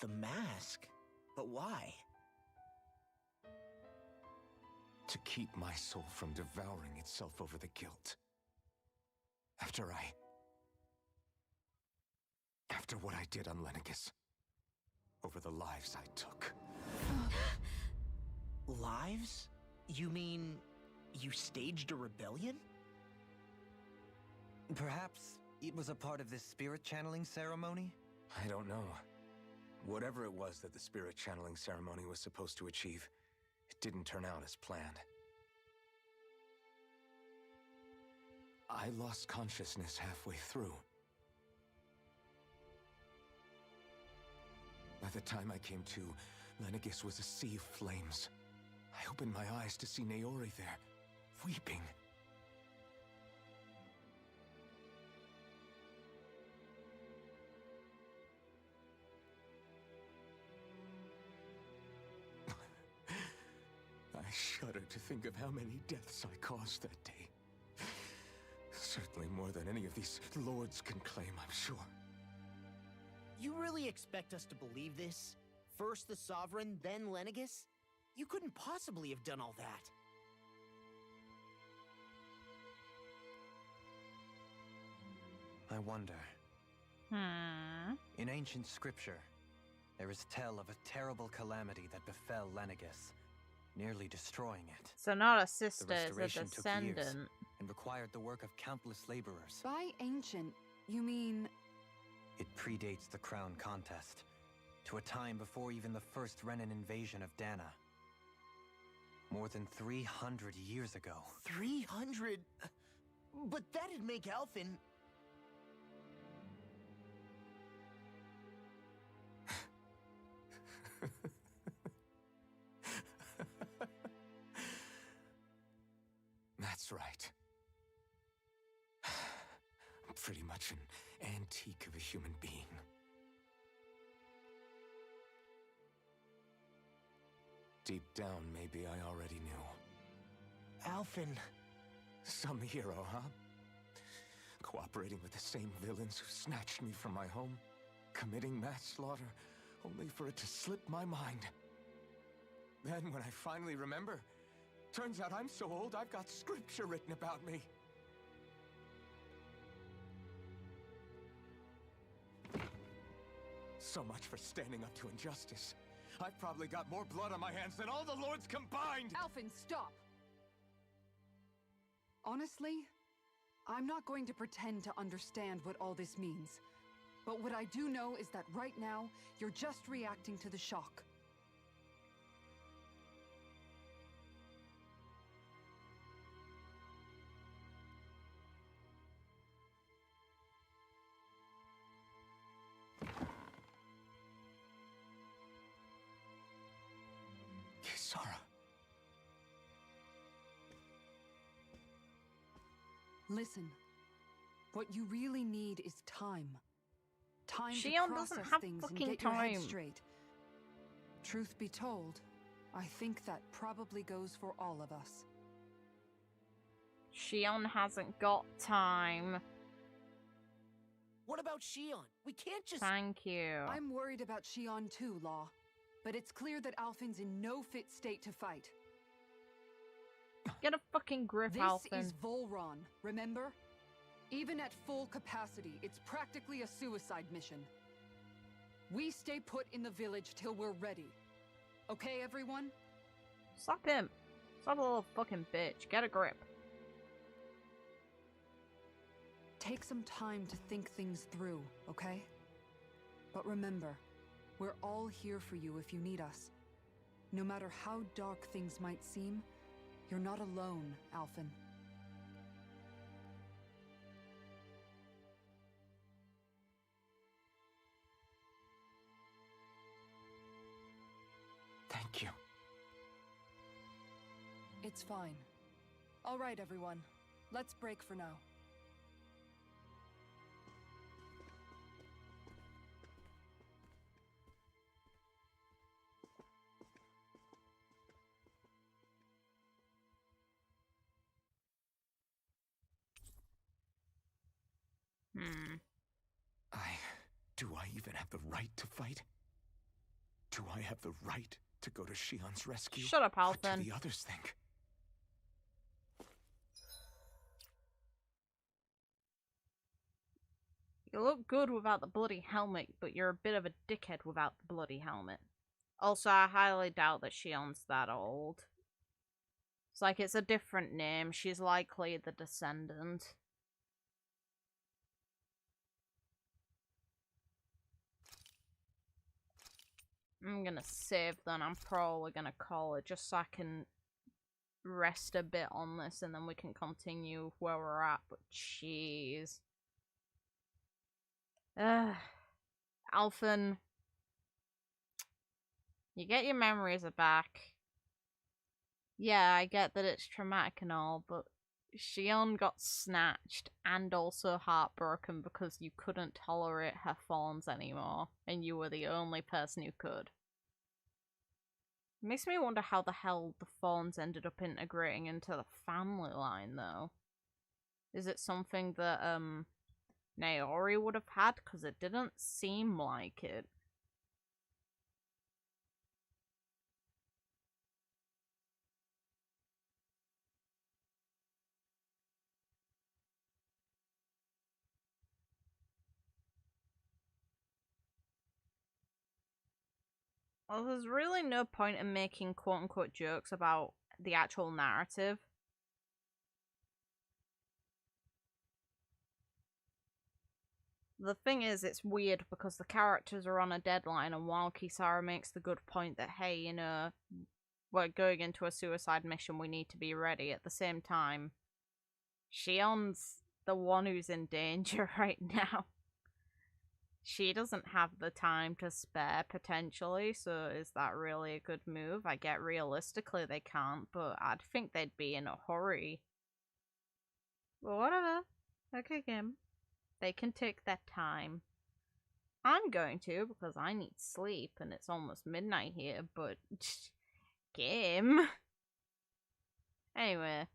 The mask? But why? To keep my soul from devouring itself over the guilt. After what I did on Lenegis. Over the lives I took. Lives? You mean you staged a rebellion? Perhaps it was a part of this spirit channeling ceremony? I don't know. Whatever it was that the spirit channeling ceremony was supposed to achieve, it didn't turn out as planned. I lost consciousness halfway through. By the time I came to, Lenegis was a sea of flames. I opened my eyes to see Naori there, weeping. I shudder to think of how many deaths I caused that day. Certainly more than any of these lords can claim, I'm sure. You really expect us to believe this? First the Sovereign, then Lenegis? You couldn't possibly have done all that. I wonder. In ancient scripture, there is tell of a terrible calamity that befell Lenegis, nearly destroying it. So not a The sister, it's a restoration took years descendant. and required the work of countless laborers. By ancient, you mean... It predates the crown contest, to a time before even the first Renin invasion of Dana. More than 300 years ago. 300? But that'd make Alphen... That's right. I'm pretty much an antique of a human being. Deep down, maybe I already knew. Alphen... Some hero, huh? Cooperating with the same villains who snatched me from my home, committing mass slaughter, only for it to slip my mind. Then, when I finally remember, turns out I'm so old I've got scripture written about me. So much for standing up to injustice. I've probably got more blood on my hands than all the lords combined! Alphen, stop! Honestly, I'm not going to pretend to understand what all this means. But what I do know is that right now, you're just reacting to the shock. Kisara. Listen, what you really need is time. Time to Shionne process doesn't have things and fucking get your head time. straight. Truth be told, I think that probably goes for all of us. Shionne hasn't got time. What about Shionne? We can't just... Thank you. I'm worried about Shionne too, Law. But it's clear that Alphen's in no fit state to fight. Get a fucking grip, This Alphen. is Volron, remember? Even at full capacity, it's practically a suicide mission. We stay put in the village till we're ready. Okay, everyone? Stop him. Stop a little fucking bitch. Get a grip. Take some time to think things through, okay? But remember, we're all here for you if you need us. No matter how dark things might seem, you're not alone, Alphen. Thank you. It's fine. All right, everyone. Let's break for now. Do I even have the right to fight? Do I have the right to go to Shionne's rescue? Shut up, What do Alphen. the others think? You look good without the bloody helmet, but you're a bit of a dickhead without the bloody helmet. Also, I highly doubt that Shionne's that old. It's like it's a different name. She's likely the descendant. I'm gonna save then. I'm probably gonna call it just so I can rest a bit on this and then we can continue where we're at. But jeez. Alphen. You get your memories back. Yeah, I get that it's traumatic and all, but Shionne got snatched and also heartbroken because you couldn't tolerate her thorns anymore, and you were the only person who could. It makes me wonder how the hell the thorns ended up integrating into the family line, though. Is it something that, Naori would have had? Because it didn't seem like it. Well, there's really no point in making quote-unquote jokes about the actual narrative. The thing is, it's weird because the characters are on a deadline, and while Kisara makes the good point that, hey, you know, we're going into a suicide mission, we need to be ready, at the same time, Shionne's the one who's in danger right now. She doesn't have the time to spare, potentially, so is that really a good move? I get realistically they can't, but I'd think they'd be in a hurry. But whatever. Okay, game. They can take their time. I'm going to, because I need sleep, and it's almost midnight here, but... game. Anyway.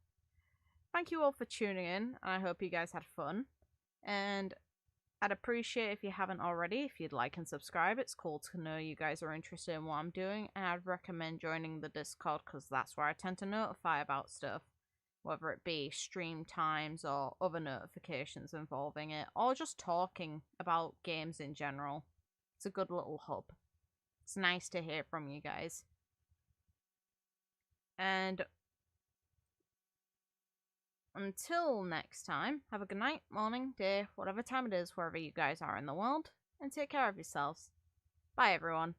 Thank you all for tuning in, and I hope you guys had fun. And I'd appreciate if you haven't already, if you'd like and subscribe. It's cool to know you guys are interested in what I'm doing, and I'd recommend joining the Discord because that's where I tend to notify about stuff, whether it be stream times or other notifications involving it, or just talking about games in general. It's a good little hub. It's nice to hear from you guys. And until next time, have a good night, morning, day, whatever time it is, wherever you guys are in the world, and take care of yourselves. Bye, everyone.